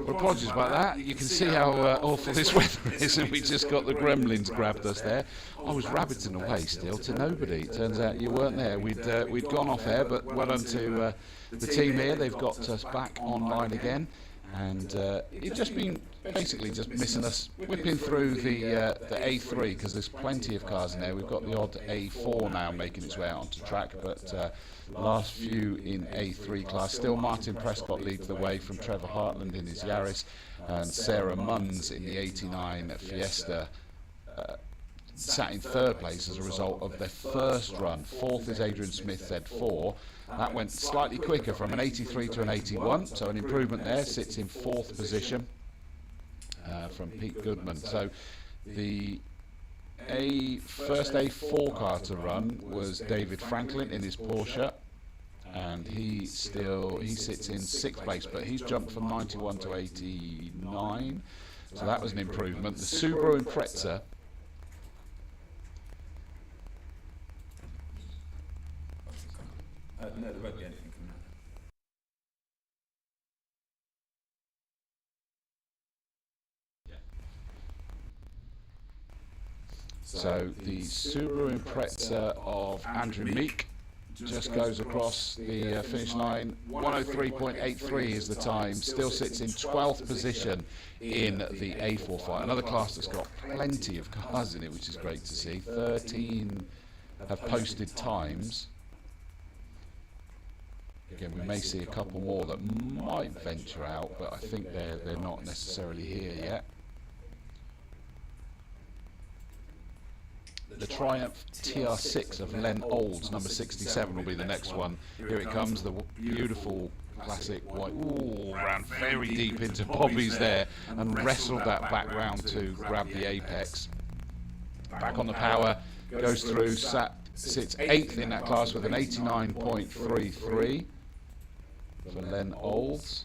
Well, apologies about that. You can see how awful this weather is, and we just got the gremlins grabbed us there. I was rabbiting away still to nobody. It turns out you weren't there. We'd gone off air, but well done to the team here. They've got us back online again, and it's just been basically just missing us whipping through the A3 because there's plenty of cars in there. We've got the odd A4 now making its way out onto track, but last few in A3 class. Still Martin Prescott leads the way from Trevor Hartland in his Yaris, and Sarah Munns in the 89 Fiesta sat in third place as a result of their first run. Fourth is Adrian Smith Z4. That went slightly quicker from an 83 to an 81, so an improvement there. Sits in fourth position from Pete Goodman. So the first A4 car to run was David Franklin in his Porsche, and he sits in sixth place, but he's jumped from 91 to 89, so that was an improvement. The Subaru Impreza no, there won't be anything coming out. So the Subaru Impreza of Andrew Meek just goes across the finish line. 103.83 is the time. Still sits in 12th position in the A4 fight. Another class that's got plenty of cars in it, which is great to see. 13 have posted times. Again, we may see a couple more that might venture out, but I think they're not necessarily here yet. The Triumph TR6 of Len Olds, number 67, will be the next one. Here it comes, the beautiful classic white. Ooh, ran very deep into Bobby's there and wrestled that back round to grab the apex. Back on the power, goes through, sits 8th in that class with an 89.33 for Len Olds.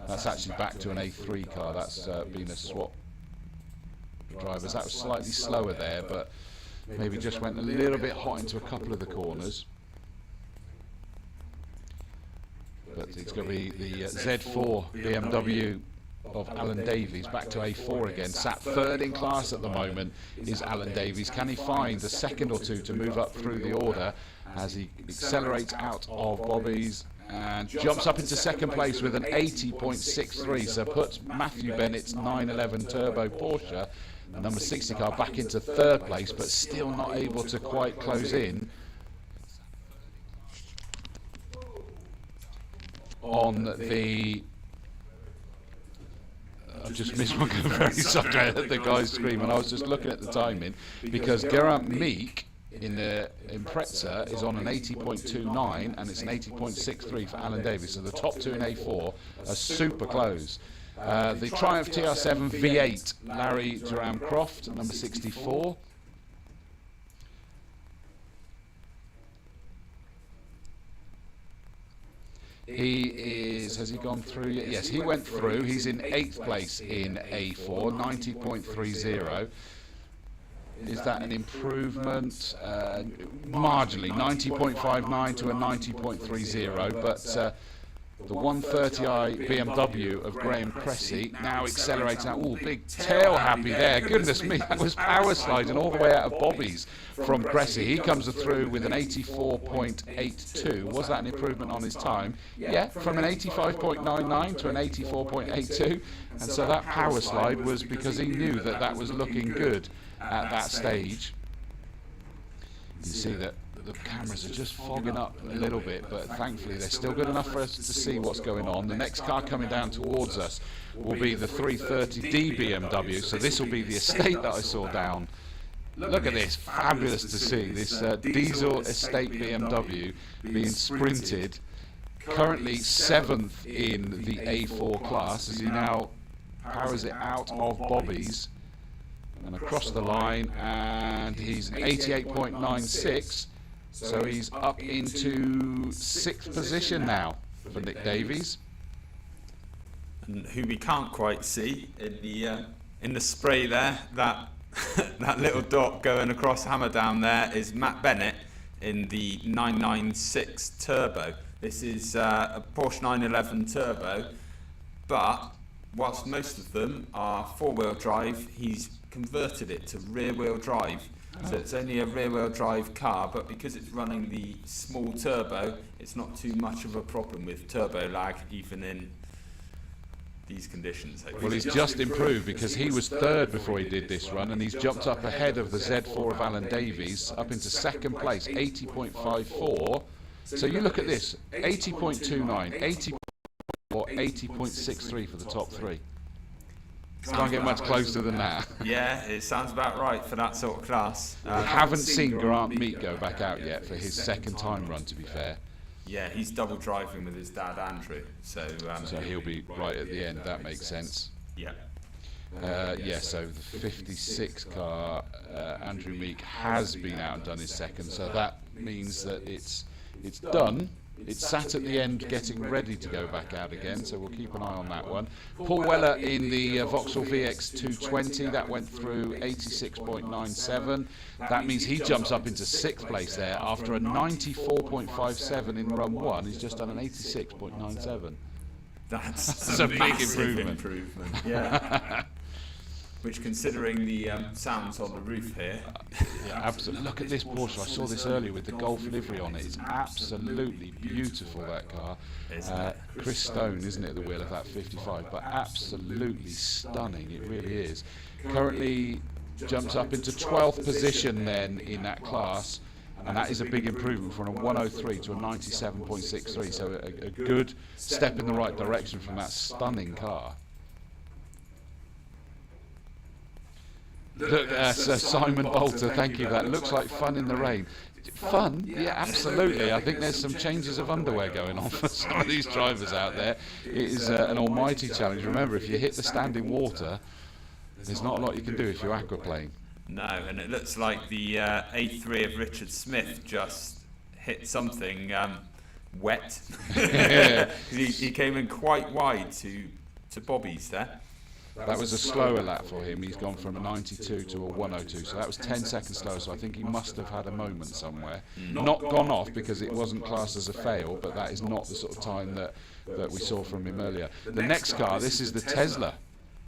That's actually back to an A3 car. That's been a swap drivers. That was slightly slower there, but maybe just went a little bit hot into a couple of the corners. But it's going to be the Z4 BMW of Alan Davies, back to A4 again. Sat third in class at the moment is Alan Davies. Can he find a second or two to move up through the order as he accelerates out of Bobby's and jumps up into second place with an 80.63, so puts Matthew Bennett's 911 Turbo Porsche, the number 60 car, back into third place, but still not able to quite close in on the... I've just missed one. Very sorry, I heard the guys scream, and I was just looking at the timing because Geraint Meek in the Impreza is on an 80.29 and it's an 80.63 for Alan Davies. So the top two in A4 are super close. The Triumph TR7 V8, Larry Durham Croft, number 64. Has he gone through yet? Yes, he went through. He's in 8th place in A4, 90.30. Is that an improvement? Marginally, 90.59 to a 90.30, but the 130i BMW of Graham Cressy now accelerating out. Ooh, big tail happy there. Goodness me, that was power sliding all the way out of Bobby's from Cressy. He comes through with an 84.82. Was that an improvement on his time? Yeah, from an 85.99 to an 84.82. And so that power slide was because he knew that that was looking good at that stage. You can see that the cameras are just fogging up a little bit, but thankfully they're still good enough for us to see what's going on. The next car coming down towards us will be the 330D BMW, so this will be the estate that I saw down. Look at this, fabulous to see this diesel estate BMW being sprinted, currently 7th in the A4 class as he now powers it out of Bobby's and across the line, and he's 88.96. So he's up into 6th position now for Nick Davies. And who we can't quite see in the spray there, that that little dot going across Hammerdown there is Matt Bennett in the 996 Turbo. This is a Porsche 911 Turbo. but whilst most of them are four-wheel drive, he's converted it to rear-wheel drive. So it's only a rear-wheel drive car, but because it's running the small turbo, it's not too much of a problem with turbo lag, even in these conditions. Well, he's just improved because he was third before he did this run, and he's jumped up ahead of the Z4 of Alan Davies, up into second place, 80.54. So you look at this, 80.29, 80.4, 80.63 for the top three. Can't get much closer than that. Yeah, it sounds about right for that sort of class. We haven't seen Grant Meek go back out yet for his second time run, to be fair. Yeah, he's double driving with his dad Andrew, so he'll be right at the end. That makes sense. Yeah. So the 56 car, Andrew Meek has been out and done his second, so that means that it's done. It's sat at the end getting ready to go back out again, so we'll keep an eye on that one. Paul Weller in the Vauxhall VX 220, that went through 86.97. That means he jumps up into sixth place there after a 94.57 in run one. He's just done an 86.97. That's a big improvement. Yeah. Which, considering the sounds on the roof here, yeah, absolutely. Look at this Porsche. I saw this earlier with the Golf livery on it. It's absolutely beautiful, that car. Chris Stone, isn't it, the wheel of that 55? But absolutely stunning. It really is. Currently jumps up into 12th position then in that class, and that is a big improvement from a 103 to a 97.63. So a good step in the right direction from that stunning car. Look, Sir Simon Bolter, thank you for that. Looks like fun in the rain. Fun? Yeah, absolutely. I think there's some changes of underwear going on for some of these drivers out there. It is an almighty challenge. Remember, if you hit the standing water, there's not a lot you can do if you're aquaplaning. No, and it looks like the A3 of Richard Smith just hit something wet. he came in quite wide to Bobby's there. That was a slower lap for him. He's gone from a 92 to a 102, so that was 10 seconds slower, so I think he must have had a moment somewhere. Not gone off because it wasn't classed as a fail, but that is not the sort of time that we saw from him earlier. The next car, this is the Tesla.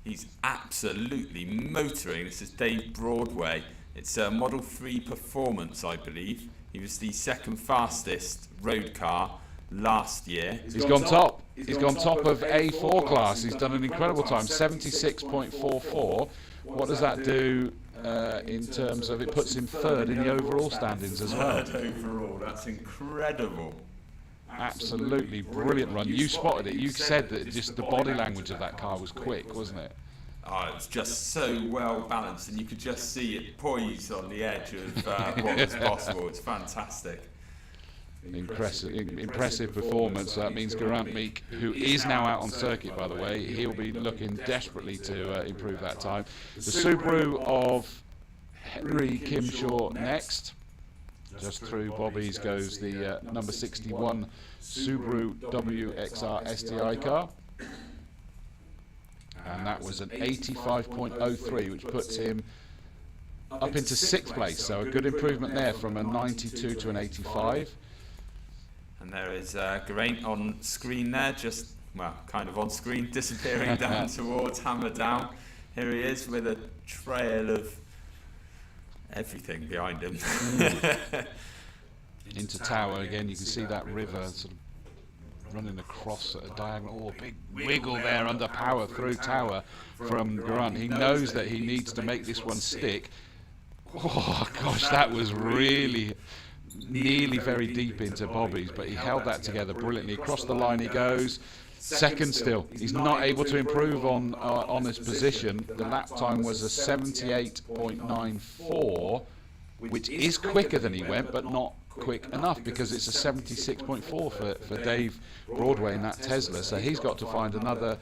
He's absolutely motoring. This is Dave Broadway. It's a Model 3 Performance, I believe. He was the second fastest road car last year. He's gone top. He's gone top of A4 class. He's done an incredible time, 76.44. What does that do in terms of, it puts him third in the overall standings as well? Third overall, that's incredible. Absolutely brilliant run. You spotted it. You said that just the body language of that car was quick, wasn't it? Oh, it's just so well balanced, and you could just see it poised on the edge of what was possible. It's fantastic. Impressive performance. That means Geraint Meek, who is now out on circuit, by the way, he'll be looking desperately to improve that time. The Subaru of Henry Kimshaw next. Just through Bobby's goes the number 61 Subaru WXR STI car. And that was an 85.03, which puts him up into sixth place. So a good improvement there from a 92 to an 85. And there is Geraint on screen there, just, well, kind of on screen, disappearing down towards Hammer Down. Here he is with a trail of everything behind him. Into Tower again, you can see that river sort of running across at a diagonal. Oh, big wiggle there under power through Tower from Geraint. He knows that he needs to make this one stick. Oh gosh, that was really nearly very deep into Bobby's, but he held that together brilliantly. Across the line he goes. Second still. He's not able to improve on his position. The lap time was a 78.94, which is quicker than he went, but not quick enough because it's a 76.4 for Dave Broadway in that Tesla. So he's got to find another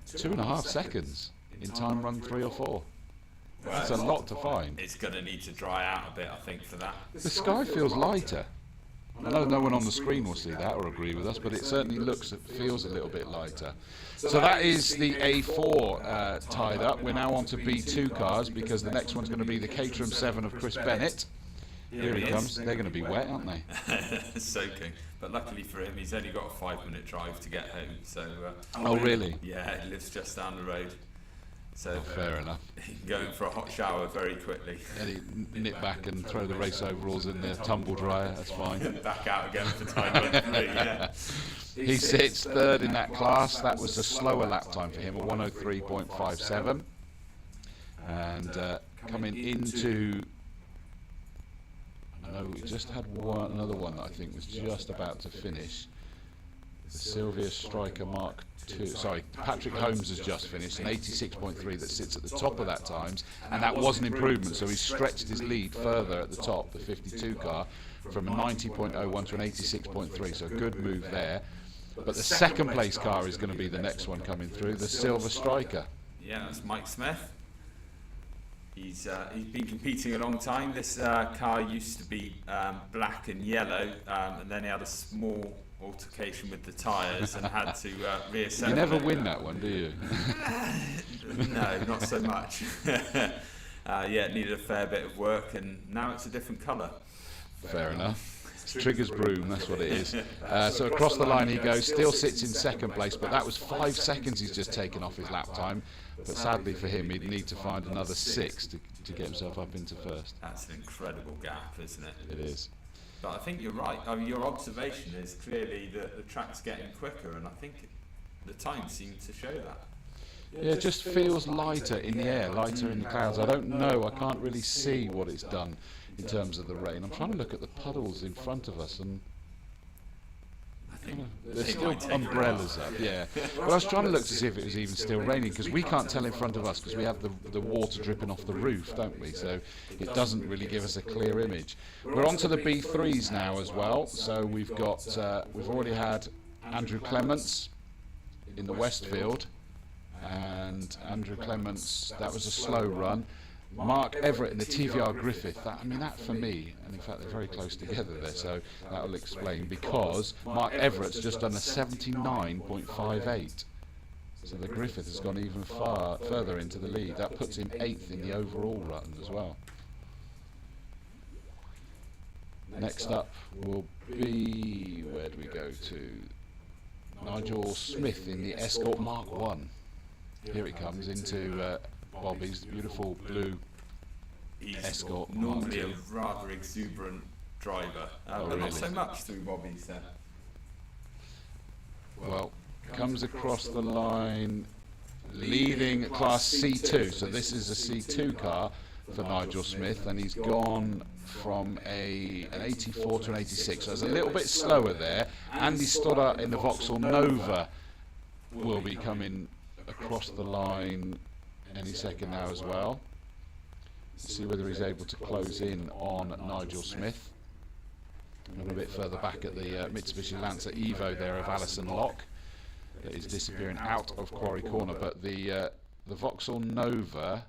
2.5 seconds in time run 3 or 4. That's a lot to find. It's going to need to dry out a bit, I think, for that. The sky feels lighter. I know no one on the screen will see that or agree with us, but it certainly feels a little bit lighter. So that is the A4 tied up. We're now on to B2 cars because the next one's going to be the Caterham 7 of Chris Bennett. Here he comes. They're going to be wet, aren't they? Soaking. But luckily for him, he's only got a 5-minute drive to get home. So. Oh, really? Yeah, he lives just down the road. So fair enough. He can go in for a hot shower very quickly. And he nip back and throw the race overalls in the tumble dryer. That's fine. Back out again for time number 3. Yeah. He sits third in that class. That was a slower lap time for him, a 1:03.57. And coming into, I know we just had another one that I think was just about to finish. The Sylvia Striker Mark II. Sorry, Patrick Holmes has just finished, an 86.3 that sits at the top of that times, and that was an improvement. So he's stretched his lead further at the top, the 52 car, from a 90.01 to an 86.3. So a good move there. But the second place car is going to be the next one coming through, the Silver Striker. Yeah, that's Mike Smith. He's been competing a long time. This car used to be black and yellow, and then he had a small altercation with the tyres and had to reassemble. You never win that one, do you? No, not so much. Yeah, it needed a fair bit of work, and now it's a different colour. Fair enough. Trigger's broom, that's what it is. So across the line he goes, still sits in second place, but that was 5 seconds he's just taken off his lap time. But sadly for him, he'd need to find another 6 to get himself up into first. That's an incredible gap, isn't it? It is. But I think you're right. I mean, your observation is clearly that the track's getting quicker, and I think the time seems to show that. Yeah, it just feels lighter in the air, lighter in the clouds. I don't know, I can't really see what it's done in terms of the rain. I'm trying to look at the puddles in front of us, and there's still umbrellas up, yeah. But I was trying to look to see if it was even still raining, because we can't tell in front of us because we have the water dripping off the roof, don't we? So it doesn't really give us a clear image. We're on to the B3s now as well. So we've got, we've already had Andrew Clements in the Westfield, and Andrew Clements, that was a slow run. Mark Everett in the TVR Griffith, that, I mean, that for me, and in fact they're very close together there, so that'll explain, because Mark Everett's just done a 79.58. So the Griffith has gone even further into the lead. That puts him 8th in the overall run as well. Next up will be, where do we go to? Nigel Smith in the Escort Mark 1. Here it comes into Bobby's beautiful blue Escort. Normally a rather exuberant driver, but really? Not so much through Bobby's there. Well, comes across the line leading Class C2. So this is a C2 car for Nigel Smith, and he's gone from an 84 to an 86. So it's a little bit slower there. Andy Stoddart in the Vauxhall Nova will be coming across the line any second now as well. See whether he's able to close in on Nigel Smith. And a bit further back at the Mitsubishi Lancer Evo there of Alison Locke that is disappearing out of Quarry Corner, but the Vauxhall Nova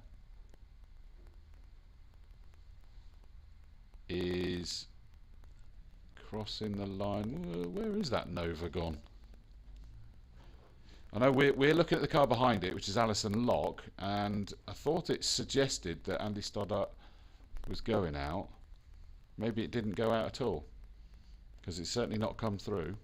is crossing the line. Where is that Nova gone? I know we're looking at the car behind it, which is Alison Locke, and I thought it suggested that Andy Stoddart was going out. Maybe it didn't go out at all, because it's certainly not come through.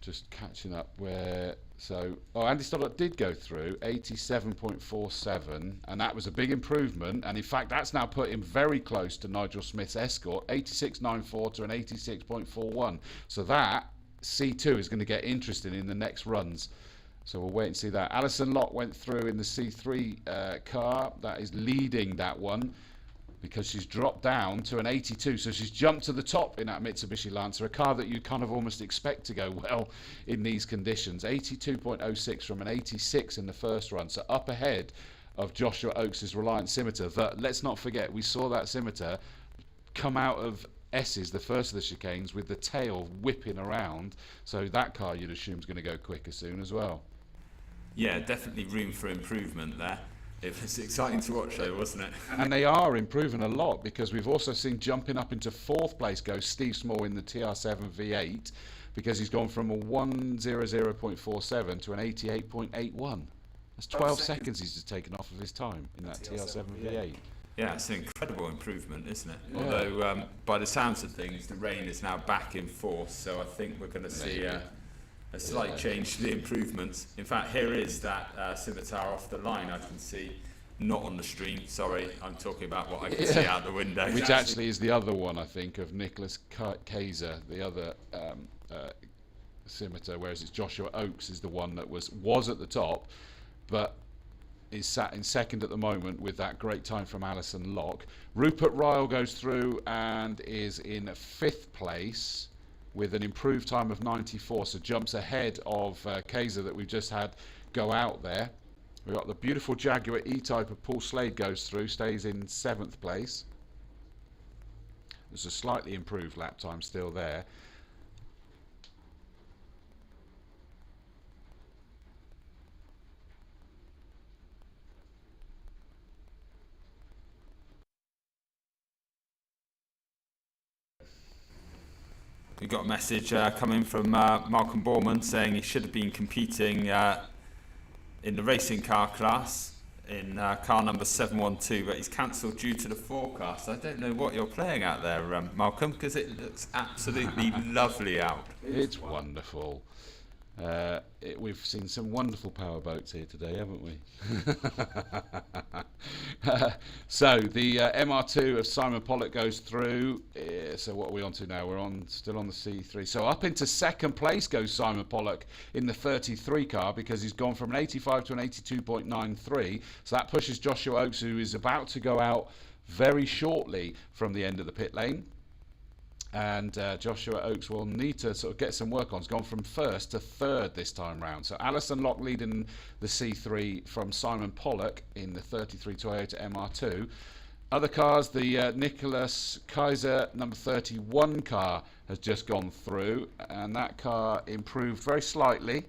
Just catching up where, so, Andy Stoddart did go through 87.47, and that was a big improvement, and in fact that's now put him very close to Nigel Smith's Escort, 86.94 to an 86.41. So that C2 is going to get interesting in the next runs. So we'll wait and see that. Alison Locke went through in the C3 car, that is leading that one. because she's dropped down to an 82, so she's jumped to the top in that Mitsubishi Lancer, a car that you kind of almost expect to go well in these conditions. 82.06 from an 86 in the first run, so up ahead of Joshua Oakes' Reliant Scimitar. But let's not forget, we saw that Scimitar come out of S's, the first of the chicanes, with the tail whipping around, so that car you'd assume is going to go quicker soon as well. Yeah, definitely room for improvement there. It was exciting to watch though, wasn't it? And they are improving a lot, because we've also seen jumping up into 4th place go Steve Small in the TR7 V8, because he's gone from a 100.47 to an 88.81. That's 12 seconds he's just taken off of his time in that TR7 V8. Yeah, it's an incredible improvement, isn't it? Yeah. Although, by the sounds of things, the rain is now back in force, so I think we're going to see a slight change to the improvements. In fact, here is that Scimitar off the line, I can see. Not on the stream, sorry, I'm talking about what I can see out the window. Which actually is the other one, I think, of Nicholas Kaiser, the other Scimitar, whereas it's Joshua Oakes is the one that was at the top, but is sat in second at the moment with that great time from Alison Locke. Rupert Ryle goes through and is in 5th place with an improved time of 94, so jumps ahead of Kaiser that we've just had go out there. We've got the beautiful Jaguar E-Type of Paul Slade goes through, stays in 7th place. There's a slightly improved lap time still there. We got a message coming from Malcolm Borman saying he should have been competing in the racing car class in car number 712, but he's cancelled due to the forecast. I don't know what you're playing out there, Malcolm, because it looks absolutely lovely out. It's wonderful. We've seen some wonderful powerboats here today, haven't we? So the MR2 of Simon Pollock goes through. So what are we on to now? We're still on the C3. So up into 2nd place goes Simon Pollock in the 33 car, because he's gone from an 85 to an 82.93. So that pushes Joshua Oakes, who is about to go out very shortly from the end of the pit lane. And Joshua Oakes will need to sort of get some work on. He's gone from 1st to 3rd this time round. So Alison Locke leading the C3 from Simon Pollock in the 33 Toyota MR2. Other cars, the Nicholas Kaiser number 31 car has just gone through, and that car improved very slightly,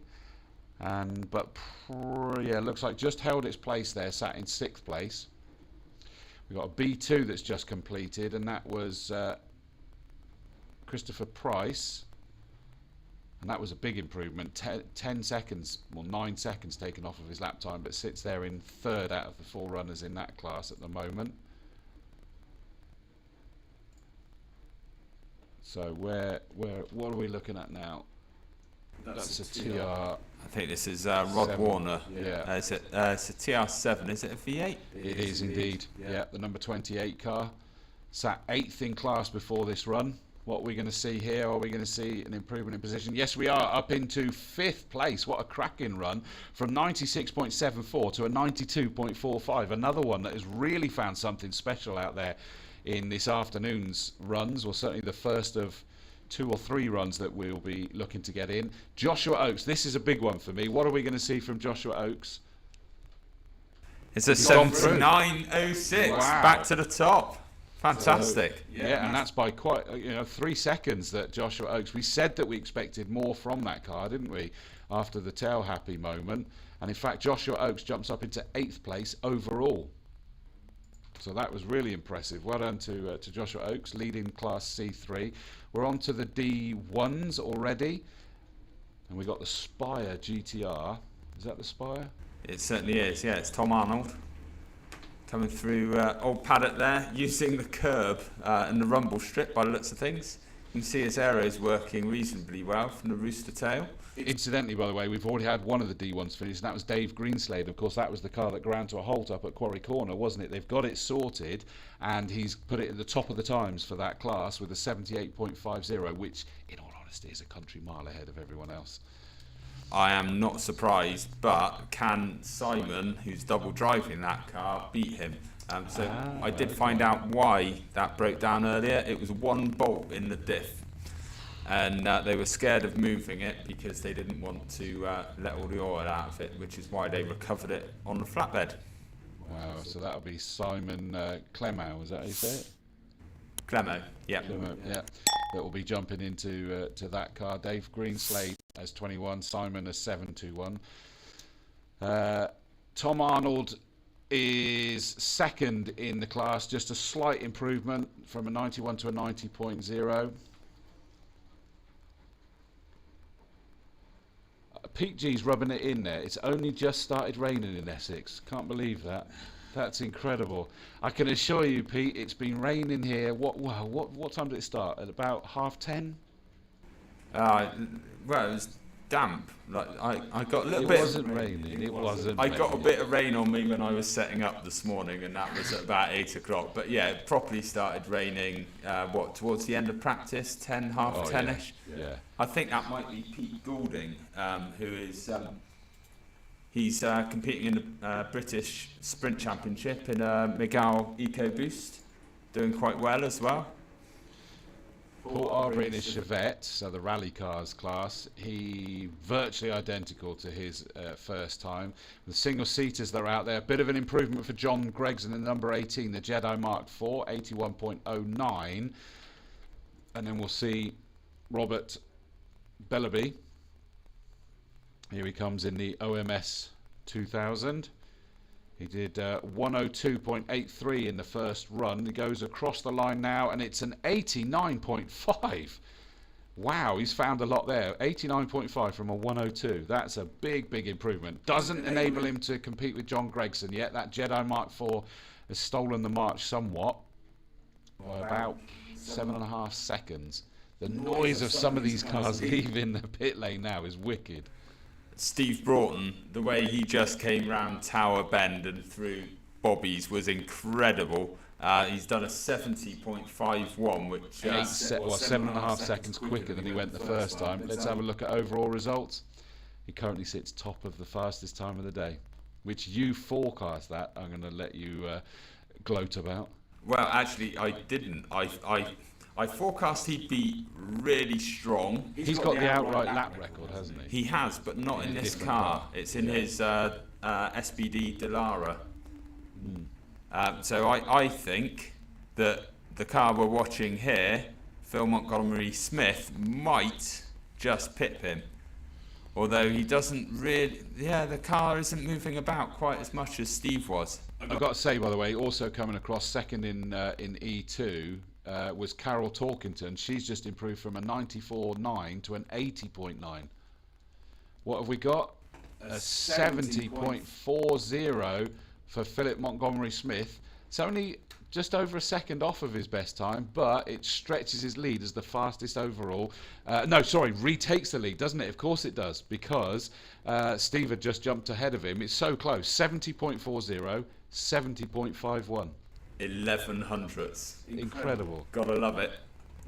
but looks like just held its place there, sat in 6th place. We've got a B2 that's just completed, and that was Christopher Price, and that was a big improvement. 10 seconds, well 9 seconds taken off of his lap time, but sits there in 3rd out of the 4 runners in that class at the moment. So what are we looking at now? That's a TR. I think this is Rod Warner. Yeah. It's a TR7. Is it a V8? It is indeed. Yeah, the number 28 car. Sat 8th in class before this run. What are we going to see here? Are we going to see an improvement in position? Yes, we are, up into 5th place. What a cracking run. From 96.74 to a 92.45. Another one that has really found something special out there in this afternoon's runs, or certainly the first of 2 or 3 runs that we'll be looking to get in. Joshua Oakes, this is a big one for me. What are we going to see from Joshua Oakes? It's a 79.06. Wow. Back to the top. Fantastic. So, yeah, and that's by quite 3 seconds that Joshua Oakes. We said that we expected more from that car, didn't we, after the tail happy moment, and in fact Joshua Oakes jumps up into 8th place overall. So that was really impressive. Well done to Joshua Oakes, leading class C3. We're on to the D1s already, and we got the Spire GTR. Is that the Spire? It certainly is. Yeah, it's Tom Arnold coming through Old Paddock there, using the curb and the rumble strip by the looks of things. You can see his aero's working reasonably well from the rooster tail. Incidentally, by the way, we've already had one of the D1s finished, and that was Dave Greenslade. Of course, that was the car that ground to a halt up at Quarry Corner, wasn't it? They've got it sorted, and he's put it at the top of the times for that class with a 78.50, which, in all honesty, is a country mile ahead of everyone else. I am not surprised, but can Simon, who's double driving that car, beat him? I did find out why that broke down earlier. It was one bolt in the diff, and they were scared of moving it because they didn't want to let all the oil out of it, which is why they recovered it on the flatbed. Wow, so that'll be Simon Clemow, is that how you say it? Clemo, yeah. Clemow, yeah. That will be jumping into to that car. Dave Greenslade as 21, Simon as 721. Tom Arnold is second in the class, just a slight improvement from a 91 to a 90.0. Pete G's rubbing it in there. It's only just started raining in Essex. Can't believe that. That's incredible. I can assure you, Pete, it's been raining here. What time did it start? At about 10:30? Well, it was damp. Like I got a little It bit. wasn't raining. It wasn't. I got a raining. bit of rain on me when I was setting up this morning, and that was at about 8 o'clock. But yeah, it properly started raining. Towards the end of practice, 10, half 10ish. Yeah. I think that might be Pete Goulding, who is he's competing in the British Sprint Championship in a Miguel EcoBoost, doing quite well as well. Paul Arbery in his Chevette, so the rally cars class, he virtually identical to his first time. The single seaters that are out there, a bit of an improvement for John Gregson in number 18, the Jedi Mark IV, 81.09. And then we'll see Robert Bellaby. Here he comes in the OMS 2000. He did 102.83 in the first run. He goes across the line now, and it's an 89.5. Wow, he's found a lot there. 89.5 from a 102. That's a big improvement. Doesn't enable him to compete with John Gregson yet. That Jedi Mark IV has stolen the march somewhat. By about 7.5 seconds. The noise of some of these cars leaving the pit lane now is wicked. Steve Broughton, the way he just came round Tower Bend and through Bobby's was incredible. He's done a 70.51, which 7.5 seconds quicker than he went the first time. Let's have a look at overall results. He currently sits top of the fastest time of the day, which you forecast that. I'm going to let you gloat about. Well, actually, I didn't. I forecast he'd be really strong. He's got the outright lap record, hasn't he? He has, but not in this car. It's in his SBD Delara. So I think that the car we're watching here, Phil Montgomery Smith, might just pip him. Although he doesn't really... Yeah, the car isn't moving about quite as much as Steve was. I've got to say, by the way, also coming across second in E2... was Carol Torkington. She's just improved from a 94.9 to an 80.9. What have we got? A 70.40 for Philip Montgomery Smith. It's only just over a second off of his best time, but it stretches his lead as the fastest overall. Retakes the lead, doesn't it? Of course it does, because Steve had just jumped ahead of him. It's so close. 70.40, 70.51. 11 hundredths. Incredible. Gotta love it.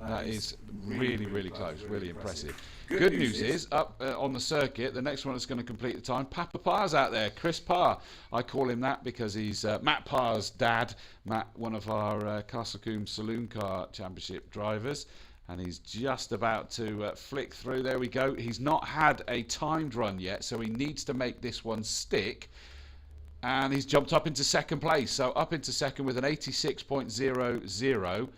That is really close, really impressive. Good news is, up on the circuit, the next one that's going to complete the time, Papa Parr's out there, Chris Parr. I call him that because he's Matt Parr's dad. Matt, one of our Castle Combe Saloon Car Championship drivers, and he's just about to flick through. There we go. He's not had a timed run yet, so he needs to make this one stick. And he's jumped up into second place. So up into second with an 86.00.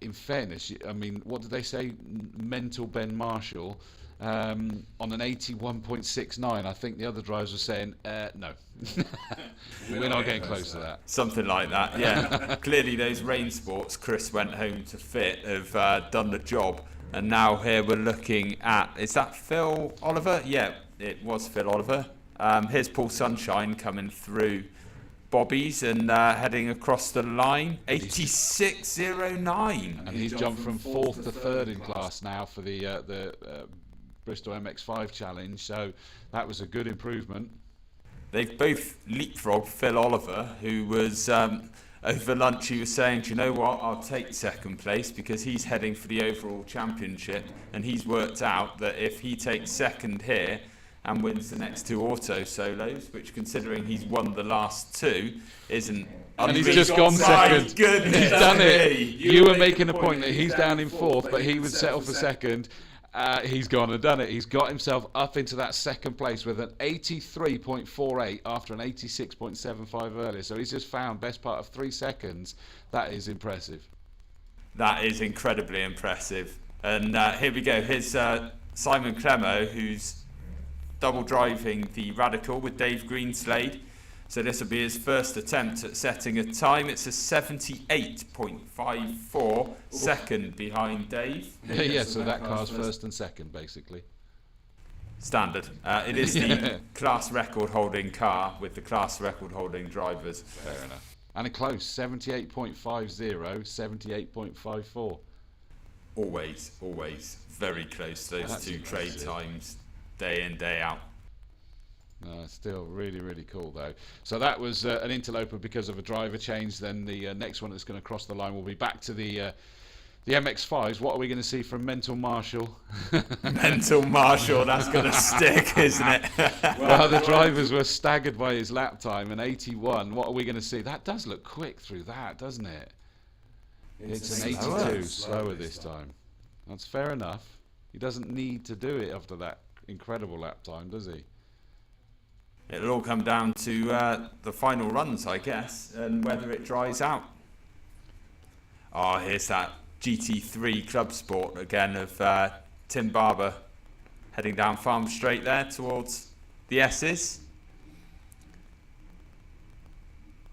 In fairness, I mean, what did they say? Mental Ben Marshall on an 81.69. I think the other drivers were saying, no. We're not getting close to that. Something like that, yeah. Clearly those rain sports Chris went home to fit have done the job. And now here we're looking at, is that Phil Oliver? Yeah, it was Phil Oliver. Here's Paul Sunshine coming through Bobby's and heading across the line. 86.09. And he's jumped from fourth to third in class now for the Bristol MX5 challenge. So that was a good improvement. They've both leapfrogged Phil Oliver, who was over lunch. He was saying, "Do you know what? I'll take second place because he's heading for the overall championship, and he's worked out that if he takes second here." and wins the next 2 auto solos, which, considering he's won the last 2, isn't. And he's just gone second. Goodness, he's done it. me. You were making a point that he's down in 4th, but he would settle for second. He's gone and done it. He's got himself up into that second place with an 83.48 after an 86.75 earlier. So he's just found best part of 3 seconds. That is impressive. That is incredibly impressive. And here we go. Here's Simon Clemo, who's double driving the Radical with Dave Greenslade. So this will be his first attempt at setting a time. It's a 78.54, second behind Dave. Yeah, so that car's first and second, basically. Standard. It is the class record holding car with the class record holding drivers. Fair enough. And a close, 78.50, 78.54. Always very close, those That's 2 impressive. trade times, day in, day out. Still really, really cool though. So that was an interloper because of a driver change. Then the next one that's going to cross the line will be back to the MX-5s. What are we going to see from Mental Marshall? Mental Marshall, that's going to stick, isn't it? Well, the drivers were staggered by his lap time, an 81. What are we going to see? That does look quick through that, doesn't it? It's an 82, slower this time. That's fair enough. He doesn't need to do it after that incredible lap time, does he? It'll all come down to the final runs, I guess, and whether it dries out. Oh, here's that GT3 Club Sport again of Tim Barber heading down Farm Straight there towards the S's.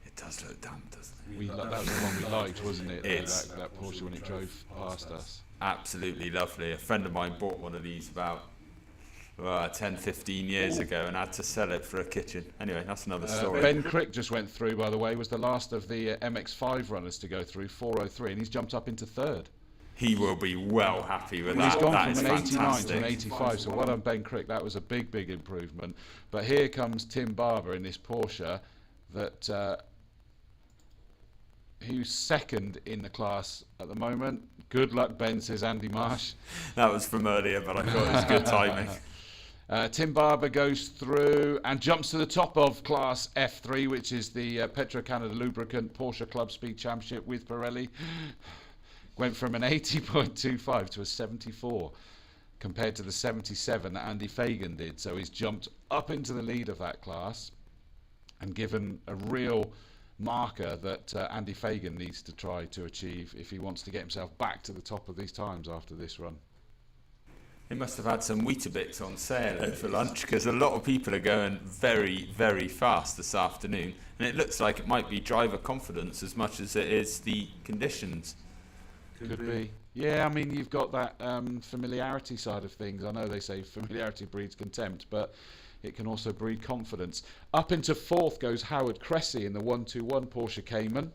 It does look damp, doesn't it? That was the one we liked, wasn't it? It's That Porsche when it drove past us. absolutely lovely. A friend of mine bought one of these about 10, 15 years ago and had to sell it for a kitchen. Anyway, that's another story. Ben Crick just went through, by the way, was the last of the MX-5 runners to go through, 403, and he's jumped up into 3rd. He will be well happy with that. He's gone That from is an 89 fantastic. to an 85, so well done Ben Crick. That was a big, big improvement. But here comes Tim Barber in this Porsche that who's second in the class at the moment. Good luck, Ben, says Andy Marsh. That was from earlier, but I thought it was good timing. Tim Barber goes through and jumps to the top of Class F3, which is the Petro-Canada Lubricant Porsche Club Speed Championship with Pirelli. Went from an 80.25 to a 74 compared to the 77 that Andy Fagan did. So he's jumped up into the lead of that class and given a real marker that Andy Fagan needs to try to achieve if he wants to get himself back to the top of these times after this run. He must have had some Weetabix on sale over lunch, because a lot of people are going very, very fast this afternoon, and it looks like it might be driver confidence as much as it is the conditions. Could be. Yeah, I mean, you've got that familiarity side of things. I know they say familiarity breeds contempt, but it can also breed confidence. Up into 4th goes Howard Cressy in the 121 Porsche Cayman.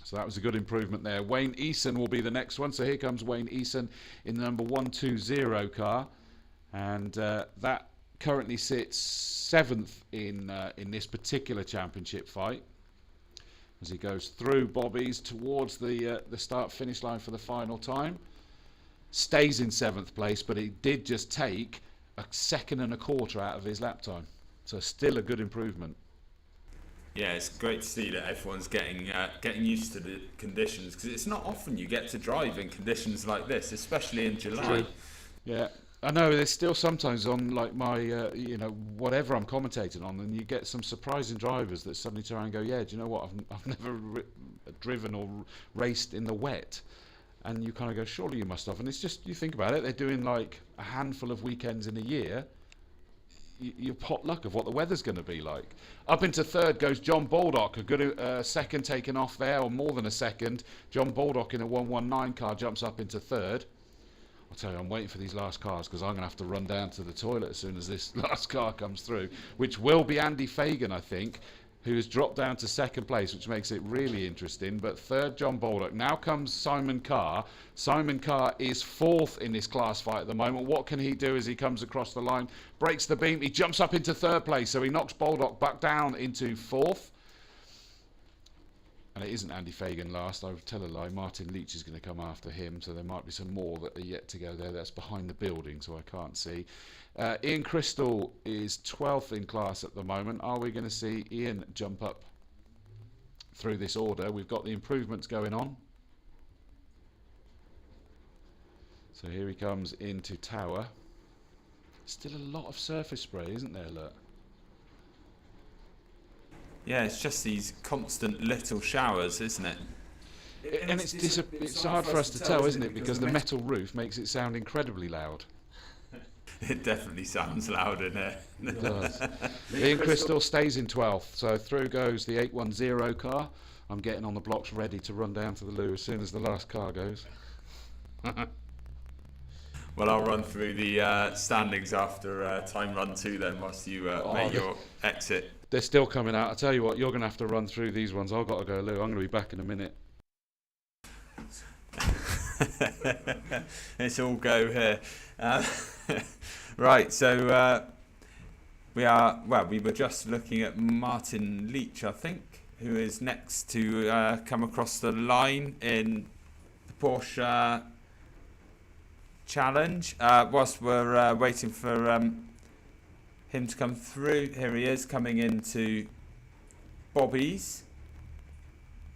So that was a good improvement there. Wayne Eason will be the next one. So here comes Wayne Eason in the number 120 car. And that currently sits 7th in this particular championship fight, as he goes through Bobby's towards the start-finish line for the final time. Stays in 7th place, but he did just take a 1.25 seconds out of his lap time. So still a good improvement. Yeah, it's great to see that everyone's getting used to the conditions, because it's not often you get to drive in conditions like this, especially in July. True. Yeah, I know there's still sometimes on like my, whatever I'm commentating on, and you get some surprising drivers that suddenly turn around and go, yeah, do you know what, I've never driven or raced in the wet. And you kind of go, surely you must have. And it's just, you think about it, they're doing like a handful of weekends in a year. You're pot luck of what the weather's going to be like. Up into 3rd goes John Baldock, a good second taken off there, or more than a second. John Baldock in a 119 car jumps up into 3rd. I'll tell you, I'm waiting for these last cars, because I'm going to have to run down to the toilet as soon as this last car comes through, which will be Andy Fagan, I think, who has dropped down to 2nd place, which makes it really interesting. But 3rd, John Baldock. Now comes Simon Carr. Simon Carr is 4th in this class fight at the moment. What can he do as he comes across the line? Breaks the beam. He jumps up into 3rd place, so he knocks Baldock back down into 4th. And it isn't Andy Fagan last. I would tell a lie. Martin Leach is going to come after him, so there might be some more that are yet to go there. That's behind the building, so I can't see. Ian Crystal is 12th in class at the moment. Are we going to see Ian jump up through this order? We've got the improvements going on. So here he comes into Tower. Still a lot of surface spray, isn't there, look? Yeah, it's just these constant little showers, isn't it? And it's hard for us to tell, isn't it? Because the metal roof makes it sound incredibly loud. It definitely sounds loud in here. It does. Ian Crystal stays in 12th, so through goes the 810 car. I'm getting on the blocks ready to run down to the loo as soon as the last car goes. Well, I'll run through the standings after time run 2 then, whilst you make your exit. They're still coming out. I tell you what, you're going to have to run through these ones. I've got to go loo. I'm going to be back in a minute. Let's all go here. Right, so we were just looking at Martin Leach, I think, who is next to come across the line in the Porsche Challenge. Whilst we're waiting for him to come through, here he is coming into Bobby's.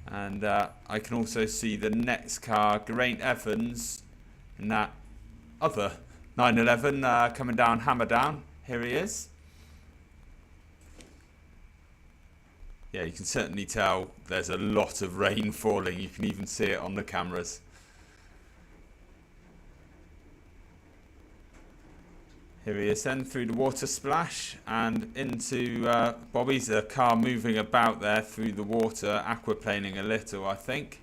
And I can also see the next car, Geraint Evans, and that other 911 coming down Hammerdown. Here he is. Yeah, you can certainly tell there's a lot of rain falling. You can even see it on the cameras. Here he is then through the water splash and into Bobby's. A car moving about there through the water, aquaplaning a little, I think.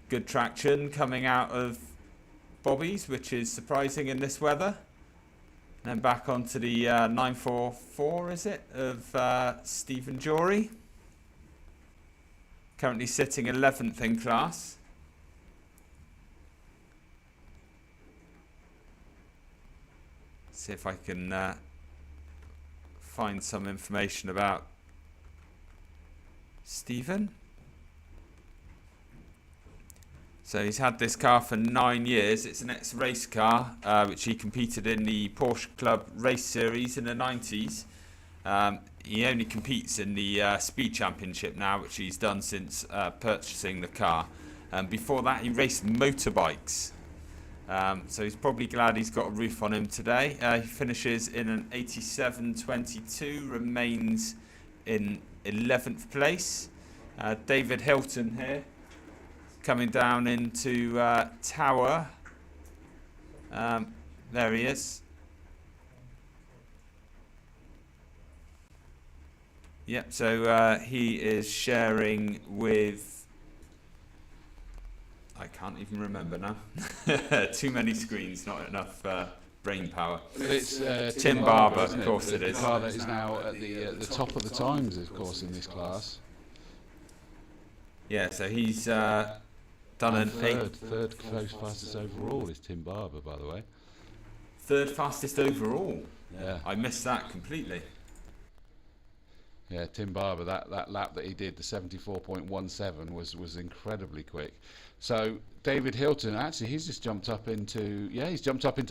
Good traction coming out of Bobby's, which is surprising in this weather. And then back onto the 944, is it, of Stephen Jory. Currently sitting 11th in class. See if I can find some information about Stephen. So he's had this car for 9 years. It's an ex-race car, which he competed in the Porsche Club Race Series in the 90s. He only competes in the Speed Championship now, which he's done since purchasing the car. Before that, he raced motorbikes. So he's probably glad he's got a roof on him today. He finishes in an 87.22, remains in 11th place. David Hilton here, coming down into Tower. There he is. Yep, so he is sharing with... I can't even remember now. Too many screens, not enough brain power. It's Tim Barber, of course it is. The car that is now at the top of the times, of course, in this class. Yeah, so he's done an third fastest overall is Tim Barber, by the way. Third fastest overall. Yeah, I missed that completely. Yeah, Tim Barber, that lap that he did, the 74.17, was incredibly quick. So David Hilton, actually, he's just jumped up into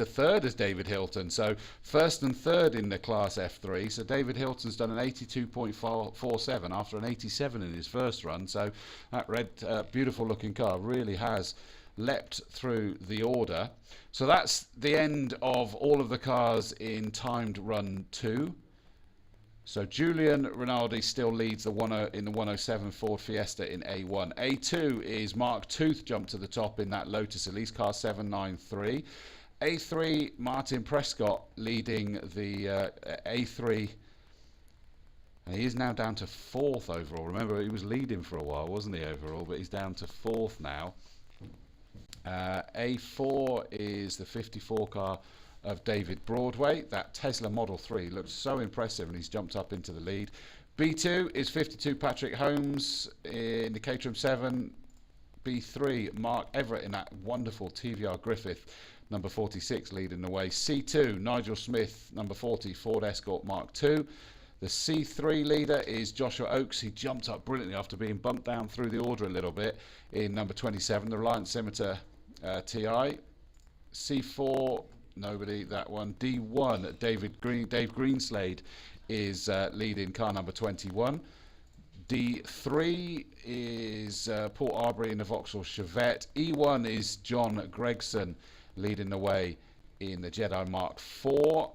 third as David Hilton. So first and third in the Class F3. So David Hilton's done an 82.47 after an 87 in his first run. So that red, beautiful looking car really has leapt through the order. So that's the end of all of the cars in timed run 2. So Julian Rinaldi still leads in the 107 Ford Fiesta in A1. A2 is Mark Tooth jumped to the top in that Lotus Elise car 793. A3 Martin Prescott leading the A3, and he is now down to 4th overall. Remember, he was leading for a while, wasn't he, overall, but he's down to 4th now. A4 is the 54 car of David Broadway. That Tesla Model 3 looks so impressive, and he's jumped up into the lead. B2 is 52 Patrick Holmes in the Caterham 7. B3 Mark Everett in that wonderful TVR Griffith number 46 leading the way. C2 Nigel Smith number 40 Ford Escort Mark II. The C3 leader is Joshua Oakes. He jumped up brilliantly after being bumped down through the order a little bit in number 27, the Reliant Scimitar TI. C4, nobody, that one. D1, Dave Greenslade is leading car number 21. D3 is Paul Arbery in the Vauxhall Chevette. E1 is John Gregson leading the way in the Jedi Mark IV.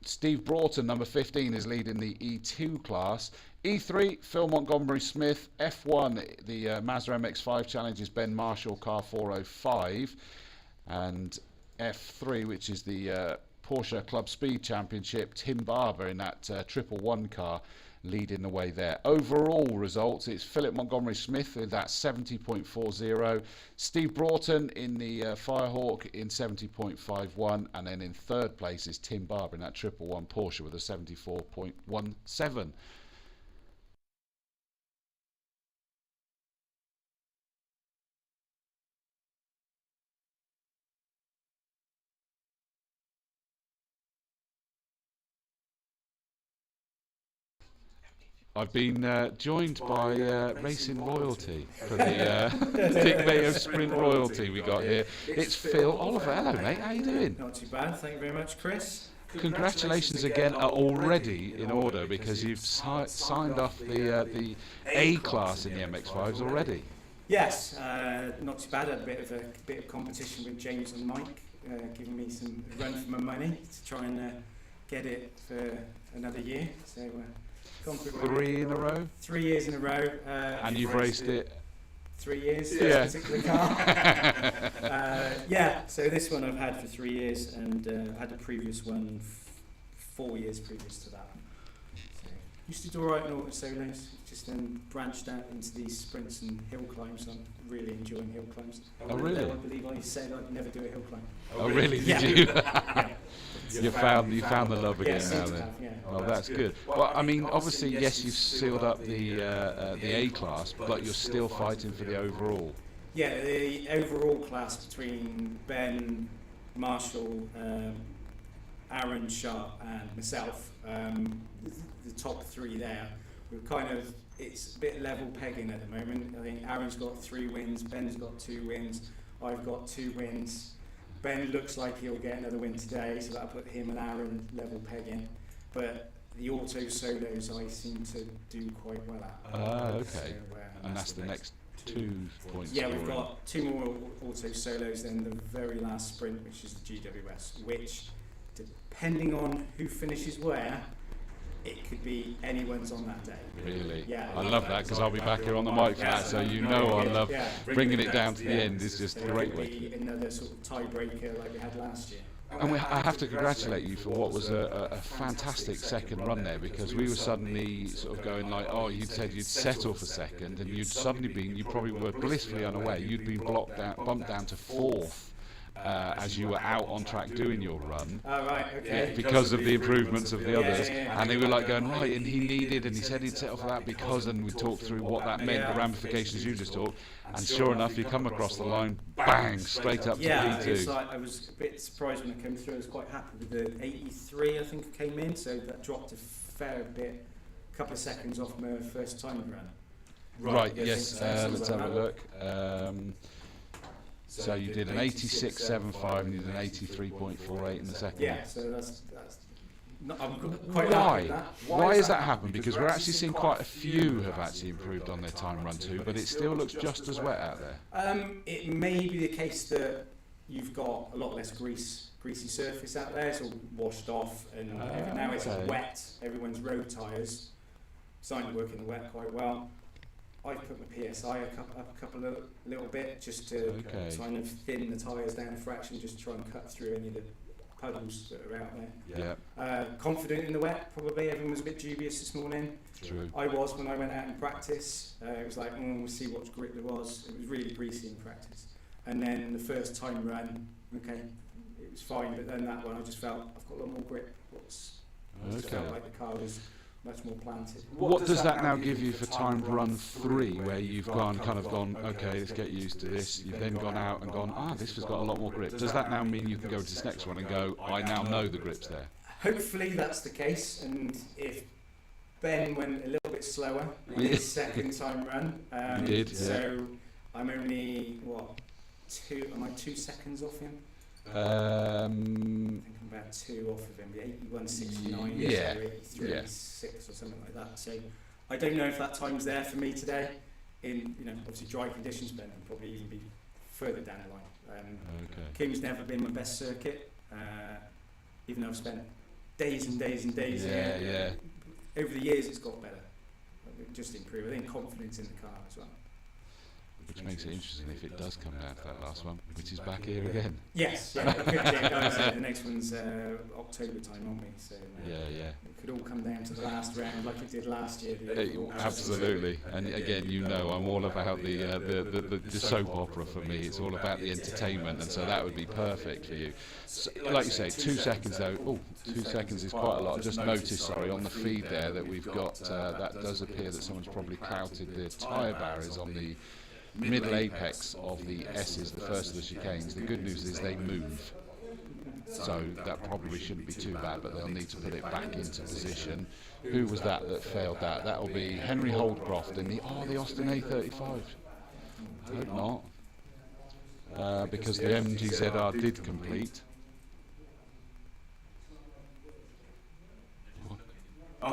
Steve Broughton, number 15, is leading the E2 class. E3, Phil Montgomery Smith. F1, the Mazda MX-5 Challenge is Ben Marshall, car 405. And F3, which is the Porsche Club Speed Championship, Tim Barber in that 111 car leading the way there. Overall results, it's Philip Montgomery Smith with that 70.40, Steve Broughton in the Firehawk in 70.51, and then in third place is Tim Barber in that 111 Porsche with a 74.17. I've been joined by Racing Royalty for the Dick Mayo Sprint Royalty we got here. It's Phil Oliver. Hello, mate. How you doing? Not too bad. Thank you very much, Chris. Congratulations again are already in order because you've signed off the A class in the MX-5s already. Yes, not too bad. I had a bit of competition with James and Mike, giving me some run for my money to try and get it for another year. So. Gone through 3 in a row? 3 years in a row. And you've raced it? 3 years, yeah. This particular car. Yeah, so this one I've had for 3 years, and had a previous one 4 years previous to that. So, used to do all right in auto solos, just then branched out into these sprints and hill climbs. I'm really enjoying hill climbs. Oh, really? I believe I said I'd never do a hill climb. Oh, really? Did yeah. you? Yeah. You found the love again yes, now then. yeah. Well, that's good. Well, I mean, obviously, yes, you've sealed up the A class, but you're still fighting for the overall. Yeah, the overall class between Ben, Marshall, Aaron Sharp, and myself, the top 3 there. We're kind of, it's a bit level pegging at the moment. I think Aaron's got 3 wins, Ben's got 2 wins, I've got 2 wins. Ben looks like he'll get another win today, so that'll put him and Aaron level pegging. But the auto solos I seem to do quite well at. Okay. So, and that's the next 2 points. Yeah, we've got 2 more auto solos, then the very last sprint, which is the GWS, which, depending on who finishes where, it could be anyone's on that day. Really? Yeah. I love that because I'll be back here on the mic for that, so you know I love bringing it down to the end is just a great way to do it. Another sort of tiebreaker like we had last year. And I have to congratulate you for what was a fantastic second run there, because we were suddenly sort of going like, oh, you'd said you'd settle for second, and you'd suddenly been, you probably were blissfully unaware, you'd been bumped down to 4th. As you were out on track doing your run, because of the improvements of the others, and they were like going right, and he needed, and he said he'd settle for that because, and we talked through what that meant, the ramifications you just talked, and sure enough, you come across the line, bang, straight up to P2. It's like, I was a bit surprised when I came through. I was quite happy with the 83, I think I came in, so that dropped a fair bit, a couple of seconds off my first time run. Right, yes, let's have a look. So you did an 86.75 and you did an 83.48 in the second. Yeah, so that's I'm quite Why? happy with that. Why has that happened? Because we're actually seeing quite a few have actually improved on their time run too, but it still looks just as wet out there. It may be the case that you've got a lot less greasy surface out there, it's all washed off, and now it's wet. Everyone's road tyres starting to work in the wet quite well. I've put my PSI up a couple of little bit just to kind of thin the tyres down a fraction, just to try and cut through any of the puddles that are out there. Yeah. Confident in the wet, probably. Everyone was a bit dubious this morning. True. I was when I went out in practice. It was like, we'll see what grip there was. It was really greasy in practice. And then the first time run, it was fine, but then that one I just felt I've got a lot more grip. I just felt like the car was much more planted. What does that now give you for time run 3, where you've gone, okay, let's get used to this. You've then gone out and gone, this has got a lot more grip. Does that now mean you can go to this next one and go, I now know the grip's there? Hopefully that's the case, and if Ben went a little bit slower in his second time run. He did, yeah. So I'm only, am I 2 seconds off him? I think I'm about 2 off of him, 81.69, yeah, so 83.6 or something like that. So I don't know if that time's there for me today. In obviously dry conditions, Ben will probably even be further down the line. King's never been my best circuit, even though I've spent days and days and days here. Yeah. Over the years, it's got better. Just improved. I think confidence in the car as well. Which makes it interesting if it does come down to that last one, which is back here again. Yes, the next one's October time, aren't we? So yeah. It could all come down to the last round like it did last year. Absolutely, and again, I'm all about the soap opera for me. It's all about the entertainment, and so that would be perfect for you. So, like you say, 2 seconds though. 2 seconds is quite a lot. I just noticed, on the feed there that we've got. That does appear that someone's probably clouted the tyre barriers on the middle apex of the S's, the first of the chicanes. The good news is they move, so that probably shouldn't be too bad, but they'll need to put it back into position. Who was that failed that? That will be Henry Holdcroft in the Austin A35. I hope not, because the MGZR did complete.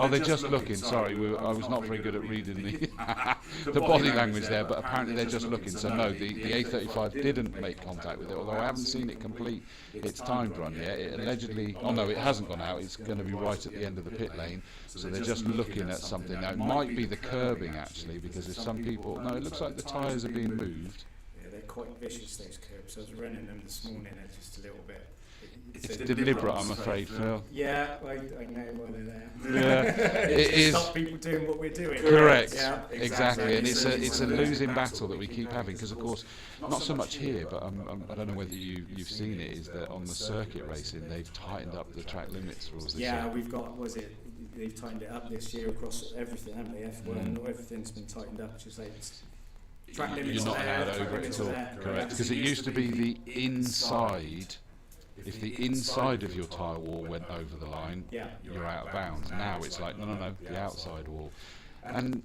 They're just looking. Sorry, I was not very good at reading the body language there, but apparently they're just looking. So no, the A35 didn't make contact with it, although I haven't seen it complete its timed run yet. It allegedly, it hasn't gone out. It's going to be right at the end of the pit lane. So they're just looking at something. Now, it might be the curbing, actually, because if some people... No, it looks like the tyres are being moved. Yeah, they're quite vicious, those curbs. I was running them this morning, they're just a little bit... It's deliberate, I'm afraid, Phil. Yeah, I know why they're there. Yeah, it is. Stop people doing what we're doing. Correct. Yeah, exactly. And it's a losing battle that we keep having, because of course, not so much here, but I don't know whether you've seen it. Is that on the circuit racing they've tightened up the track limits rules this year? We've got. They've tightened it up this year across everything, haven't they? F1, everything's been tightened up. Just like track limits. You're not allowed over it at all. Correct. Because it used to be the inside. If the inside of your tyre wall went over the line, you're out of bounds. Now it's like, no, the outside wall. And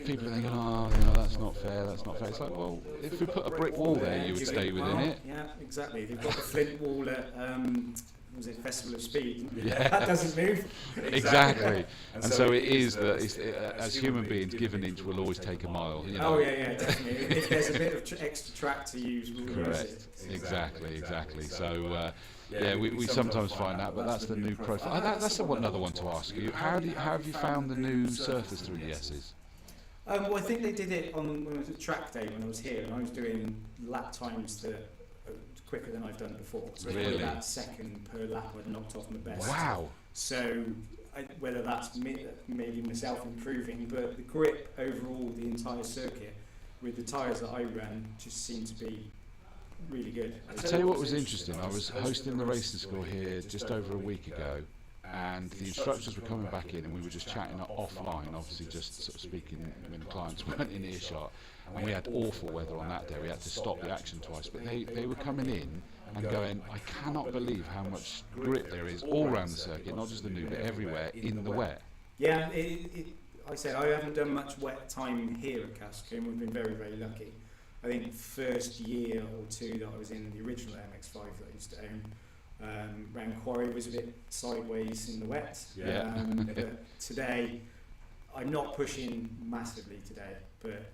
people are thinking, that's not fair, that's not fair. It's like, well, if we put a brick wall there, you would stay within it. Yeah, exactly. They've got the flint wall at, Festival of Speed? Yeah. That doesn't move. Exactly. And so it is that, as human beings, give an inch, we'll always take a mile. Oh, yeah, definitely. If there's a bit of extra track to use, we'll use it. Exactly. So, we sometimes find that, but that's the new profile. That's another one to ask you. How have you found the new surface through the S's? Well, I think they did it when it was a track day when I was here, and I was doing lap times that quicker than I've done before. So really? That second per lap I'd knocked off my best. Wow. So whether that's maybe myself improving, but the grip overall, the entire circuit, with the tyres that I ran, just seemed to be really good. I'll tell you what was interesting. I was hosting the racing school here just over a week ago, and the instructors were coming back in, and we were just chatting offline, obviously just sort of speaking when the clients weren't in earshot. And we had awful weather on that day. We had to stop the action twice. But they were coming in and going, I cannot believe how much grip there is all around the circuit, not just the new, but everywhere in the wet. Yeah, I said I haven't done much wet time here at Castle Combe. We've been very, very lucky. I think first year or two that I was in the original MX-5 that I used to own, round Quarry was a bit sideways in the wet. But today, I'm not pushing massively today, but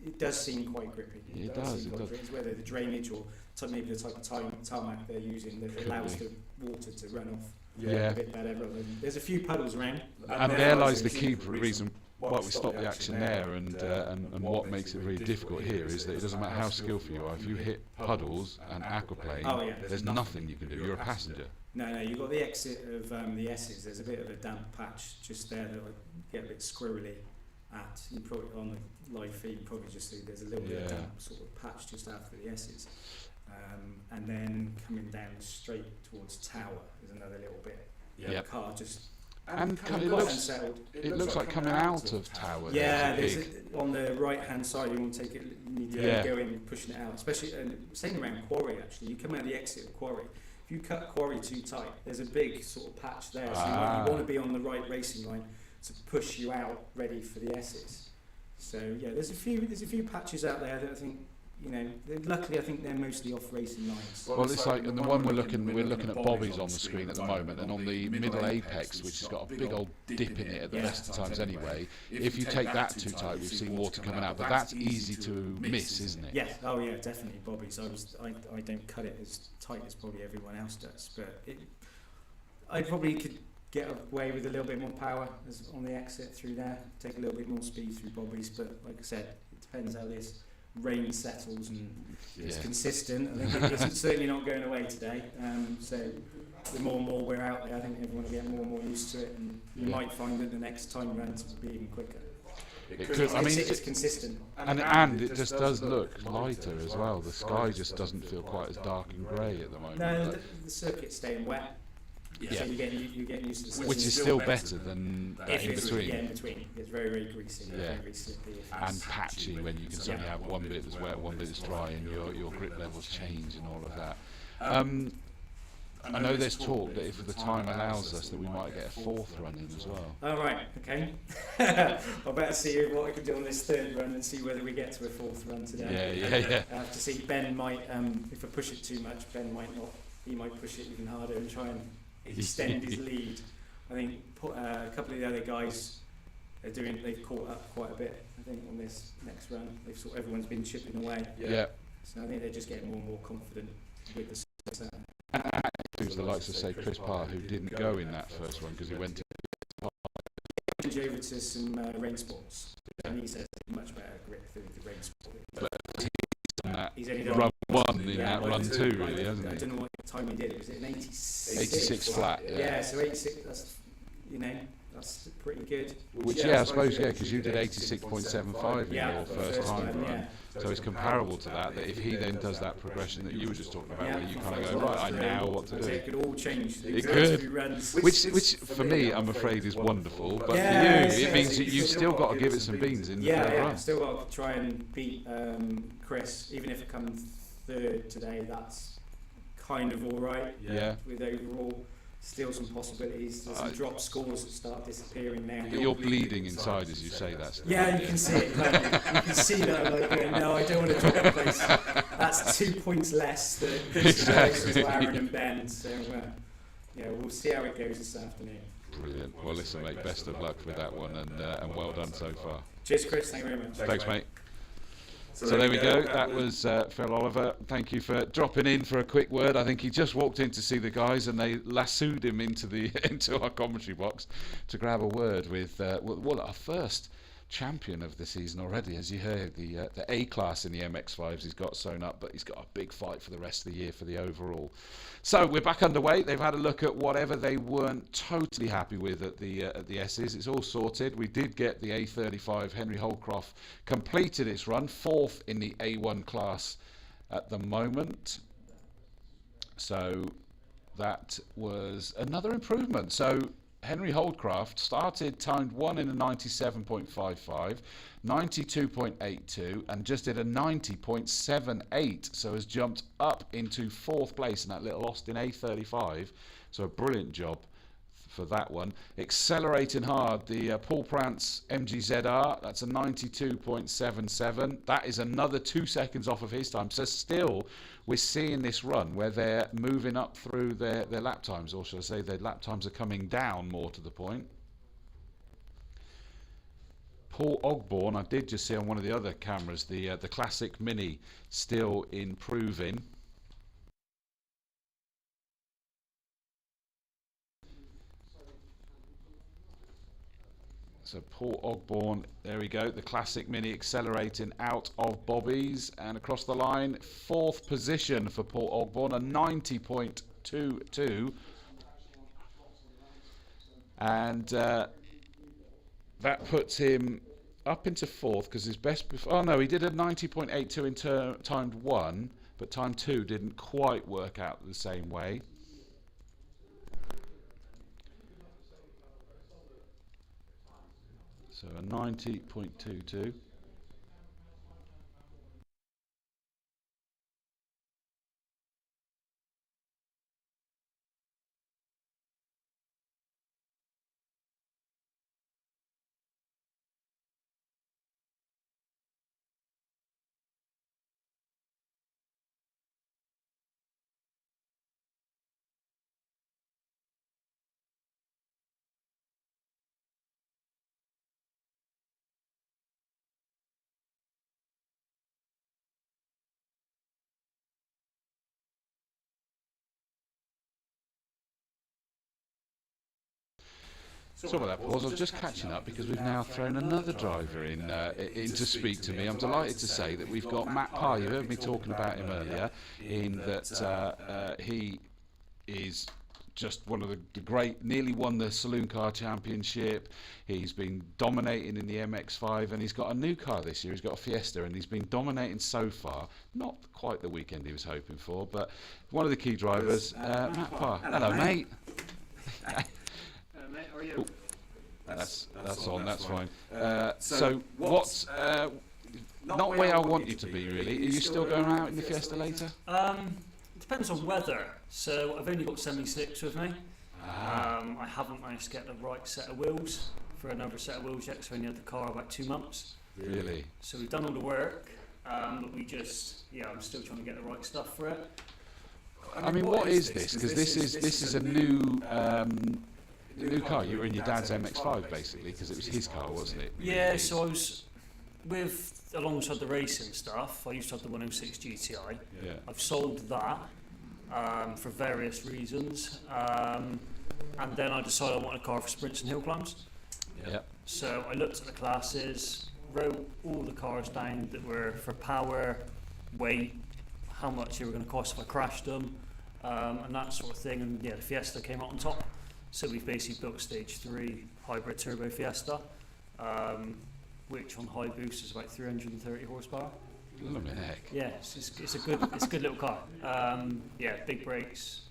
it does seem quite grippy. It does. It's whether the drainage or maybe the type of tarmac they're using that allows the water to run off a bit better. There's a few puddles around. And there lies the key reason why we stop the action there, and what makes it really difficult here is that it doesn't matter how skillful you are. If you hit puddles and aquaplane, there's nothing you can do. You're a passenger. No, you've got the exit of the S's. There's a bit of a damp patch just there that I get a bit squirrely at. You probably on the live feed, you probably just see there's a little bit of damp sort of patch just after the S's. And then coming down straight towards Tower is another little bit. The car just... And it looks like coming out of Tower. Yeah, on the right hand side you want to take it, you need to go in pushing it out, especially same around Quarry actually. You come out the exit of Quarry, if you cut quarry too tight, there's a big sort of patch there. So you want to be on the right racing line to push you out ready for the S's. So yeah, there's a few patches out there that I think, you know, luckily I think they're mostly off racing lines. Well, it's like, and the one we're looking at Bobby's on the screen at the moment, and on the middle apex, which has got a big old dip in it at the best of times anyway. If you take that too tight, we've seen water coming out, but that's easy to miss, isn't it? Yeah. Oh yeah, definitely Bobby's. I don't cut it as tight as probably everyone else does, but I probably could get away with a little bit more power on the exit through there. Take a little bit more speed through Bobby's, but like I said, it depends how this rain settles and it's consistent. I think it's certainly not going away today. So the more and more we're out there, I think everyone will get more and more used to it, and you might find that the next time round will be even quicker. It could, I mean, it's consistent. And it just does look lighter as well. The sky just doesn't feel quite as dark and grey at the moment. No, the circuit's staying wet. Yeah. So you're getting used to the system. Which is still better than in between. Yeah, in between. It's very, very greasy. Yeah. Very slippy. And patchy when you can suddenly have one bit that's wet, one bit that's dry, and your grip levels change and all of that. I know there's talk that if the time allows us that we might get a fourth run in as well. Oh right, okay. I'll better see what I can do on this third run and see whether we get to a fourth run today. Yeah. I have to see. Ben might, if I push it too much, Ben might not. He might push it even harder and try and extend his lead. I think a couple of the other guys they've caught up quite a bit. I think on this next run, everyone's been chipping away. Yeah. So I think they're just getting more and more confident with the set. And that includes the likes of, say, Chris Parr, who didn't go in that first one because he went to Change over to some rain sports, and he says much better grip through the rain sport. But he's only done run one in that run two, really, hasn't I he? don't know what time he did. Was it an 86? 86 flat. Yeah, so 86. That's that's pretty good. Which I suppose because you did 86.75 in your first time run. Yeah. So it's comparable to that. That if he then does that progression that you were just talking about, where you kind of go, right, I know what to do. It could all change. It could. Which for me, I'm afraid, is wonderful. But for you, it means that you've still got to give it some beans in the third run. Still got to try and beat Chris. Even if I come third today, that's kind of all right. Yeah. With overall. Still some possibilities. There's some drop scores that start disappearing now. But you're bleeding inside as you say that stuff. Yeah, you can see it. You can see that. I'm like, no, I don't want to drop a place. That's 2 points less than exactly. Aaron and Ben. So we'll see how it goes this afternoon. Brilliant. Well, listen, mate. Best of luck with that one, and well done so far. Cheers, Chris. Thank you very much. Thanks, mate. So there we go. That was Phil Oliver. Thank you for dropping in for a quick word. I think he just walked in to see the guys, and they lassoed him into our commentary box to grab a word with our first champion of the season already. As you heard, the A class in the MX-5s he's got sewn up, but he's got a big fight for the rest of the year for the overall. So we're back underway. They've had a look at whatever they weren't totally happy with at the S's. It's all sorted. We did get the A35 Henry Holdcroft completed its run, fourth in the A1 class at the moment. So that was another improvement. So Henry Holdcroft started timed 1 in a 97.55, 92.82, and just did a 90.78, so has jumped up into fourth place in that little Austin A35. So a brilliant job for that one. Accelerating hard, the Paul Prance MGZR, that's a 92.77. That is another 2 seconds off of his time. So still, we're seeing this run where they're moving up through their lap times, or should I say their lap times are coming down more to the point. Paul Ogborn, I did just see on one of the other cameras, the Classic Mini still improving. So Paul Ogborn, there we go, the Classic Mini accelerating out of Bobby's and across the line. Fourth position for Paul Ogborn, a 90.22. And that puts him up into fourth because his best before, oh no, he did a 90.82 in timed 1, but time 2 didn't quite work out the same way. So a 90.22. Sorry about that, pause. I was just catching up because we've now thrown another driver in to speak to me. I'm delighted to say that we've got Matt Parr. You heard me talking about him earlier, in that he is just one of the great, nearly won the Saloon Car Championship. He's been dominating in the MX-5, and he's got a new car this year. He's got a Fiesta, and he's been dominating so far. Not quite the weekend he was hoping for, but one of the key drivers, Matt Parr. Hello, mate. Mate, how are you? That's on. That's fine. So what's not where I want you to be, really? Are you still going out in the Fiesta later? It depends on weather. So I've only got semi-slicks with me. I haven't managed to get the right set of wheels for another set of wheels yet, so I only had the car about 2 months. Really? So we've done all the work, but we just, I'm still trying to get the right stuff for it. I mean, what is this? Because this is a new car. You were in your dad's MX-5 basically, because it was his car, wasn't it? Yeah. So I was alongside the racing stuff. I used to have the 106 GTI. Yeah. I've sold that for various reasons, and then I decided I wanted a car for sprints and hill climbs. Yeah. So I looked at the classes, wrote all the cars down that were for power, weight, how much they were going to cost if I crashed them, and that sort of thing. And yeah, the Fiesta came out on top. So we've basically built Stage 3 hybrid turbo Fiesta, which on high boost is about 330 horsepower. Blimey heck. Yeah, it's a good little car. Big brakes,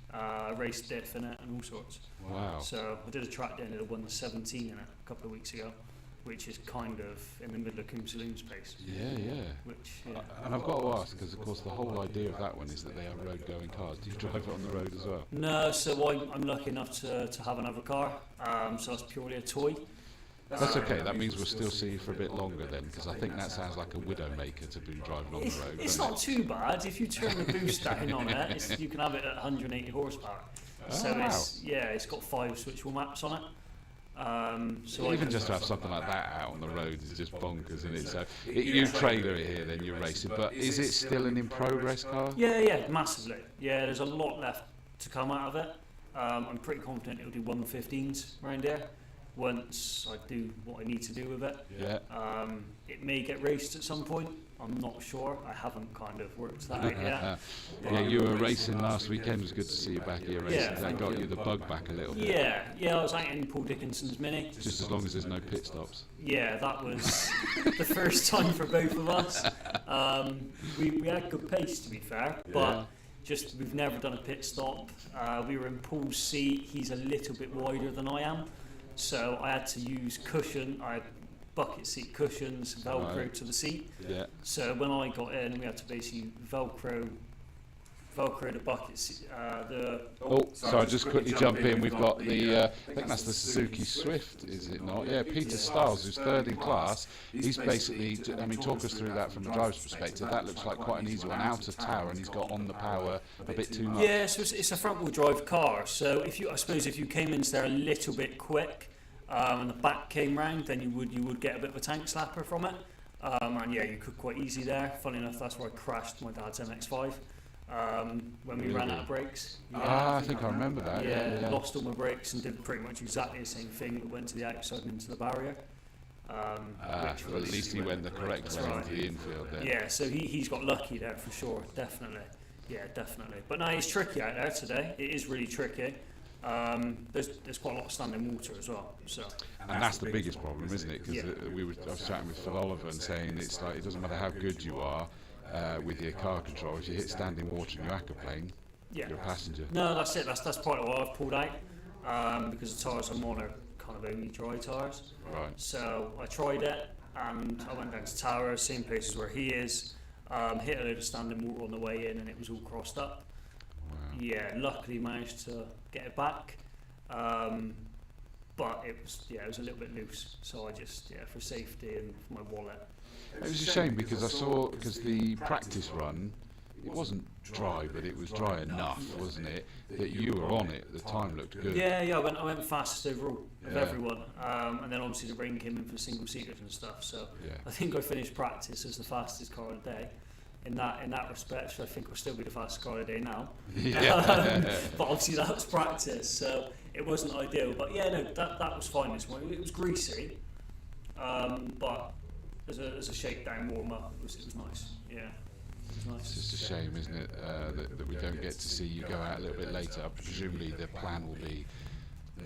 race diff in it, and all sorts. Wow. So I did a track day and I won the 17 in it a couple of weeks ago, which is kind of in the middle of Combe Saloon space. Yeah. And I've got to ask, because of course the whole idea of that one is that they are road-going cars. Do you drive it on the road as well? No, so I'm lucky enough to have another car. So it's purely a toy. That's okay. That means we'll still see you for a bit longer then, because I think that sounds like a Widowmaker to be driving on the road. It's not too bad. If you turn the boost down on it, you can have it at 180 horsepower. So wow. it's got 5 switchable maps on it. So even just to have something like that out on the road is just bonkers, isn't it? So you trailer it here, then you're racing. But is it still an in-progress car? Yeah, massively. Yeah, there's a lot left to come out of it. I'm pretty confident it'll do 115s around here once I do what I need to do with it. Yeah. It may get raced at some point. I'm not sure. I haven't kind of worked that out yet. Yeah, you were racing last weekend. It was good to see you back here racing. Yeah, That got you the bug back a little bit. Yeah, I was out in Paul Dickinson's Mini. Just as long as there's no pit stops. Yeah, that was the first time for both of us. We had good pace, to be fair, but just we've never done a pit stop. We were in Paul's seat. He's a little bit wider than I am, so I had to use cushion. I had bucket seat cushions, Velcro to the seat. Yeah. So when I got in, we had to basically Velcro the bucket seat. Sorry, just quickly jump in. We've got the, I think that's the Suzuki Swift, is it not? Yeah, Peter Stiles, who's third in class. He's basically, I mean, talk us through that from the driver's perspective. That looks like quite an easy one, out of tower, and he's got on the power a bit too much. Yeah, so it's a front-wheel drive car. So I suppose if you came into there a little bit quick, and the back came round, then you would get a bit of a tank slapper from it. And yeah, you could quite easy there. Funny enough, that's where I crashed my dad's MX-5 when we ran out of brakes. I think I remember that. Yeah, lost all my brakes and did pretty much exactly the same thing, but went to the outside and into the barrier. Well, at least he went the correct way into the infield there. Yeah, so he's got lucky there for sure, definitely. Yeah, definitely. But no, it's tricky out there today. It is really tricky. There's quite a lot of standing water as well. So. And that's the biggest problem, isn't it? Because I was chatting with Phil Oliver and saying it's like it doesn't matter how good you are with your car control. If you hit standing water in your aquaplane, you're a passenger. No, that's it. That's part of what I've pulled out because the tyres I'm on are kind of only dry tyres. Right. So I tried it and I went down to Tower, same places where he is. Hit a load of standing water on the way in and it was all crossed up. Wow. Yeah, luckily managed to get it back, but it was a little bit loose. So I just for safety and for my wallet. It was a shame because because the practice run, it wasn't dry, but it was dry enough, wasn't it? That you were on it. The time looked good. Yeah, I went fastest overall of everyone, and then obviously the rain came in for single seaters and stuff. So I think I finished practice as the fastest car of the day. In that respect, so I think we'll still be the fastest car of the day now. But obviously that was practice, so it wasn't ideal. But yeah, no, that was fine this morning. It was greasy, but as a shakedown warm up, it was nice. Yeah, it was nice. It's just a shame, isn't it, that we don't get to see you go out a little bit later. Presumably the plan will be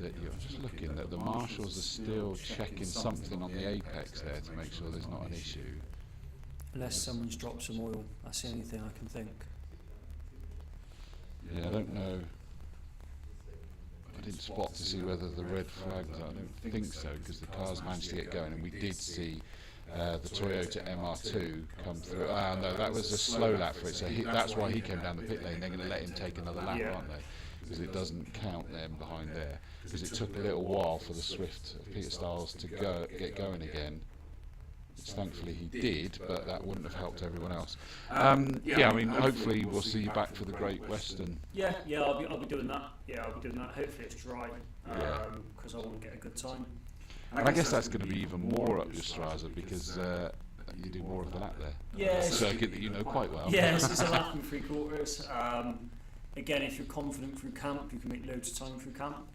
that you're just looking that the marshals are still checking something on the apex there to make sure there's not an issue. Unless someone's dropped some oil, that's the only thing I can think. Yeah, I don't know. I didn't spot to see whether the red flag was. I don't think so, because the cars managed to get going, and we did see the Toyota MR2 come through. No, that was a slow lap for it, so that's why he came down the pit lane. They're going to let him take another lap, aren't they? Because it doesn't count them behind there. Because it took a little while for the Swift Peter Stiles to get going again. Which thankfully he did, but that wouldn't have helped everyone else. Yeah, I mean, hopefully we'll see you back for the Great Western. Yeah, I'll be doing that. Yeah, I'll be doing that. Hopefully it's dry, because I want to get a good time. And I guess that's going to be even more up your Strasser, because you do more of the lap there. Yeah, circuit that you know quite well. Yeah, it's a lap and 3/4. Again, if you're confident through camp, you can make loads of time through camp.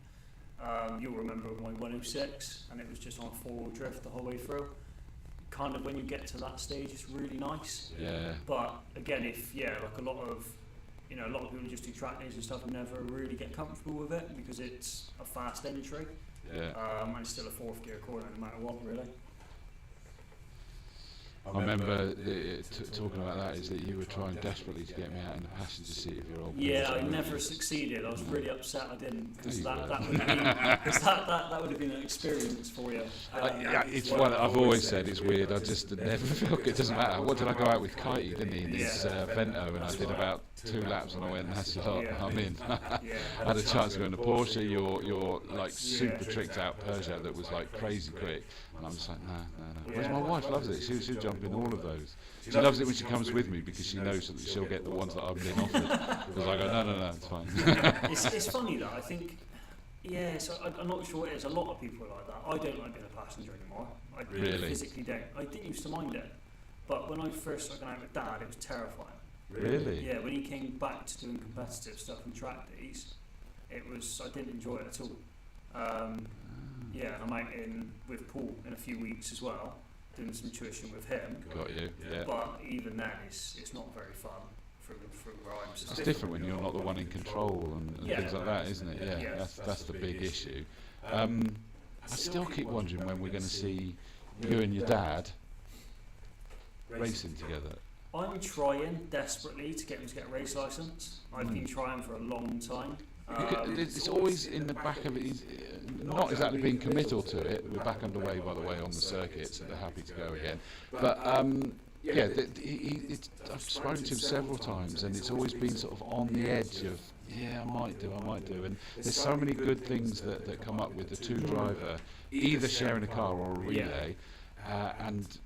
You'll remember my 106, and it was just on a 4-wheel drift the whole way through. Kind of when you get to that stage, it's really nice. Yeah. But again, like a lot of people just do track days and stuff and never really get comfortable with it because it's a fast entry. Yeah. And it's still a 4th gear corner no matter what, really. I remember talking about that, is that you were trying desperately to get me out in the passenger seat of your old Yeah, I never succeeded. I was really upset I didn't, because that would have been an experience for you. It's one I've always said it's weird. I just never feel it doesn't matter. What did I go out with Kitey, didn't he, in his Vento, and I did about 2 laps and I went, that's a lot, I'm in. I had a chance to go in the Porsche, your like super tricked out Peugeot that was like crazy quick, and I'm just like, no. Whereas my wife loves it. She'll jump in all of those. She loves it when she comes with me because she knows that she'll get the ones that I've been offered. Because I go, no, it's fine. It's funny though, I think, so I'm not sure it is. A lot of people are like that. I don't like being a passenger anymore. I Really? physically don't. I didn't used to mind it. But when I first started going out with Dad, it was terrifying. Really? Yeah, when he came back to doing competitive stuff and track days, I didn't enjoy it at all. Yeah, I'm out with Paul in a few weeks as well, doing some tuition with him. Got you, yeah. But even then, it's not very fun from where I'm It's different when you're not the one in control and things like that, isn't it? Yeah, that's the big issue. I still keep wondering when we're going to see you and your dad racing together. I'm trying desperately to get him to get a race licence. I've been trying for a long time. It's always in the back of it. He's not exactly being committal to it. We're back underway, by the way, on the circuit, so they're happy to go again. But I've spoken to him several times, and it's always been sort of on the edge of, I might do. And there's so many good things that come up with the 2-driver, either sharing a car or a relay, and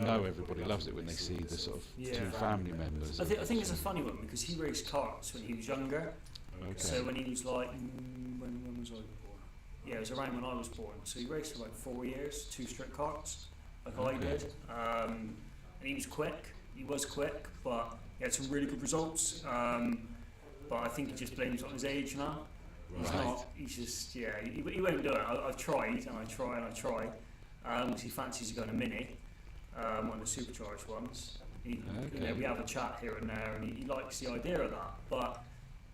everybody loves it when they see the sort of 2 family members. I think it's a funny one because he raced karts when he was younger. Okay. So when he was like, when was I born? Yeah, it was around when I was born. So he raced for like 4 years, 2 strict karts, like I did. And he was quick. He was quick, but he had some really good results. But I think he just blames it on his age now. He's not. He's just he won't do it. I've tried and I try. Because he fancies going a mini, one of the supercharged ones. We have a chat here and there, and he likes the idea of that. But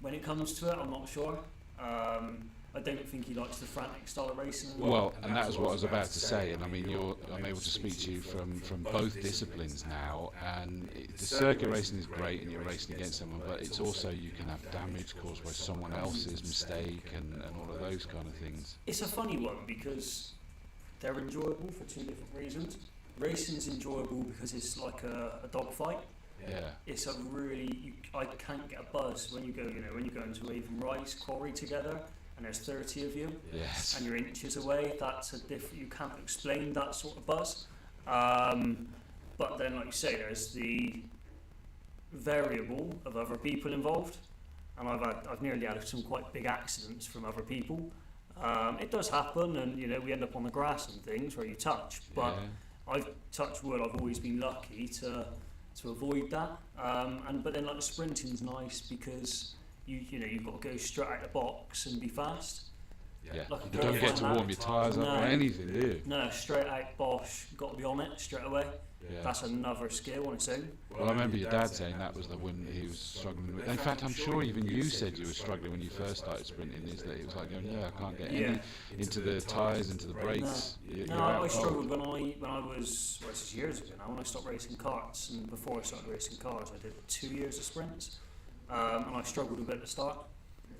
when it comes to it, I'm not sure. I don't think he likes the frantic style of racing. Well, and that was what I was about to say. And I mean, I'm able to speak to you from both disciplines now. And the circuit racing is great, and you're racing against someone, but it's also you can have damage caused by someone else's mistake and all of those kind of things. It's a funny one because they're enjoyable for 2 different reasons. Racing's enjoyable because it's like a dogfight. Yeah. It's I can't get a buzz when you go into Avon Rice quarry together and there's 30 of you. Yes. And you're inches away. You can't explain that sort of buzz. But then, like you say, there's the variable of other people involved, and I've nearly had some quite big accidents from other people. It does happen, and we end up on the grass and things where you touch. But I've touched wood. I've always been lucky to avoid that. But then like the sprinting's nice because you've got to go straight out the box and be fast. Yeah, Like a you don't get to girlfriend warm your tyres up No. or anything, do you? No, straight out Bosch, got to be on it straight away. Yeah. That's another skill on its own. Well, I remember your dad saying that was the one he was struggling with. In fact, I'm sure even you said you were struggling when you first started sprinting, is that it was like going, yeah, I can't get any into the tyres, into the brakes. No, I struggled when I was, well, this is years ago now, when I stopped racing karts, and before I started racing cars, I did 2 years of sprints, and I struggled a bit at the start,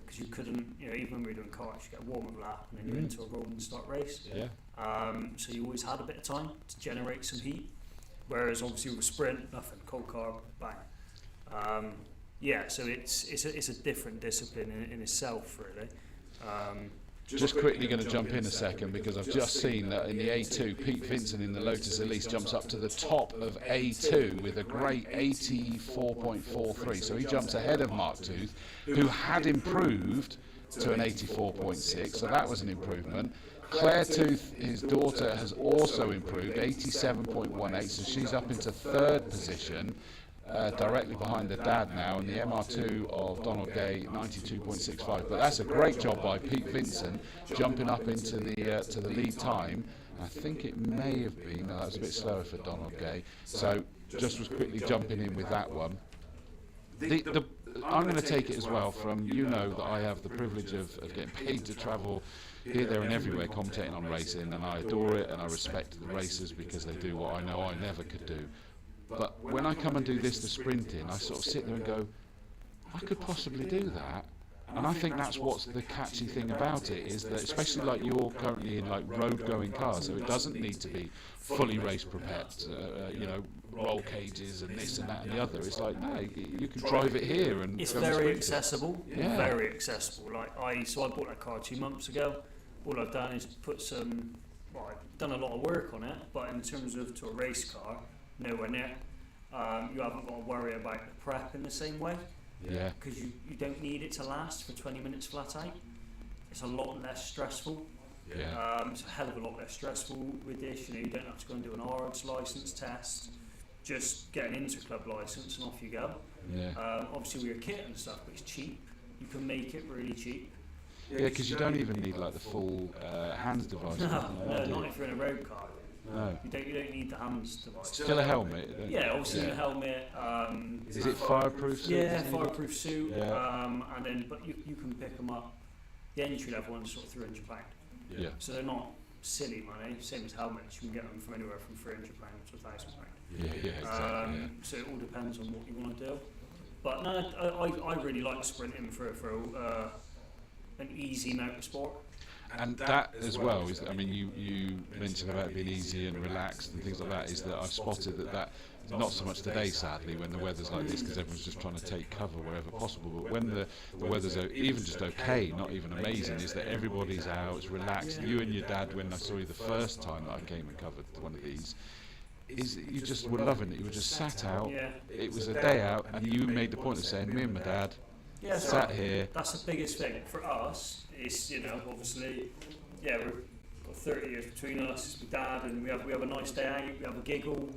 because you couldn't, even when we were doing karts, you get a warm-up lap, and then you're into a rolling start race. Yeah. So you always had a bit of time to generate some heat. Whereas obviously with a sprint, nothing, cold carb, bang. So it's a different discipline in itself, really. Just quickly going to jump in a second, because I've just seen that in the A2, Pete Vincent in the Lotus Elise jumps up to the top of A2 with a great 84.43. So he jumps ahead of Mark Tooth, who had improved to an 84.6. So that was an improvement. Claire Tooth, his daughter, has also improved, 87.18, so she's up into third position, directly behind her dad now, and the MR2 of Donald Gay, 92.65. But that's a great job by Pete Vincent, jumping up into the lead time. I think it may have been, that was a bit slower for Donald Gay, so just was quickly jumping in with that one. I'm going to take it as well from, that I have the privilege of getting paid to travel here, there and everywhere commentating on racing, and I adore it and I respect the racers because they do what I know I never could do. But when I come and do this, the sprinting, I sort of sit there and go, I could possibly do that. And I think that's what's the catchy thing about it, is that especially like you're currently in like road going cars, so it doesn't need to be fully race prepared, roll cages and this and that and the other. It's like, no, you can drive it here and it's go very and sprint accessible. Yeah. Very accessible. I bought that car 2 months ago. All I've done is put I've done a lot of work on it, but in terms of to a race car, nowhere near. You haven't got to worry about the prep in the same way. Yeah. Because you don't need it to last for 20 minutes flat out. It's a lot less stressful. Yeah. It's a hell of a lot less stressful with this. You don't have to go and do an ARDS license test. Just get an interclub license and off you go. Yeah. Obviously with your kit and stuff, but it's cheap. You can make it really cheap. Yeah, because you don't even need like the full hands device. No, do you? not if you're in a road car. No. You don't need the hands device. Still a helmet. Don't you? Yeah, obviously a helmet. Is it fireproof? Suit? Yeah, fireproof suit. Yeah. And then, but you can pick them up. The entry level one's sort of £300. Yeah. So they're not silly money. Same as helmets, you can get them from anywhere from £300 to £1,000. Yeah, exactly. So it all depends on what you want to do. But no, I really like sprinting for an easy motorsport. And that as well is, I mean, you mentioned about being easy and relaxed and things like that, is that I've spotted that not so much today, sadly, when the weather's like this, because everyone's just trying to take cover wherever possible, but when the weather's even just okay, not even amazing, is that everybody's out, it's relaxed. You and your dad, when I saw you the first time that I came and covered one of these, is you just were loving it. You were just sat out, it was a day out, and you made the point of saying, me and my dad sat here. That's the biggest thing for us. Is obviously, we've got 30 years between us, with dad, and we have a nice day out, we have a giggle.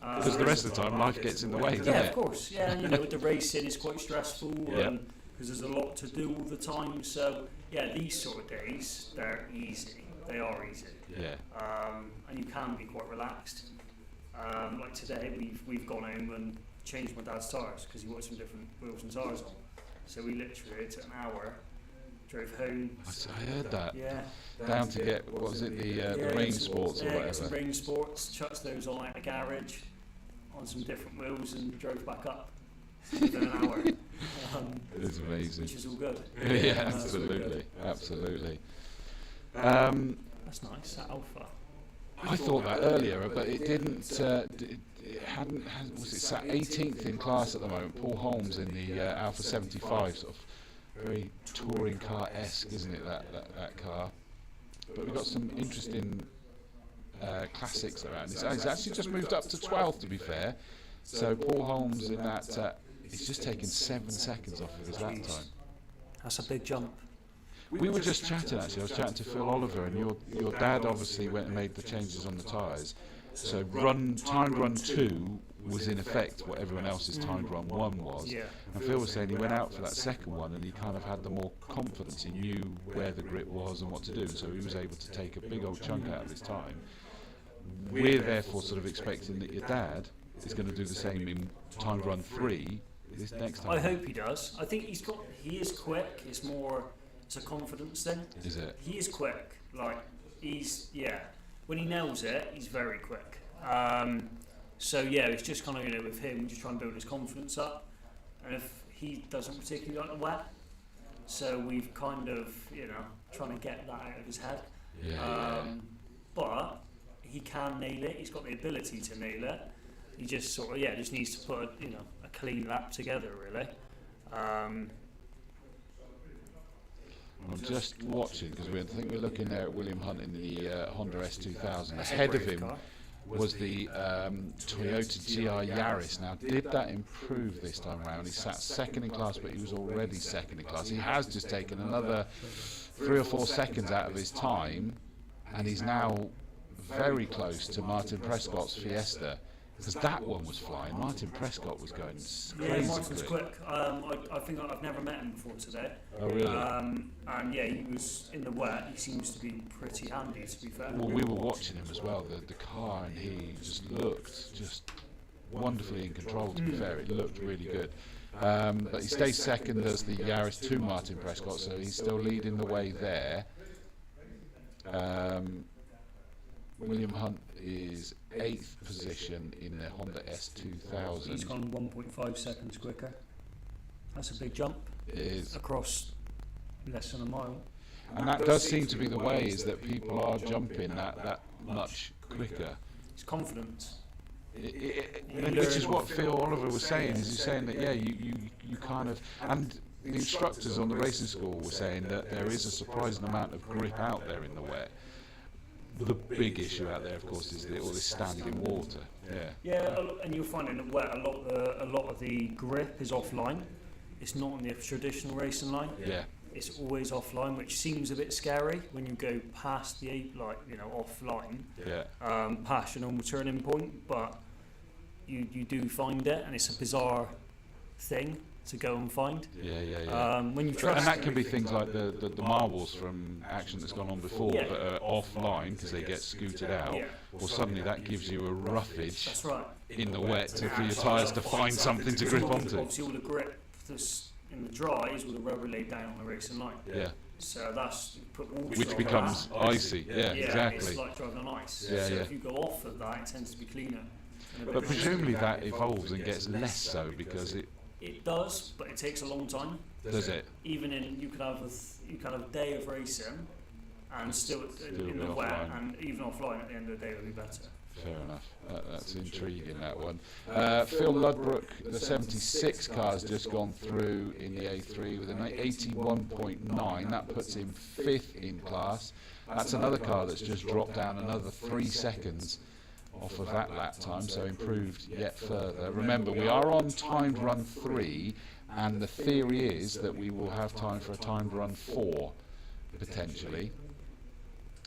Because the rest of the time, life gets in the way, doesn't it? Yeah, of course. Yeah, with the racing, it's quite stressful because there's a lot to do all the time. So these sort of days, they're easy. They are easy. Yeah. And you can be quite relaxed. Like today, we've gone home and changed my dad's tyres because he wanted some different wheels and tyres on. So we literally took an hour. Drove home. I heard that. Yeah. Down to get, what was it, the rain sports or whatever? Get some rain sports, chucked those on at the garage on some different wheels and drove back up within an hour. It's amazing. Which is all good. Yeah, absolutely. That's nice, that Alpha. I thought that earlier, but it didn't. It hadn't. Was it sat 18th in class at the moment? Paul Holmes in the Alpha 75, sort of very touring car-esque, isn't it? That car. But we've got some interesting classics around. He's actually just moved up to 12th, to be fair. So Paul Holmes in that. He's just taken 7 seconds off of his lap time. That's a big jump. We were just chatting actually. I was chatting to Phil Oliver, and your dad obviously went and made the changes on the tyres, So timed run 2 was in effect what everyone else's timed run 1 was. Yeah. And Phil was saying he went out for that second one and he kind of had the more confidence. He knew where the grip was and what to do, so he was able to take a big old chunk out of his time. We're therefore sort of expecting that your dad is going to do the same in timed run 3 this next time. I hope he does. I think he is quick. It's a confidence thing. Is it? He is quick. Like, when he nails it, he's very quick. So yeah, it's just kind of, with him, just trying to build his confidence up. And if he doesn't particularly like the wet, so we've kind of, trying to get that out of his head. But he can nail it. He's got the ability to nail it. He just sort of, just needs to put a clean lap together, really. I'm just watching because I think we're looking there at William Hunt in the Honda S2000. Ahead of him was the Toyota GR Yaris. Now, did that improve this time around? He sat second in class, but he was already second in class. He has just taken another 3 or 4 seconds out of his time, and he's now very close to Martin Prescott's Fiesta. Because that one was flying. Martin Prescott was going crazy. Yeah, Martin's quick. I think I've never met him before today. Oh, really? And he was in the wet. He seems to be pretty handy, to be fair. Well, we were watching him as well. The car, and he just looked wonderfully in control, to be fair. It looked really good. But he stays second as the Yaris to Martin Prescott, so he's still leading the way there. William Hunt is 8th position in the Honda S2000. He's gone 1.5 seconds quicker. That's a big jump. It is. Across less than a mile. And that does seem to be the way, is that people are jumping that much quicker. It's confidence. Which is what Phil Oliver was saying. He's saying that, you kind of... And the instructors on the racing school were saying that there is a surprising amount of grip out there in the wet. The big issue out there, of course, is all this standing water. Yeah, and you'll find in the wet a lot of the grip is offline. It's not on the traditional racing line. Yeah. It's always offline, which seems a bit scary when you go past the offline. Yeah. Past your normal turning point, but you do find it, and it's a bizarre thing to go and find. When you trust, and that can be things like the marbles from action that's gone on before that are offline because they get scooted out, or suddenly that gives you a roughage in the wet for your tyres to find something to grip onto. Obviously, all the grip that's in the dry is all the rubber laid down on the racing line. Yeah. So that's put water which becomes icy. Yeah, exactly. It's like driving on ice. Yeah, so if you go off of that, it tends to be cleaner. But presumably that evolves and gets less so because it does, but it takes a long time. Does it? Even you could have a day of racing, and still in the wet, and even offline at the end of the day will be better. Fair enough. That's intriguing, that one. Phil Ludbrook, the 76 car, has just gone through in the A3 with an 81.9. That puts him 5th in class. That's another car that's just dropped down another 3 seconds off of that lap time, so improved yet further. Remember, we are on timed run 3, and the theory is that we will have time for a timed run 4, potentially.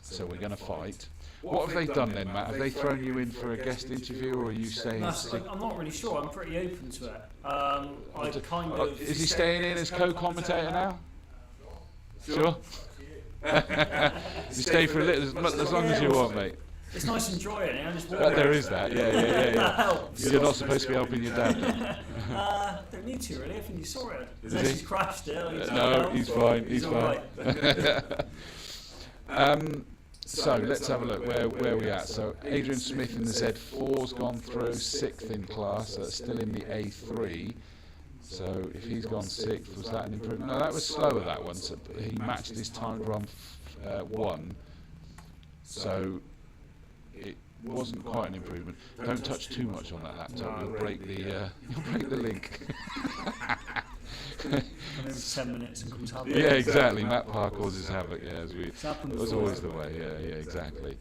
So we're going to fight. What have they done then, Matt? Have they thrown you in for a guest interview, or are you saying... I'm not really sure. I'm pretty open to it. Is he staying in as co-commentator now? Sure? You stay for a little, as long as you want, mate. It's nice and dry in here. There is that, yeah. You're not supposed to be helping your dad. Don't need to, really. I think you saw it. Unless he's crashed it. No, he's fine. He's fine. Right. So let's have a look where we at. So Adrian Smith in the Z4's gone through, 6th in class, still in the A3. So if he's gone 6th, was that an improvement? No, that was slower, that one. So he matched his timed run 1. So it wasn't quite an improvement. Don't touch too much on that laptop. You'll break the link. And every 10 minutes and comes havoc. Yeah, exactly. Matt Parr causes havoc. Yeah, it was always the way. Yeah, exactly.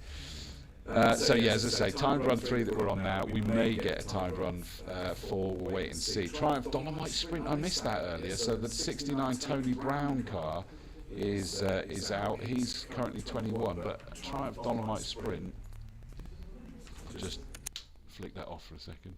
So yeah, as I say, timed run 3 that we're on now. We may get a timed run 4. We'll wait and see. Triumph Dolomite Sprint. I missed that earlier. So the 69 Tony Brown car is out. He's currently 21, but Triumph Dolomite Sprint. Just flick that off for a second.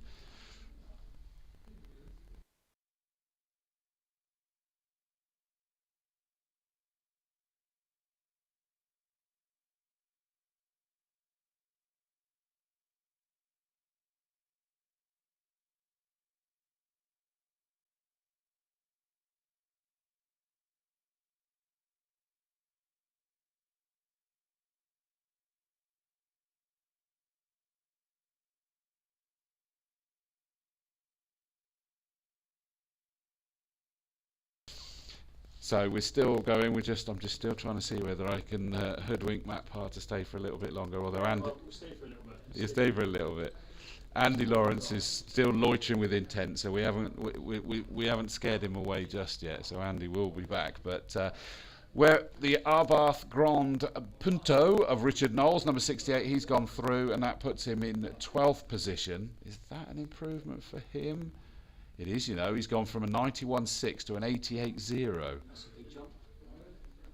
So we're still going. I'm just still trying to see whether I can hoodwink Matt Parr to stay for a little bit longer. Although Andy, We'll stay for a little bit. you stay for a little bit. Andy Lawrence is still loitering with intent, so we haven't scared him away just yet. So Andy will be back, but. Where the Arbath Grand Punto of Richard Knowles, number 68, he's gone through, and that puts him in 12th position. Is that an improvement for him? It is, you know. He's gone from a 91.6 to an 88.0. That's a big jump.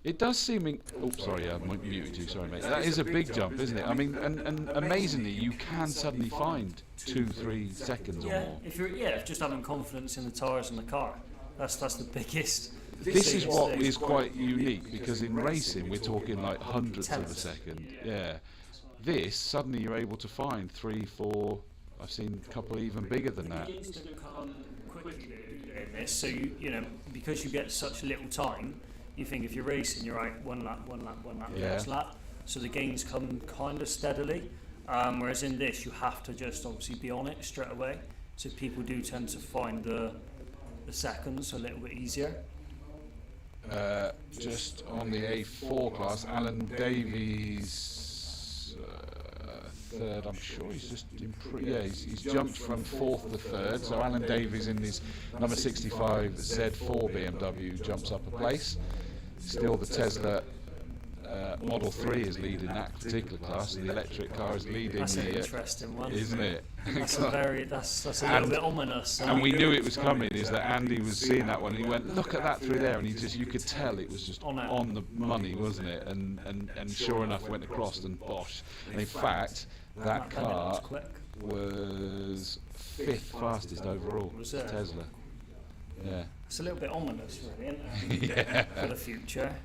It does seem... sorry, I muted you. Sorry, mate. That is a big jump, isn't it? I mean, and amazingly, you can suddenly find 2-3 seconds or more. If you're just having confidence in the tyres and the car, that's the biggest. This is what is quite unique, because in racing we're talking like hundredths of a second. Yeah. This, suddenly you're able to find 3, 4. I've seen a couple even bigger than that. It begins to come quickly in this, so you know, because you get such little time, you think if you're racing, you're right, one lap, next lap. So the gains come kind of steadily. Whereas in this, you have to just obviously be on it straight away. So people do tend to find the seconds a little bit easier. Just on the A4 class, Alan Davies third. I'm sure he's just improved. Yeah, he's jumped from 4th to 3rd. So Alan Davies in his number 65 Z4 BMW jumps up a place. Still the Tesla Model 3 is leading that particular class, and the electric car is leading. That's an interesting one, isn't it? That's a little bit ominous. And we knew it was coming. Is that Andy was seeing that one? And he went, "Look at that through there," and you could tell it was just on the money, wasn't it? And sure enough, went across and bosh. And in fact, that car was 5th fastest overall. Was it? Tesla. Yeah. It's a little bit ominous, really, isn't it? Yeah. For the future.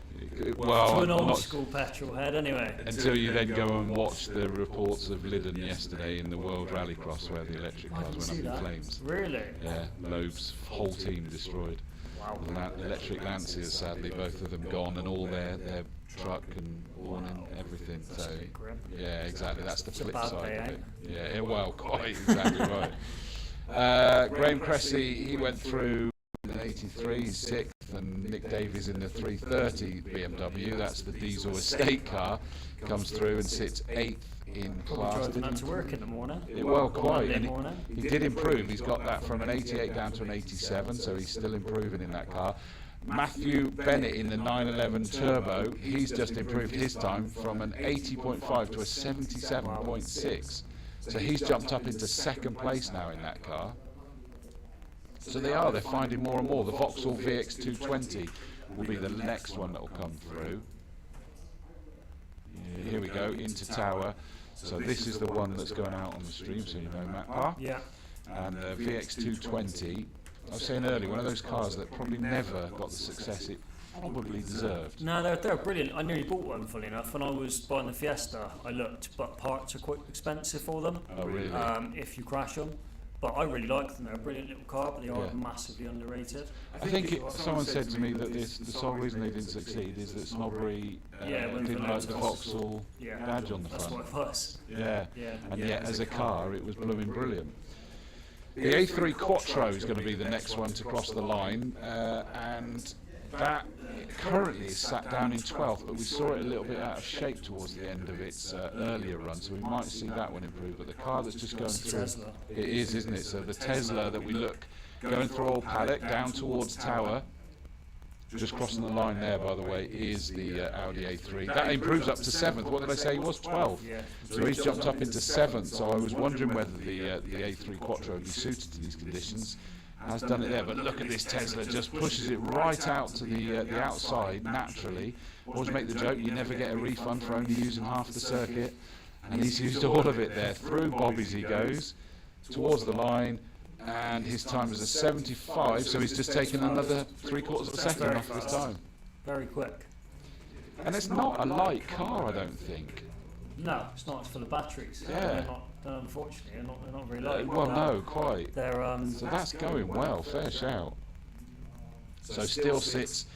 Well, to an old school petrol head, anyway. Until you then go and watch the reports of Lyddon yesterday in the World Rallycross, where the electric cars went up in flames. Really? Yeah, Loeb's whole team destroyed. Wow. The electric Lanciers, sadly, both of them gone, and all their truck and awning, everything. That's So a bit grim. yeah, exactly. That's the flip bad side day, of eh? it. Yeah, well, quite exactly right. Graham Cressy, he went through in 83, 6th, and Nick Davies in the 330 BMW. That's the diesel estate car. Comes through and sits 8th in class. Driving out to work in the morning. Well, quite. Monday And morning. he did improve. He's got that from an 88 down to an 87, so he's still improving in that car. Matthew Bennett in the 911 Turbo, he's just improved his time from an 80.5 to a 77.6. So he's jumped up into 2nd place now in that car. So they're finding more and more. The Vauxhall VX220 will be the next one that will come through. Yeah, here we go, into Tower. So this is the one that's going out on the stream, so you know, Matt Parr. Yeah. And the VX220, I was saying earlier, one of those cars that probably never got the success it probably deserved. No, they're brilliant. I nearly bought one, funny enough. When I was buying the Fiesta, I looked, but parts are quite expensive for them. Oh, really? If you crash them. But I really like them. They're a brilliant little car, but they are Yeah. massively underrated. I think someone said to me that the sole reason they didn't succeed is that Snobbery didn't like the Vauxhall badge on the That's front. what it was. Yeah. Yeah. And yet as a car it was blooming brilliant. The A3 Quattro is going to be the next one to cross the line, and that currently is sat down in 12th, but we saw it a little bit out of shape towards the end of its earlier run, so we might see that one improve. But the car that's just going through, Tesla. it is, isn't it? So the Tesla that we look going through Old Paddock down towards Tower, just crossing the line there, by the way, is the Audi A3. That improves up to 7th. What did I say? He was 12th. Yeah. So he's jumped up into 7th. So I was wondering whether the A3 Quattro would be suited to these conditions. Has done it there, but look at this Tesla, just pushes it right out to the outside naturally. Always make the joke, you never get a refund for only using half the circuit, and he's used all of it there. Through Bobby's he goes, towards the line, and his time is a 75, so he's just taken another 3/4 of a second off his time. Very quick. And it's not a light car, I don't think. No, it's not. It's full of batteries. Yeah. Unfortunately, they're not very light. Well, no, quite. They're So that's going well, fair shout. So still sits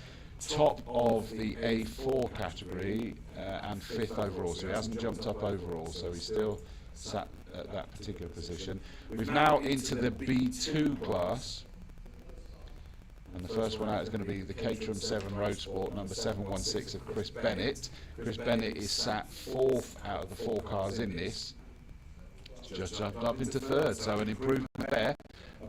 top of the A4 category and 5th overall, so he hasn't jumped up overall, so he's still sat at that particular position. We've now into the B2 class, and the first one out is going to be the Caterham 7 Road Sport number 716 of Chris Bennett. Chris Bennett is sat 4th out of the 4 cars in this. Just jumped up into 3rd, so an improvement there,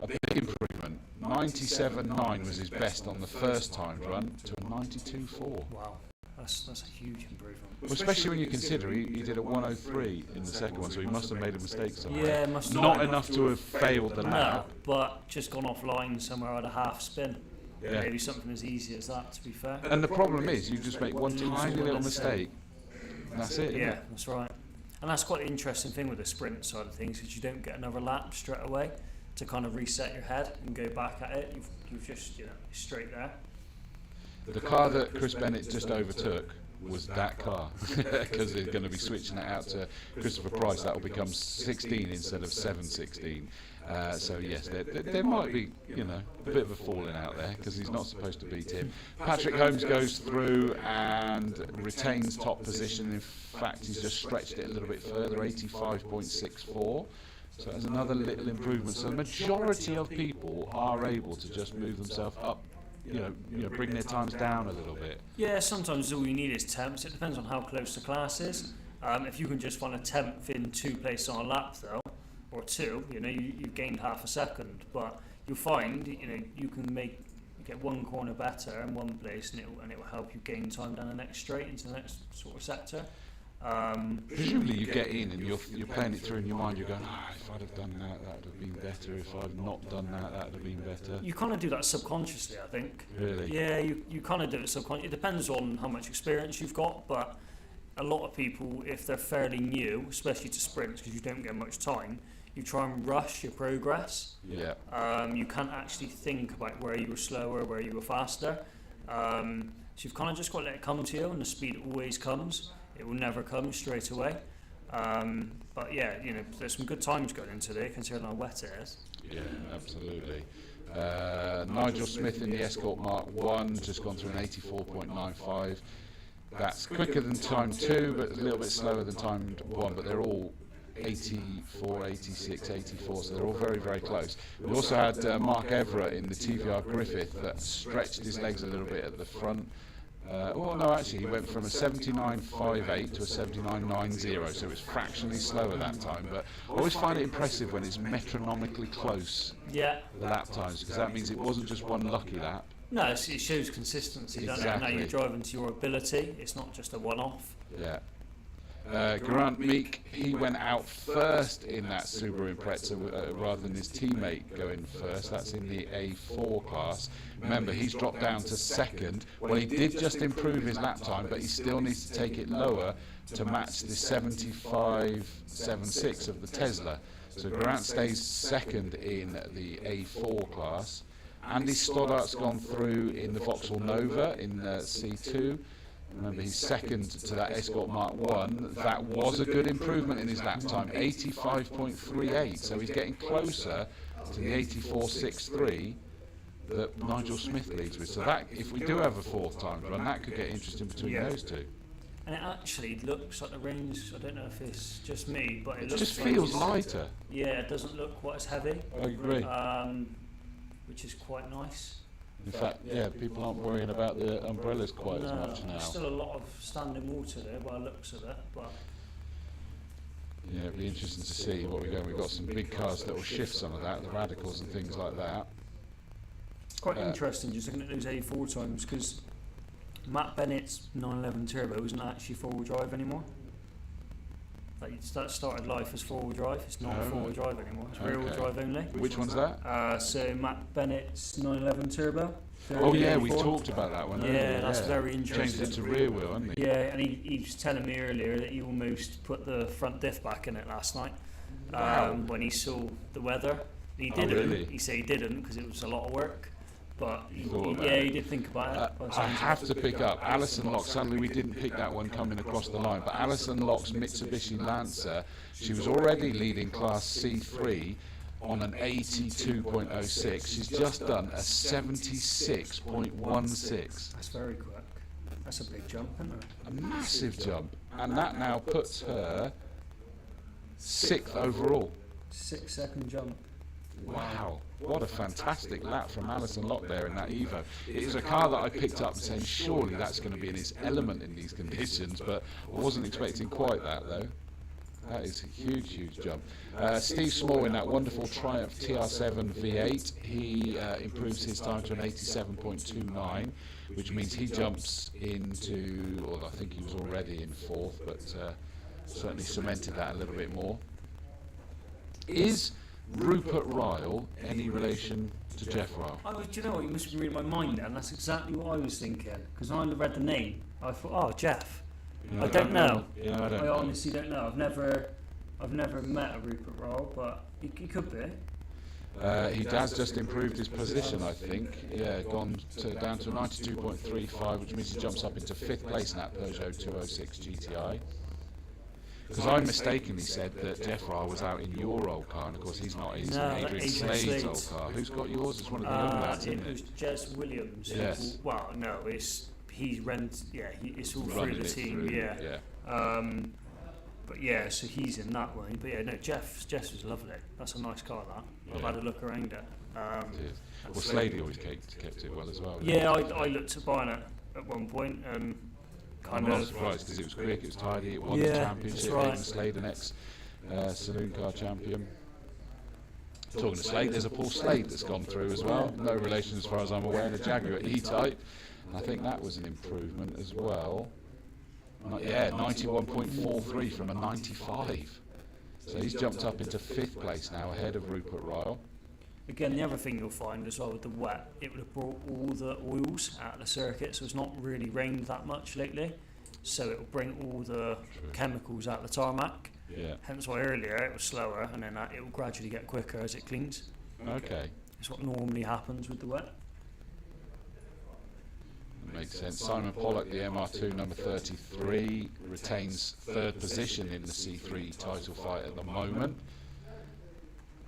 a big improvement. 97.9 was his best on the first time run to a 92.4. Wow, that's a huge improvement. Well, especially when you consider he did a 103 in the second one, so he must have made a mistake somewhere. Yeah, must have. Not enough to have failed the No, lap. but just gone offline somewhere at a half spin. Yeah. Maybe something as easy as that, to be fair. And the problem is, you just make one tiny little mistake, and that's it. isn't Yeah, it? that's right. And that's quite an interesting thing with the sprint side of things, because you don't get another lap straight away to kind of reset your head and go back at it. You've just, straight there. The car that Chris Bennett just overtook was that car, because they're going to be switching it out to Christopher Price. That will become 16 instead of 716. So yes, there might be, a bit of a falling out there, because he's not supposed to beat him. Patrick Holmes goes through and retains top position. In fact, he's just stretched it a little bit further, 85.64. So that's another little improvement. So the majority of people are able to just move themselves up, bring their times down a little bit. Yeah, sometimes all you need is temps. It depends on how close the class is. If you can just find a tenth in 2 places on a lap, though, or 2, you've gained half a second. But you'll find, you can get one corner better in one place, and it will help you gain time down the next straight into the next sort of sector. Presumably you get in and you're playing it through in your mind, you're going, if I'd have done that, that would have been better. If I'd not done that, that would have been better. You kind of do that subconsciously, I think. Really? Yeah, you kind of do it subconsciously. It depends on how much experience you've got, but a lot of people, if they're fairly new, especially to sprints, because you don't get much time, you try and rush your progress. Yeah. You can't actually think about where you were slower, where you were faster. So you've kind of just got to let it come to you, and the speed always comes. It will never come straight away. But yeah, there's some good times going in today, considering how wet it is. Yeah, absolutely. Nigel Smith in the Escort Mark 1, just gone through an 84.95. That's quicker than time 2, but a little bit slower than time 1, but they're all 84, 86, 84, so they're all very, very close. We also had Mark Everett in the TVR Griffith that stretched his legs a little bit at the front. He went from a 79.58 to a 79.90, so it was fractionally slower that time. But I always find it impressive when it's metronomically close, Yeah. the lap times, because that means it wasn't just one lucky lap. No, it shows consistency. Doesn't it? Now Exactly. you're driving to your ability. It's not just a one-off. Yeah. Geraint Meek, he went out first in that Subaru Impreza rather than his teammate going first. That's in the A4 class. Remember, he's dropped down to second. Well, he did just improve his lap time, but he still needs to take it lower to match the 75.76 of the Tesla. So Geraint stays second in the A4 class. Andy Stoddart's gone through in the Vauxhall Nova in C2. Remember, he's second to that Escort Mark 1. That was a good improvement in his lap time, 85.38. So he's getting closer to the 84.63 that Nigel Smith leads with. So that, if we do have a fourth time run, that could get interesting between those two. And it actually looks like the range, I don't know if it's just me, but It looks just like feels it's- lighter. Yeah, it doesn't look quite as heavy, I agree. which is quite nice. In fact, yeah, people aren't worrying about the umbrellas quite as much now. There's still a lot of standing water there by the looks of it, but Yeah, it'd be interesting to see what we're going. We've got some big cars that will shift some of that, the radicals and things like that. it's quite interesting just looking at those A4 times, because Matt Bennett's 911 Turbo isn't actually four-wheel drive anymore. That started life as four-wheel drive. It's not Oh, four-wheel drive anymore. It's rear-wheel okay. drive only. Which one's that? So Matt Bennett's 911 Turbo. Oh yeah, we 34. talked about that one. Yeah, earlier, that's very Changed interesting. it to rear wheel, hasn't he? Yeah, and he was telling me earlier that he almost put the front diff back in it last night. when he saw the weather. He Oh, didn't. really? He said he didn't because it was a lot of work. But thought about yeah, it. he did think about it. by the I sounds of have it. to pick up Alison Locke. Suddenly we didn't pick that one coming across the line, but Alison Locke's Mitsubishi Lancer, she was already leading Class C3 on an 82.06. She's just done a 76.16. That's very quick. That's a big jump, isn't it? A massive jump, and that now puts her 6th overall. 6-second jump. Wow, what a fantastic lap from Alison Locke there in that Evo. It is a car that I picked up saying surely that's going to be in its element in these conditions, but I wasn't expecting quite that though. That is a huge, huge jump. Steve Small in that wonderful Triumph TR7 V8, he improves his time to an 87.29, which means he jumps into, or I think he was already in 4th, but certainly cemented that a little bit more. Is Rupert Ryle any relation to Jeff Ryle? Do you know what? You must be reading my mind, and that's exactly what I was thinking. Because when I read the name, I thought, oh, Jeff. I don't know. Yeah, I don't I know. honestly don't know. I've never met a Rupert Ryle, but he could be. He has just improved his position, I think. Yeah, gone down to 92.35, which means he jumps up into 5th place in that Peugeot 206 GTI. Because I mistakenly said that Jeff Ryle was out in your old car, and of course he's not. He's No, in Adrian Adrian Slade's Slade. old car. Who's got yours? It's one of the young lads, isn't It was it? Jez Williams. Yes. Well, no, it's he's rent. Yeah, it's all through Running the it team. through, Yeah. But yeah, so he's in that one. But yeah, no, Jeff's was lovely. That's a nice car. That I've Yeah. had a look around it. It is. Well, Slade always kept it well as well. Yeah, I looked at buying it at one point and I'm kind not of. surprised because it was quick, it was tidy, it won Yeah, the that's championship. right. Hayden Slade, an ex-saloon car champion. Talking of Slade, there's a Paul Slade that's gone through as well. No relation as far as I'm aware, in a Jaguar E-Type. And I think that was an improvement as well. Yeah, 91.43 from a 95. So he's jumped up into 5th place now, ahead of Rupert Ryle. Again, the other thing you'll find as well with the wet, it would have brought all the oils out of the circuit, so it's not really rained that much lately. So it will bring all the chemicals out of the tarmac. Yeah. Hence why earlier it was slower, and then it will gradually get quicker as it cleans. Okay. It's what normally happens with the wet. Makes sense. Simon Pollock, the MR2 number 33, retains 3rd position in the C3 title fight at the moment.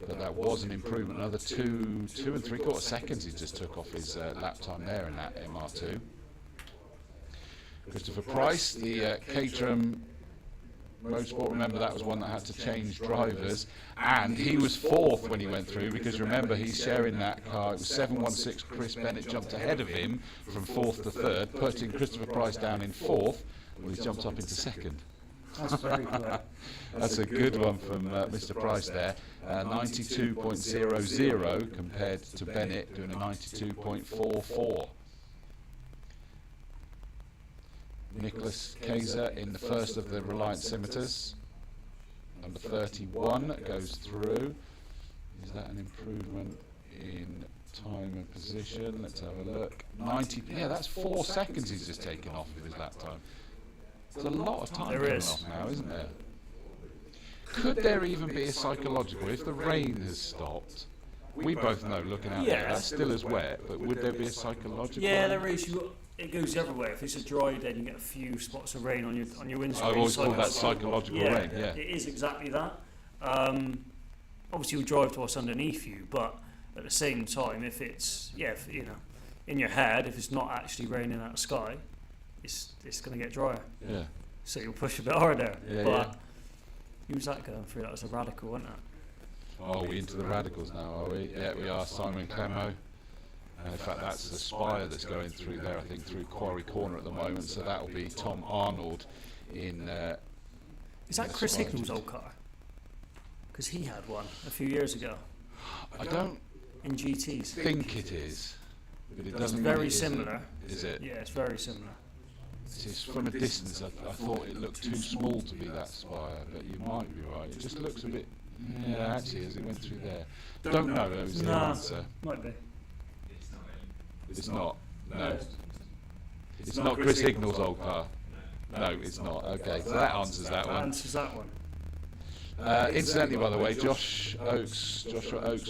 But that was an improvement. Another 2 3/4 seconds he just took off his lap time there in that MR2. Christopher Price, the Caterham Motorsport, remember that was one that had to change drivers, and he was 4th when he went through, because remember he's sharing that car. It was 716. Chris Bennett jumped ahead of him from 4th to 3rd, putting Christopher Price down in 4th, and he's jumped up into 2nd. That's very quick. That's a good one from Mr. Price there. 92.00 compared to Bennett doing a 92.44. Nicholas Kaiser in the first of the Reliant Scimitars. Number 31 goes through. Is that an improvement in time and position? Let's have a look. 90. Yeah, that's 4 seconds he's just taken off of his lap time. There's a lot of time There coming is. off now, isn't there? Could there even be a psychological, if the rain has stopped? We both know, looking out there, Yeah. that's still as wet, but would there be a psychological? Yeah, there is. It goes everywhere. If it's a dry day, you get a few spots of rain on your windscreen. I've always called that Psychological. psychological rain, yeah. It is exactly that. Obviously, you'll drive to what's underneath you, but at the same time, if it's in your head, if it's not actually raining out of the sky, it's going to get drier. Yeah. So you'll push a bit harder. Yeah, but yeah. who was that going through? That was a radical, wasn't it? Oh, we into the radicals now, are we? Yeah, we are. Simon Clemo. And in fact, that's the Spire that's going through there, I think, through Quarry Corner at the moment. So that will be Tom Arnold in. Is that the Chris Spire. Hickman's old car? Because he had one a few years ago I don't in GTs. think it is, but it It's doesn't. very mean it isn't. similar. Is it? Yeah, it's very similar. It's just from a distance, I thought it looked too small to be that Spire, but you might be right. It just looks a bit. Yeah, actually, as it went through there. Don't know, though, is the No. answer. Might be. It's not. No. It's not Chris Hignall's old car. No, it's not. Okay, so that answers that That one. answers that one. Incidentally, by the way, Joshua Oakes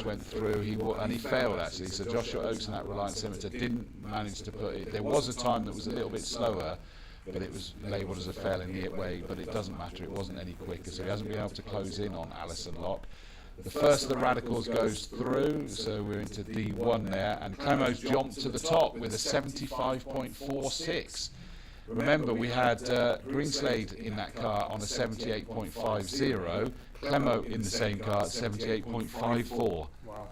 went through, and he failed actually. So Joshua Oakes and that Reliance Limited didn't manage to put it. There was a time that was a little bit slower, but it was labelled as a fail in the way. But it doesn't matter; it wasn't any quicker, so he hasn't been able to close in on Allison Lock. The first of the Radicals goes through, so we're into D1 there, and Clemo's jumped to the top with a 75.46. Remember, we had Greenslade in that car on a 78.50, Clemo in the same car at 78.54. Wow.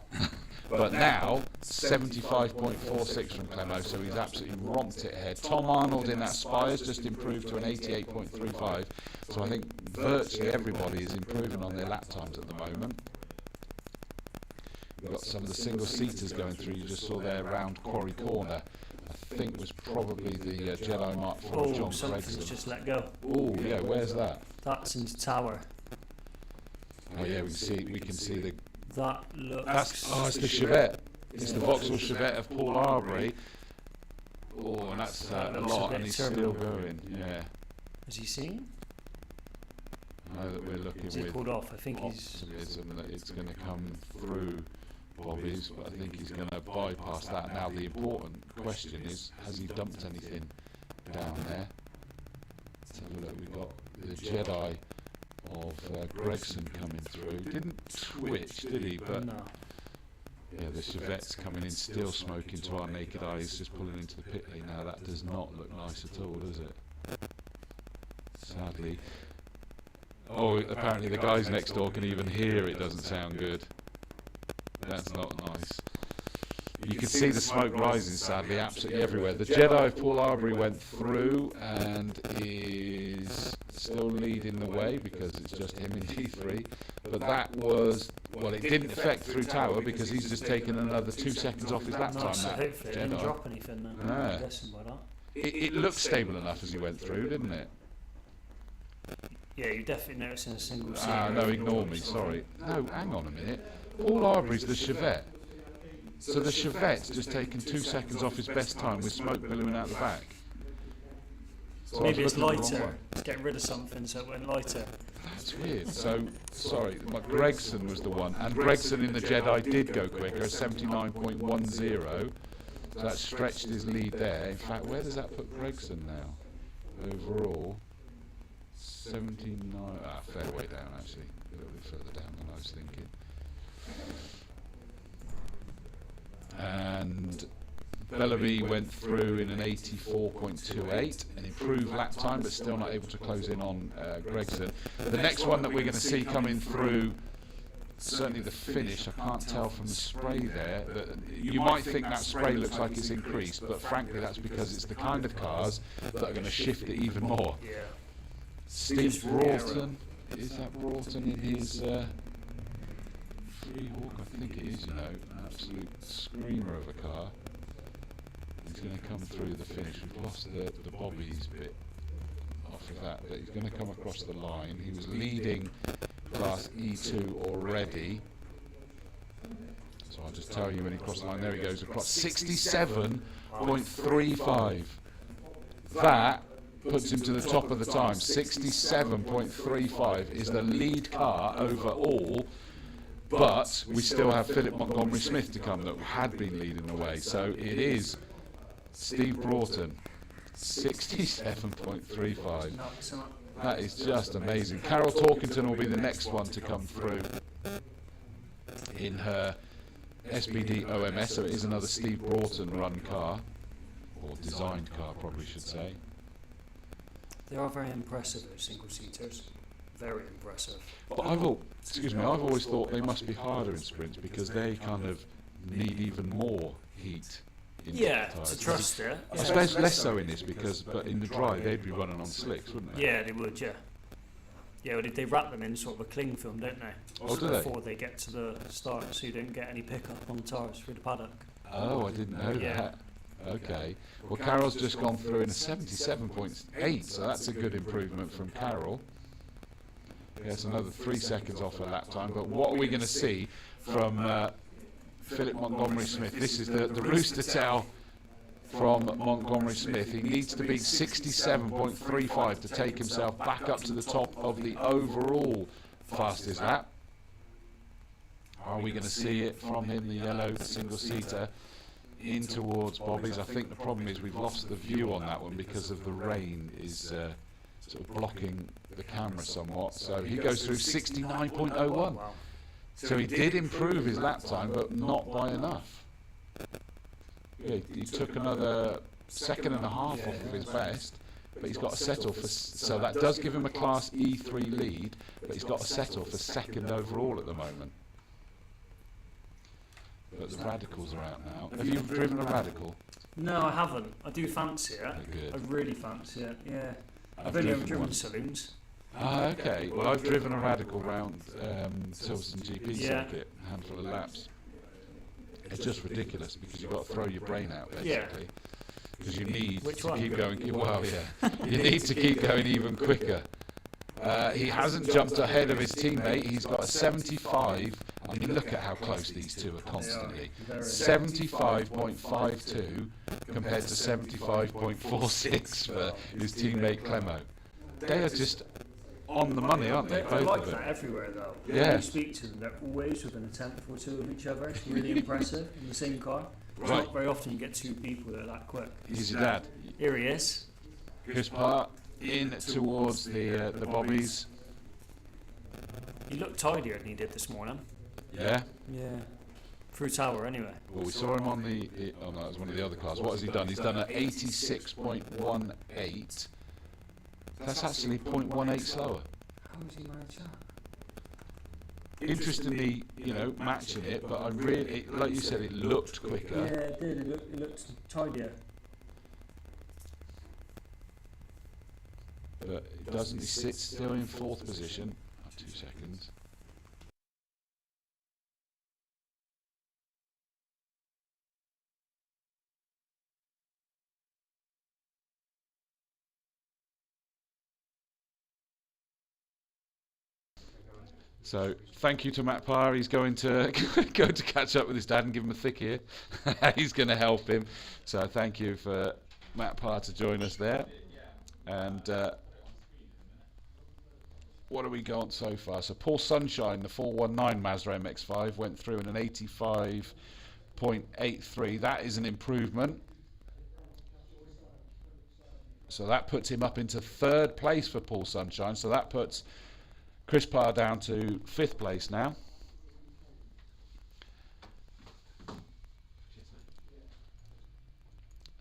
But now, 75.46 from Clemo, so he's absolutely romped it ahead. Tom Arnold in that Spire's just improved to an 88.35, so I think virtually everybody is improving on their lap times at the moment. We've got some of the single-seaters going through. You just saw there around Quarry Corner. I think was probably the Jedi Mark IV of John something's Gregson. just let go. Oh, yeah, where's that? That's in the tower. Oh, yeah, we can see the... That looks... it's the Chevette. It's the Vauxhall Chevette of Paul Arbery. Oh, and that's a lot, and he's still going, yeah. Has he seen? I know that we're looking Is it with pulled off? I think he's... optimism that it's going to come through Bobby's, but I think he's going to bypass that. Now the important question is, has he dumped anything down there? Let's have a look. We've got the Jedi of Gregson coming through. Didn't twitch, did he? But No. yeah, the Chevette's coming in, still smoking to our naked eyes, just pulling into the pit lane now. That does not look nice at all, does it? Sadly. Oh, apparently the guys next door can even hear it doesn't sound good. That's not nice. You can see the smoke rising, sadly, absolutely everywhere. The Jedi of Paul Arbery went through and is still leading the way because it's just him in T3. But that was, well, it didn't affect through Tower because he's just taken another 2 seconds off his lap No, time. so That hopefully it didn't Jedi. drop anything then. Yeah. I'm guessing by that. It looked stable enough as he went through, didn't it? Yeah, you're definitely noticing a single seat. No, ignore me, sorry. No, hang on a minute. Paul Arbery's the Chevette. So the Chevette's just taken 2 seconds off his best time with smoke billowing out the back. So Maybe I was it's looking the wrong lighter. way. It's getting rid of something so it went lighter. That's weird. So, sorry, Gregson was the one. And Gregson in the Jedi did go quicker, 79.10. So that stretched his lead there. In fact, where does that put Gregson now? Overall, 79. Fair way down, actually. A little bit further down than I was thinking. And Bellamy went through in an 84.28, an improved lap time, but still not able to close in on Gregson. The next one that we're going to see coming through, certainly the finish, I can't tell from the spray there, that you might think that spray looks like it's increased, but frankly that's because it's the kind of cars that are going to shift it even more. Yeah. Steve Broughton, is that Broughton in his Freehawk? I think it is, you know, an absolute screamer of a car. He's going to come through the finish. We've lost the Bobby's bit off of that, but he's going to come across the line. He was leading Class E2 already. So I'll just tell you when he crossed the line. There he goes across 67.35. That puts him to the top of the time. 67.35 is the lead car overall, but we still have Philip Montgomery Smith to come that had been leading the way. So it is Steve Broughton, 67.35. That is just amazing. Carol Torkington will be the next one to come through in her SBD OMS, so it is another Steve Broughton run car, or designed car probably should say. They are very impressive, those single-seaters. Very impressive. But I've always thought they must be harder in sprints because they kind of need even more heat. Yeah, tyres. to trust it. I suppose less so in this but in the dry they'd be running on slicks, wouldn't they? Yeah, they would, yeah. Yeah, well, they wrap them in sort of a cling film, don't they? Oh, do they? Before they get to the start, so you don't get any pickup on the tyres through the paddock. Oh, I didn't know Yeah. that. Okay. Well, Carol's just gone through in a 77.8, so that's a good improvement from Carol. Yes, another 3 seconds off her lap time. But what are we going to see from Philip Montgomery Smith? This is the rooster tail from Montgomery Smith. He needs to beat 67.35 to take himself back up to the top of the overall fastest lap. Are we going to see it from him, the yellow single-seater, in towards Bobby's? I think the problem is we've lost the view on that one because of the rain is sort of blocking the camera somewhat. So he goes through 69.01. So he did improve his lap time, but not by enough. Yeah, he took another second and a half off of his best, but he's got to settle for, so that does give him a Class E3 lead, but he's got to settle for second overall at the moment. But the radicals are out now. Have you driven a radical? No, I haven't. I do fancy it. Good. I really fancy it, yeah. I've I've only ever driven driven one. saloons. Ah, okay. Well, I've driven a radical round Silverstone GP Yeah. circuit, a handful of laps. It's just ridiculous because you've got to throw your brain out, Yeah. basically. Because you need Which to one? keep going. Well, yeah. You need to keep going even quicker. He hasn't jumped ahead of his teammate. He's got a 75. I mean, look at how close these two are constantly. 75.52 compared to 75.46 for his teammate Clemo. They are just on the money, aren't they? They're Both like of that them. everywhere, though. Yeah. When you speak to them, they're always within a tenth or two of each other. It's really impressive in the same car. It's Right. not very often you get two people that are that quick. He's your dad. Here he is. Chris Parr in towards the Bobbies. He looked tidier than he did this morning. Yeah. Yeah. Through tower, anyway. Well, we saw him on the. Oh no, it was one of the other cars. What has he done? He's done an 86.18. That's actually 0.18 slower. How does he manage that? Interestingly, matching it, but I really, like you said, it looked quicker. Yeah, it did. It looked tidier. But it doesn't. He sits still in fourth position. 2 seconds. So thank you to Matt Parr. He's going to go to catch up with his dad and give him a thick ear. He's going to help him. So thank you for Matt Parr to join us there. And what have we got so far? So Paul Sunshine, the 419 Mazda MX-5, went through in an 85.83. That is an improvement. So that puts him up into third place for Paul Sunshine. So that puts Chris Parr down to fifth place now.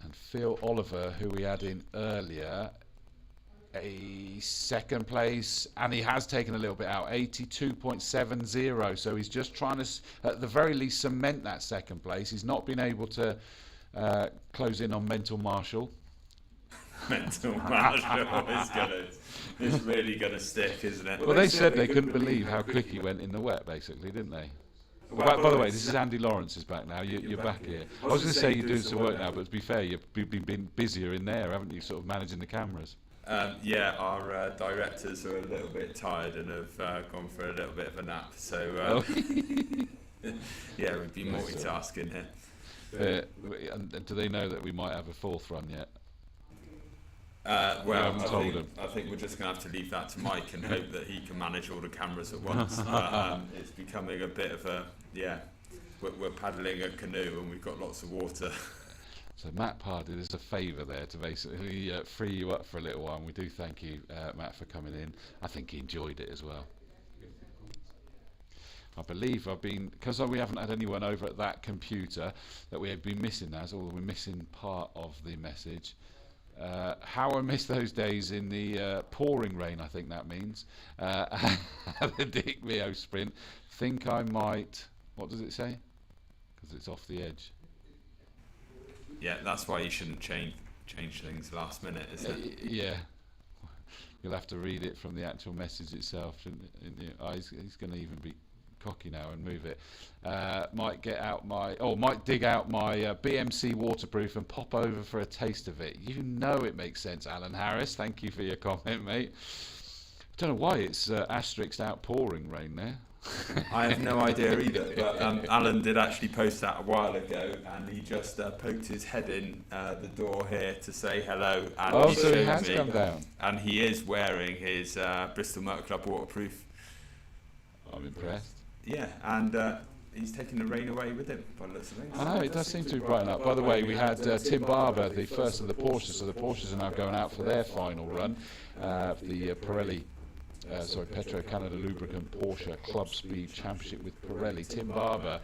And Phil Oliver, who we had in earlier, a second place, and he has taken a little bit out, 82.70. So he's just trying to, at the very least, cement that second place. He's not been able to close in on Mental Marshall. Mental Marshall is really gonna stick, isn't it? Well, they said they couldn't believe how quick he went in the wet, basically, didn't they? By the way, this is Andy Lawrence is back now. You're back here. I was going to say you're doing some work now, but to be fair, you've been busier in there, haven't you, sort of managing the cameras? Yeah, our directors are a little bit tired and have gone for a little bit of a nap. So, yeah, we've been multitasking here. And do they know that we might have a fourth run yet? Well, haven't told him. I think we're just going to have to leave that to Mike and hope that he can manage all the cameras at once. It's becoming a bit of a, we're paddling a canoe and we've got lots of water. So Matt Parr did us a favour there to basically free you up for a little while, and we do thank you, Matt, for coming in. I think he enjoyed it as well. I believe because we haven't had anyone over at that computer, that we have been missing that, so we're missing part of the message. How I miss those days in the pouring rain, I think that means. The Dick Mio sprint. Think I might, what does it say? Because it's off the edge. Yeah, that's why you shouldn't change things last minute, isn't it? Yeah. You'll have to read it from the actual message itself, shouldn't you? Oh, he's going to even be cocky now and move it. Might dig out my BMC waterproof and pop over for a taste of it. You know it makes sense, Alan Harris. Thank you for your comment, mate. I don't know why it's asterisked out pouring rain there. I have no idea either, but Alan did actually post that a while ago, and he just poked his head in the door here to say hello. And So he has come down. And he is wearing his Bristol Motor Club waterproof I'm impressed. Yeah, and he's taking the rain away with him, by the looks of things. I know, it does seem to be brighten up. By the way, we had Tim Barber, the first of the Porsches, so the Porsches are now going out for their final run. The Pirelli, Petro Canada Lubricant Porsche Club Speed Championship with Pirelli. Tim Barber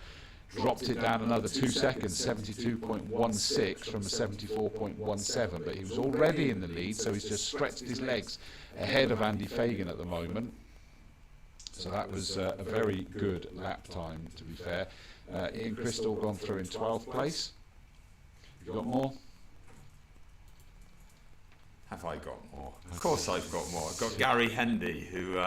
dropped it down another 2 seconds, 72.16 from the 74.17, but he was already in the lead, so he's just stretched his legs ahead of Andy Fagan at the moment. So that was a very good lap time, to be fair. Ian Crystal gone through in 12th place. You got more? Have I got more? Of course I've got more. I've got Gary Hendy, who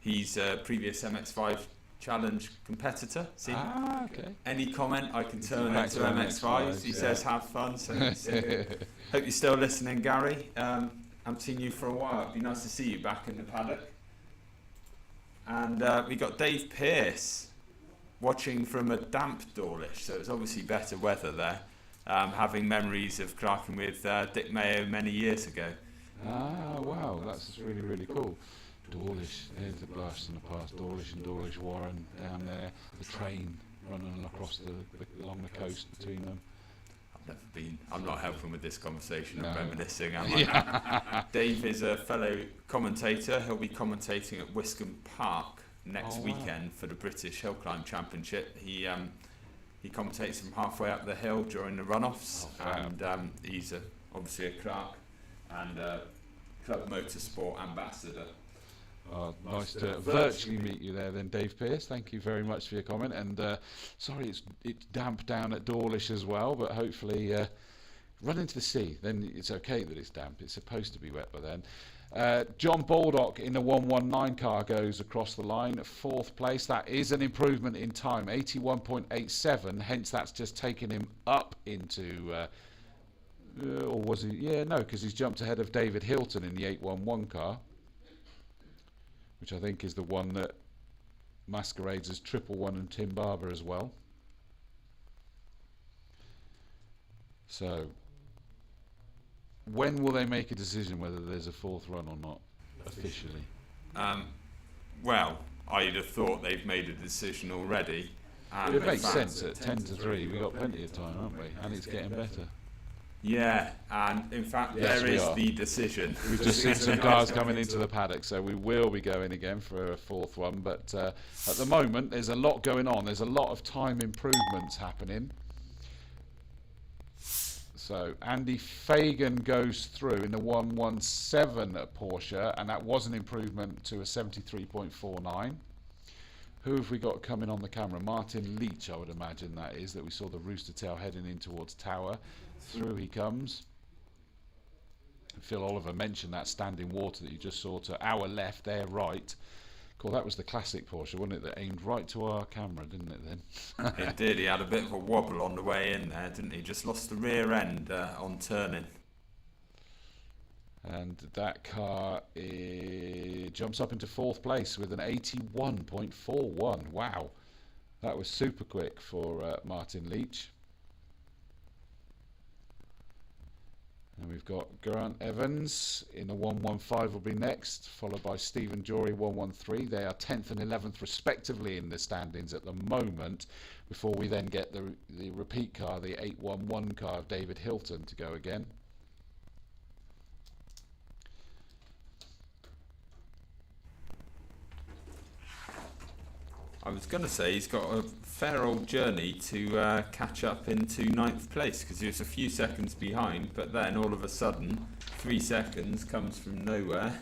he's a previous MX5 Challenge competitor. See? Ah, okay. Any comment, I can turn it to MX5s. He says have fun. So hope you're still listening, Gary. I haven't seen you for a while. It'd be nice to see you back in the paddock. And we got Dave Pearce watching from a damp Dawlish, so it's obviously better weather there, having memories of clerking with Dick Mayo many years ago. Ah, wow, that's really, really cool. Dawlish, there's the blast in the past, Dawlish and Dawlish Warren down there, the train running across along the coast between them. I've never been. I'm not helping with this conversation. No. I'm reminiscing. Am I? Dave is a fellow commentator. He'll be commentating at Wiscombe Park next weekend for the British Hill Climb Championship. He commentates from halfway up the hill during the runoffs, and he's obviously a clerk and Club Motorsport ambassador. Nice to virtually meet you there then, Dave Pearce. Thank you very much for your comment, and sorry it's damp down at Dawlish as well, but hopefully run into the sea, then it's okay that it's damp. It's supposed to be wet by then. John Baldock in the 119 car goes across the line at 4th place. That is an improvement in time, 81.87, hence that's just taken him up into or was he? Yeah, no, because he's jumped ahead of David Hilton in the 811 car, which I think is the one that masquerades as 111 and Tim Barber as well. So, when will they make a decision whether there's a 4th run or not, officially? Well, I'd have thought they've made a decision already. And it makes sense at 10 to 3. We've got plenty of time, haven't we? And it's getting better. Yeah, and in fact, Yes, there we is are. the decision. We've just seen some cars coming into the paddock, so we will be going again for a 4th one. But at the moment, there's a lot going on. There's a lot of time improvements happening. So Andy Fagan goes through in the 117 at Porsche, and that was an improvement to a 73.49. Who have we got coming on the camera? Martin Leach, I would imagine that is, that we saw the rooster tail heading in towards Tower. Through he comes. Phil Oliver mentioned that standing water that you just saw to our left, their right. Cool, that was the classic Porsche, wasn't it? That aimed right to our camera, didn't it then? It did. He had a bit of a wobble on the way in there, didn't he? Just lost the rear end on turning. And that car jumps up into 4th place with an 81.41. Wow, that was super quick for Martin Leach. And we've got Grant Evans in the 115 will be next, followed by Stephen Jory 113. They are 10th and 11th respectively in the standings at the moment, before we then get the repeat car, the 811 car of David Hilton, to go again. I was going to say he's got a fair old journey to catch up into 9th place, because he was a few seconds behind, but then all of a sudden 3 seconds comes from nowhere.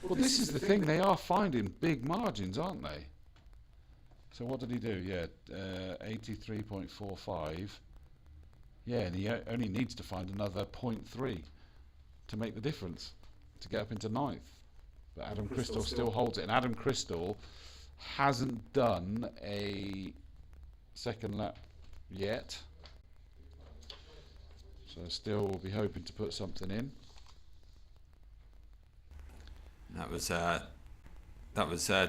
Well, this is the thing, they are finding big margins, aren't they? So what did he do? Yeah, 83.45. Yeah, and he only needs to find another 0.3 to make the difference, to get up into 9th. But Adam Crystal still holds it, and Adam Crystal hasn't done a second lap yet, so still will be hoping to put something in. That was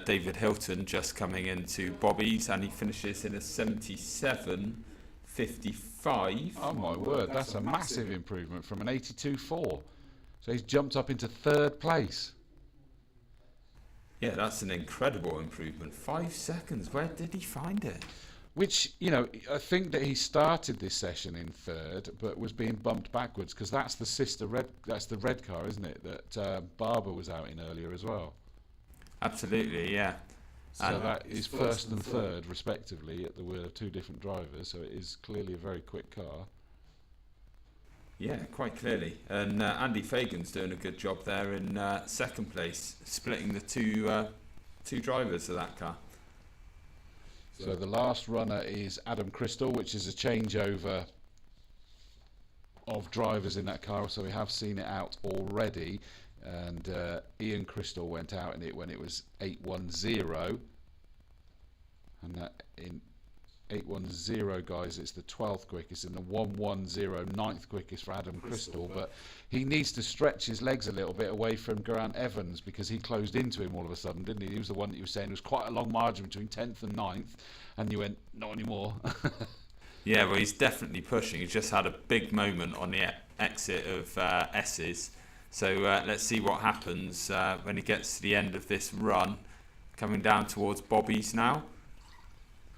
David Hilton just coming into Bobby's, and he finishes in a 77.55. Oh my word, that's a massive improvement from an 82.4. So he's jumped up into 3rd place. Yeah, that's an incredible improvement. 5 seconds. Where did he find it? Which, you know, I think that he started this session in third, but was being bumped backwards because that's the red car, isn't it? That Barber was out in earlier as well. Absolutely, yeah. So And that is first and third, respectively, at the wheel of two different drivers. So it is clearly a very quick car. yeah, quite clearly. And Andy Fagan's doing a good job there in second place, splitting the two drivers of that car. So the last runner is Adam Crystal, which is a changeover of drivers in that car. So we have seen it out already. And Ian Crystal went out in it when it was 810. And that in 810, guys, it's the 12th quickest, and the 110 9th quickest for Adam Crystal. But he needs to stretch his legs a little bit away from Grant Evans, because he closed into him all of a sudden, didn't he? He was the one that you were saying there was quite a long margin between 10th and 9th, and you went, not anymore. Yeah, well, he's definitely pushing. He's just had a big moment on the exit of S's. So let's see what happens when he gets to the end of this run, coming down towards Bobby's now.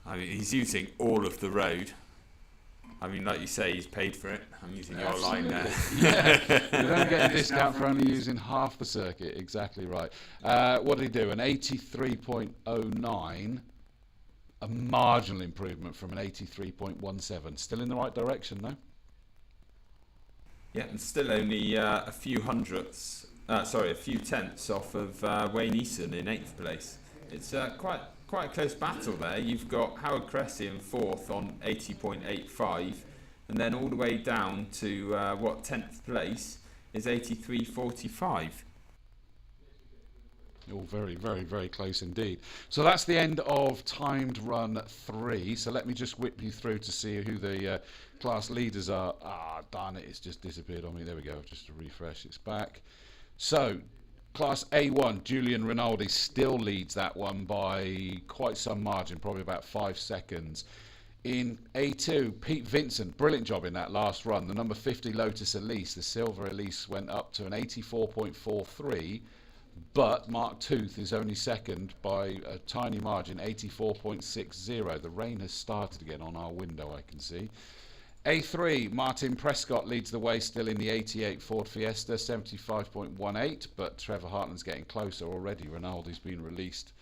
I mean, he's using all of the road. I mean, like you say, he's paid for it. I'm using your line there. Yeah, you don't get a discount for only using half the circuit. Exactly right. What did he do? An 83.09, a marginal improvement from an 83.17. Still in the right direction, though. Yeah, and still only a few tenths off of Wayne Eason in 8th place. It's quite a close battle there. You've got Howard Cressy in 4th on 80.85, and then all the way down to 10th place is 83.45. All very, very, very close indeed. So that's the end of timed run 3. So let me just whip you through to see who the class leaders are. Ah, darn it, it's just disappeared on me. There we go, just to refresh, it's back. So, Class A1, Julian Rinaldi still leads that one by quite some margin, probably about 5 seconds. In A2, Pete Vincent, brilliant job in that last run. The number 50 Lotus Elise, the silver Elise, went up to an 84.43, but Mark Tooth is only second by a tiny margin, 84.60. The rain has started again on our window, I can see. A3, Martin Prescott leads the way still in the 88 Ford Fiesta, 75.18, but Trevor Hartland's getting closer already. Rinaldi's been released,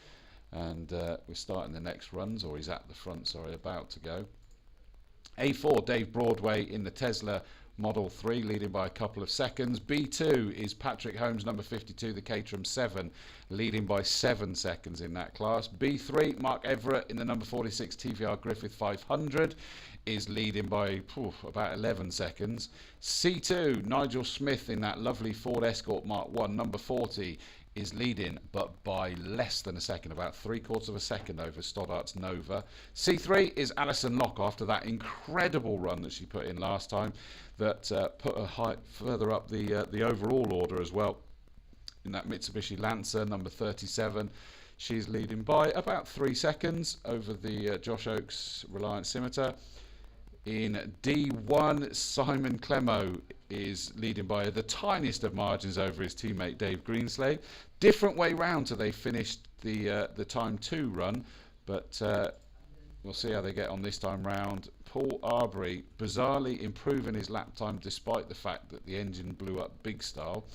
and we're starting the next runs, or he's at the front, sorry, about to go. A4, Dave Broadway in the Tesla Model 3, leading by a couple of seconds. B2 is Patrick Holmes, number 52, the Caterham 7, leading by 7 seconds in that class. B3, Mark Everett in the number 46 TVR Griffith 500, is leading by about 11 seconds. C2, Nigel Smith in that lovely Ford Escort Mark 1, number 40, is leading, but by less than a second, about 3/4 of a second over Stoddart's Nova. C3 is Alison Locke after that incredible run that she put in last time, that put her further up the overall order as well. In that Mitsubishi Lancer, number 37, she's leading by about 3 seconds over the Josh Oakes Reliant Scimitar. In D1, Simon Clemo is leading by the tiniest of margins over his teammate Dave Greenslade. Different way round to they finished the time 2 run, but we'll see how they get on this time round. Paul Arbery bizarrely improving his lap time despite the fact that the engine blew up big style.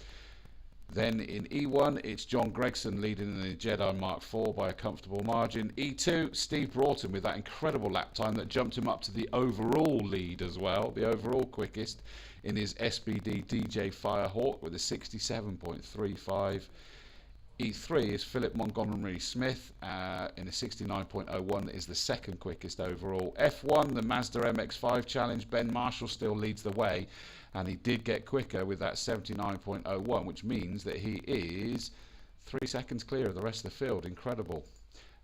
Then in E1, it's John Gregson leading in the Jedi Mark IV by a comfortable margin. E2, Steve Broughton with that incredible lap time that jumped him up to the overall lead as well, the overall quickest in his SBD DJ Firehawk with a 67.35. E3 is Philip Montgomery Smith in a 69.01, is the second quickest overall. F1, the Mazda MX-5 Challenge, Ben Marshall still leads the way, and he did get quicker with that 79.01, which means that he is 3 seconds clear of the rest of the field. Incredible.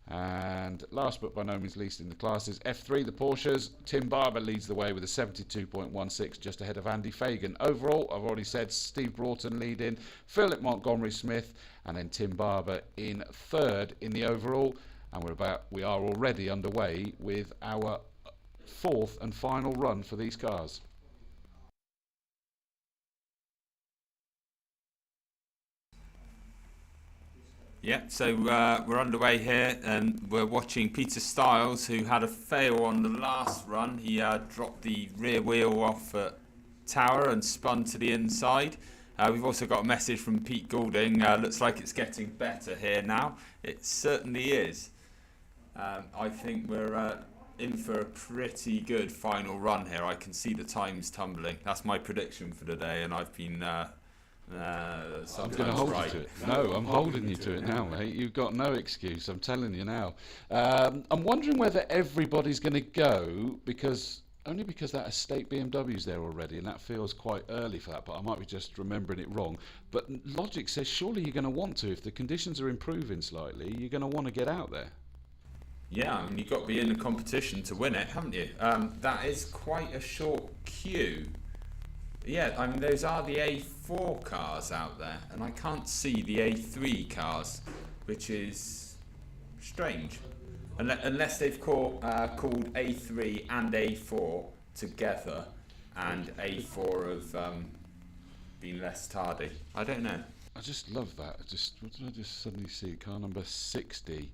And last but by no means least in the classes, F3, the Porsches, Tim Barber leads the way with a 72.16, just ahead of Andy Fagan. Overall, I've already said Steve Broughton leading, Philip Montgomery Smith, and then Tim Barber in third in the overall. And we are already underway with our 4th and final run for these cars. Yeah, so we're underway here, and we're watching Peter Stiles, who had a fail on the last run. He dropped the rear wheel off at Tower and spun to the inside. We've also got a message from Pete Goulding. Looks like it's getting better here now. It certainly is. I think we're in for a pretty good final run here. I can see the times tumbling. That's my prediction for the day, and I've been... I'm going to hold you to it. No, I'm holding you to it now, mate. You've got no excuse. I'm telling you now. I'm wondering whether everybody's going to go because that estate BMW's there already, and that feels quite early for that. But I might be just remembering it wrong. But logic says surely you're going to want to. If the conditions are improving slightly, you're going to want to get out there. Yeah, I mean, you've got to be in the competition to win it, haven't you? That is quite a short queue. Yeah, I mean, those are the A4 cars out there, and I can't see the A3 cars, which is strange. Unless they've called A3 and A4 together, and A4 have been less tardy. I don't know. I just love that. What did I just suddenly see? Car number 60.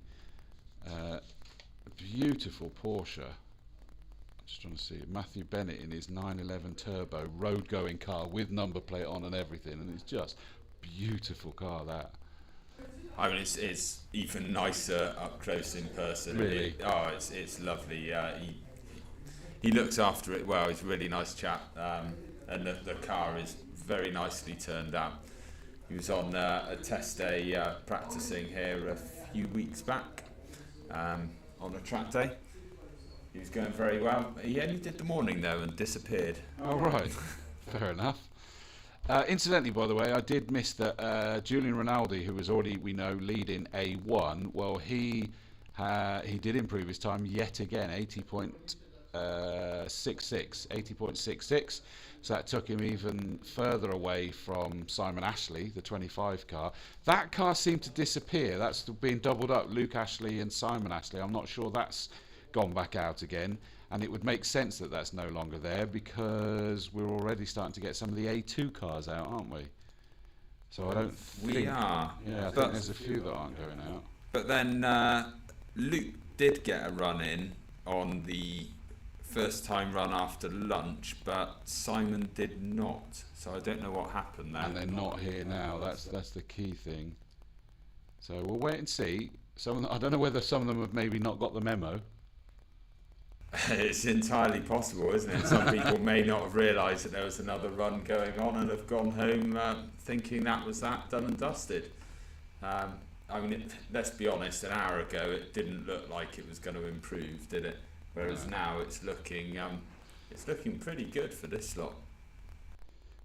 Beautiful Porsche. Just trying to see it. Matthew Bennett in his 911 Turbo road-going car with number plate on and everything, and it's just beautiful car that. I mean, it's even nicer up close in person. Really? It's lovely. He looks after it well. He's a really nice chap, and the car is very nicely turned out. He was on a test day practicing here a few weeks back on a track day. He was going very well. He only did the morning though and disappeared. Oh right, fair enough. Incidentally, by the way, I did miss that Julian Rinaldi, who was already, we know, leading A1. Well, he did improve his time yet again, 80.66. So that took him even further away from Simon Ashley, the 25 car. That car seemed to disappear. That's being doubled up, Luke Ashley and Simon Ashley. I'm not sure that's gone back out again, and it would make sense that that's no longer there because we're already starting to get some of the A2 cars out, aren't we? So I don't think... We are. Yeah, I think there's a few that aren't going out. But then Luke did get a run in on the first time run after lunch, but Simon did not. So I don't know what happened there. And they're not here now. That's the key thing. So we'll wait and see. I don't know whether some of them have maybe not got the memo. It's entirely possible, isn't it? Some people may not have realised that there was another run going on and have gone home thinking that was that, done and dusted. I mean, let's be honest, an hour ago it didn't look like it was going to improve, did it? Whereas now it's looking pretty good for this lot.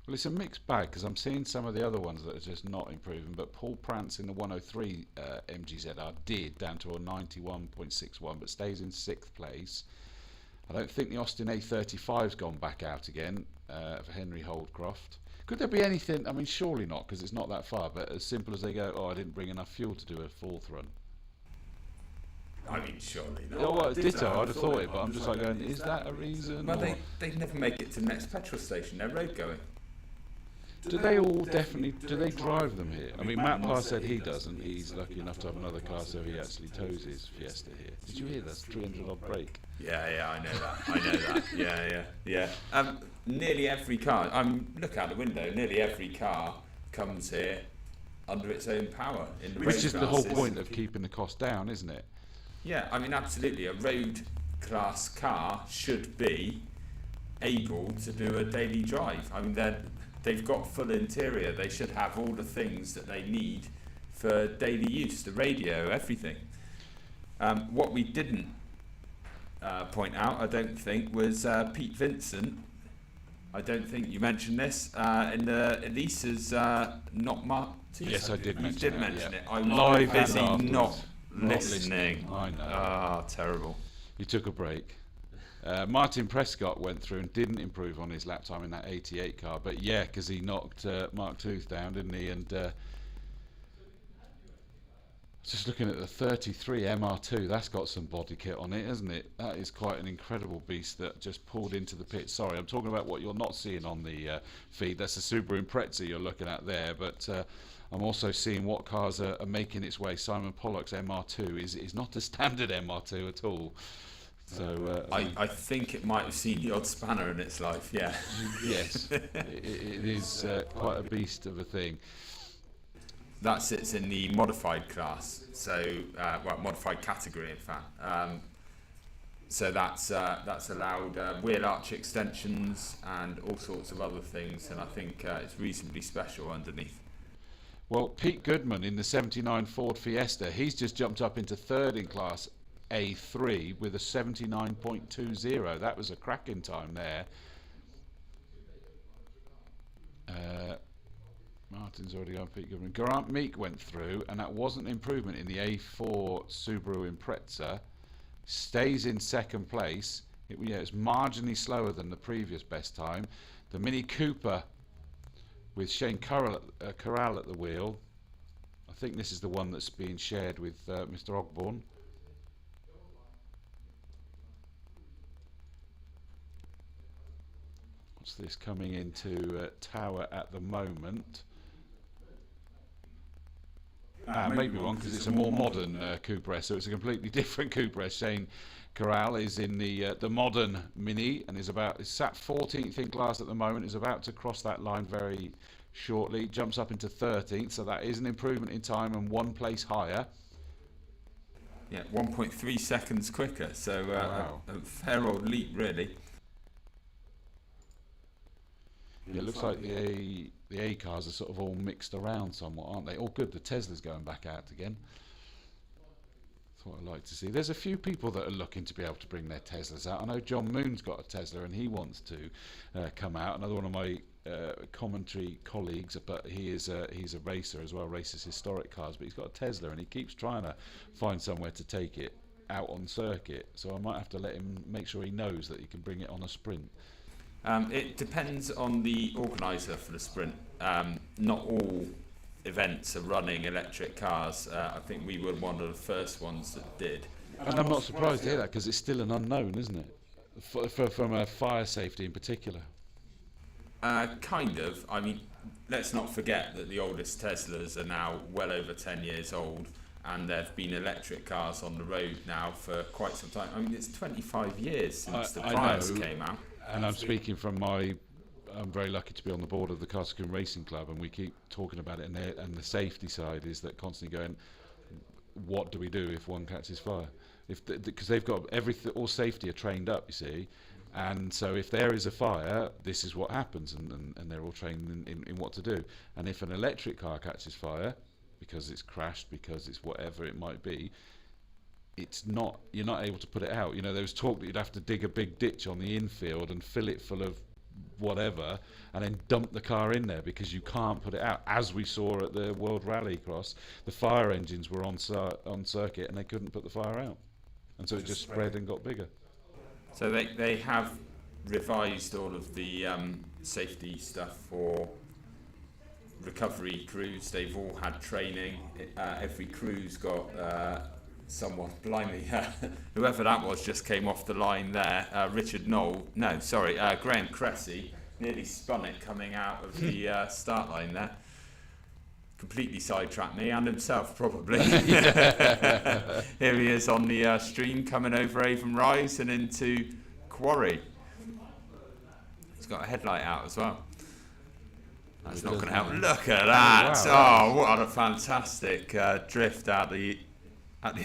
Well, it's a mixed bag because I'm seeing some of the other ones that are just not improving, but Paul Prance in the 103 MGZR did down to a 91.61 but stays in 6th place. I don't think the Austin A35's gone back out again for Henry Holdcroft. Could there be anything, I mean surely not because it's not that far, but as simple as they go, oh I didn't bring enough fuel to do a 4th run. I mean, surely not. Oh, well, ditto, I'd have thought it, but I'm just like going, is that a reason? Well, they never make it to the next petrol station, they're road going. Do they all definitely, do they drive them here? I mean, Matt Parr said he doesn't. He's lucky enough to have another car, so he actually tows his Fiesta here. Did you hear that? 300 odd brake. Yeah, I know that. Yeah. Nearly every car, look out the window, nearly every car comes here under its own power. In the Which is the whole classes. point of keeping the cost down, isn't it? Yeah, I mean, absolutely. A road class car should be able to do a daily drive. I mean, they've got full interior. They should have all the things that they need for daily use, the radio, everything. What we didn't point out, I don't think, was Pete Vincent. I don't think you mentioned this in the Elisa's not marked. Yes, I did mention You did it, mention yeah. it. I was Live busy and afterwards. not Not listening. I know. Ah, terrible. You took a break. Martin Prescott went through and didn't improve on his lap time in that 88 car, but yeah, because he knocked Mark Tooth down, didn't he? And Just looking at the 33 MR2, that's got some body kit on it, hasn't it? That is quite an incredible beast that just pulled into the pit. Sorry, I'm talking about what you're not seeing on the feed. That's the Subaru Impreza you're looking at there, but I'm also seeing what cars are making its way. Simon Pollock's MR2 is not a standard MR2 at all. So I think it might have seen the odd spanner in its life, yeah. Yes, it is quite a beast of a thing. That sits in the modified class, so well, modified category, in fact. So that's allowed wheel arch extensions and all sorts of other things, and I think it's reasonably special underneath. Well, Pete Goodman in the 79 Ford Fiesta, he's just jumped up into third in class A3 with a 79.20. That was a cracking time there. Martin's already on Pete Goodman. Geraint Meek went through, and that wasn't an improvement in the A4 Subaru Impreza. Stays in second place. It's marginally slower than the previous best time. The Mini Cooper with Shane Corral at the wheel. I think this is the one that's being shared with Mr. Ogborn. What's this coming into Tower at the moment? Maybe wrong because it's a more modern Cooper S, so it's a completely different Cooper S. Shane Corral is in the modern Mini and is sat 14th in class at the moment. Is about to cross that line very shortly. Jumps up into 13th, so that is an improvement in time and one place higher. Yeah, 1.3 seconds quicker. So wow. a fair old leap, really. Yeah, it looks like the A cars are sort of all mixed around somewhat, aren't they? Oh, good, the Tesla's going back out again. That's what I like to see. There's a few people that are looking to be able to bring their Teslas out. I know John Moon's got a Tesla and he wants to come out. Another one of my commentary colleagues, but he's a racer as well, races historic cars, but he's got a Tesla and he keeps trying to find somewhere to take it out on circuit. So I might have to let him make sure he knows that he can bring it on a sprint. It depends on the organiser for the sprint. Not all events are running electric cars. I think we were one of the first ones that did. And I'm not surprised to hear that because it's still an unknown, isn't it? From a fire safety in particular. Kind of. I mean, let's not forget that the oldest Teslas are now well over 10 years old, and there have been electric cars on the road now for quite some time. I mean, it's 25 years since the Prius came out. And I'm speaking from I'm very lucky to be on the board of the Castle Combe Racing Club, and we keep talking about it, and the safety side is that constantly going, what do we do if one catches fire? Because they've got all safety are trained up, you see, and so if there is a fire, this is what happens, and they're all trained in what to do. And if an electric car catches fire, because it's crashed, because it's whatever it might be, you're not able to put it out. You know, there was talk that you'd have to dig a big ditch on the infield and fill it full of whatever and then dump the car in there because you can't put it out. As we saw at the World Rallycross, the fire engines were on circuit and they couldn't put the fire out, and so it just spread and got bigger. So they have revised all of the safety stuff for recovery crews. They've all had training. Every crew's got someone, blimey, whoever that was just came off the line there. Graham Cressy nearly spun it coming out of the start line there. Completely sidetracked me and himself probably. Here he is on the stream coming over Avon Rise and into Quarry. He's got a headlight out as well. That's not going to help. Look at that! Oh, wow. Oh, what a fantastic drift at the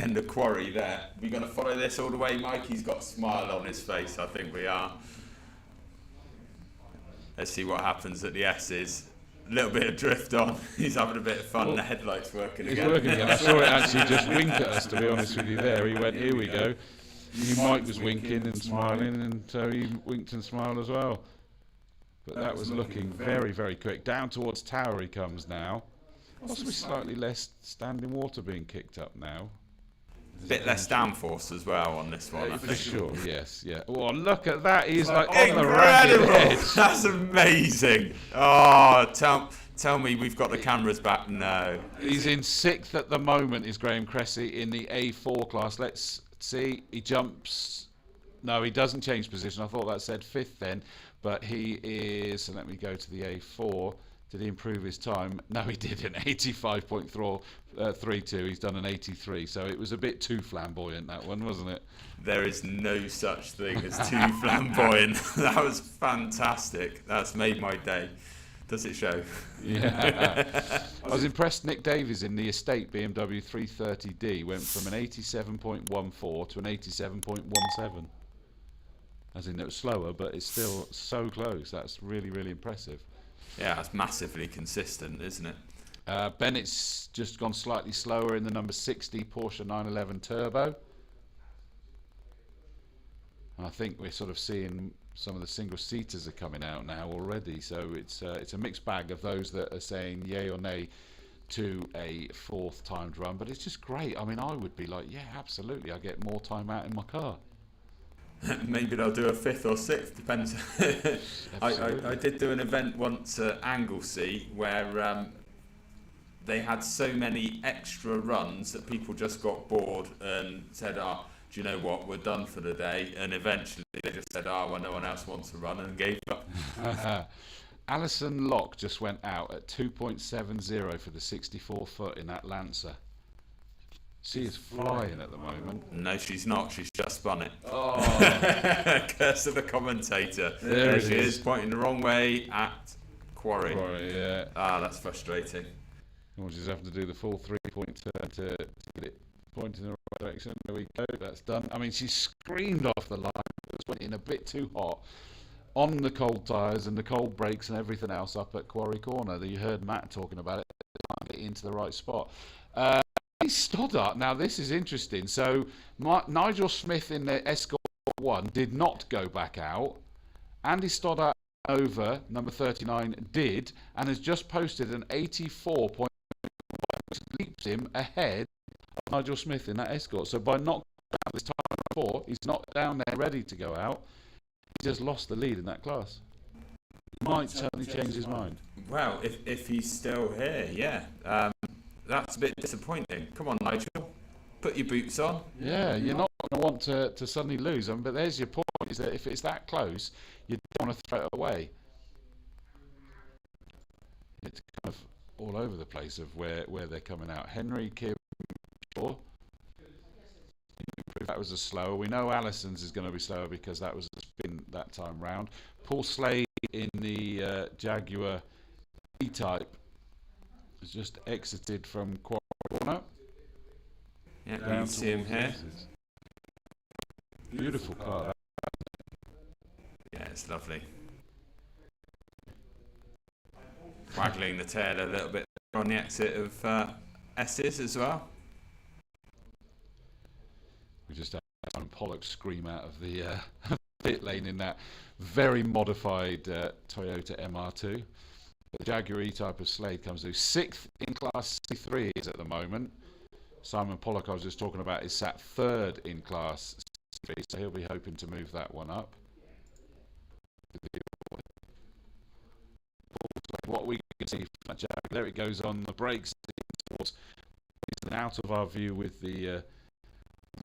end of Quarry there. We're going to follow this all the way, Mike. He's got a smile on his face. I think we are. Let's see what happens at the S's. A little bit of drift on. He's having a bit of fun. The headlight's working again. It's working again. I saw it actually just wink at us, to be honest with you there. He went, here we go. Mike was winking and smiling, and so he winked and smiled as well. But that was looking very, very quick. Down towards Tower he comes now. Possibly slightly less standing water being kicked up now. Bit less downforce as well on this one, I For think. sure, yes, yeah. Oh, look at that. He's like on the ragged Incredible! edge. That's amazing. Oh, Tell me we've got the cameras back. No. He's in 6th at the moment, is Graham Cressy, in the A4 class. Let's see. He jumps. No, he doesn't change position. I thought that said 5th then. But he is. So let me go to the A4. Did he improve his time? No, he didn't. 85.32. He's done an 83. So it was a bit too flamboyant, that one, wasn't it? There is no such thing as too flamboyant. That was fantastic. That's made my day. Does it show? Yeah. I was impressed. Nick Davies in the estate BMW 330D went from an 87.14 to an 87.17. As in, it was slower, but it's still so close. That's really, really impressive. Yeah, that's massively consistent, isn't it? Bennett's just gone slightly slower in the number 60 Porsche 911 Turbo. And I think we're sort of seeing some of the single-seaters are coming out now already, so it's a mixed bag of those that are saying yay or nay to a 4th timed run, but it's just great. I mean, I would be like, yeah, absolutely, I get more time out in my car. Maybe they'll do a 5th or 6th, depends. I did do an event once at Anglesey where they had so many extra runs that people just got bored and said, do you know what, we're done for the day, and eventually they just said, well, no one else wants to run, and gave up. Alison Locke just went out at 2.70 for the 64 foot in that Lancer. She is flying at the moment. No, she's not. She's just spun it. Oh. Curse of the commentator. There she is, pointing the wrong way at Quarry. Yeah. That's frustrating. We'll just have to do the full 3-point turn to get it pointing in the right direction. There we go. That's done. I mean, she screamed off the line. It was went in a bit too hot on the cold tyres and the cold brakes and everything else up at Quarry Corner. You heard Matt talking about it. Get into the right spot. Stoddart. Now this is interesting. So Nigel Smith in the Escort 1 did not go back out. Andy Stoddart over number 39 did, and has just posted an 84.1, which leaps him ahead of Nigel Smith in that Escort. So by not going out this time before, he's not down there ready to go out. He just lost the lead in that class. Might certainly change his mind. Well, if he's still here, yeah. That's a bit disappointing. Come on, Nigel. Put your boots on. Yeah, you're not going to want to suddenly lose them, but there's your point, is that if it's that close, you don't want to throw it away. It's kind of all over the place of where they're coming out. Henry Kim Shaw. That was a slower. We know Allison's is going to be slower because that was a spin that time round. Paul Slade in the Jaguar E-Type has just exited from Quarry Corner. Yeah, you see him here. Beautiful car. Yeah, it's lovely. Waggling the tail a little bit on the exit of S's as well. We just had Simon Pollock scream out of the pit lane in that very modified Toyota MR2. The Jaguar E-Type of Slade comes through. 6th in Class C3 is at the moment. Simon Pollock, I was just talking about, is sat 3rd in Class C3, so he'll be hoping to move that one up. What we can see from that Jaguar, there it goes on the brakes. It's out of our view with the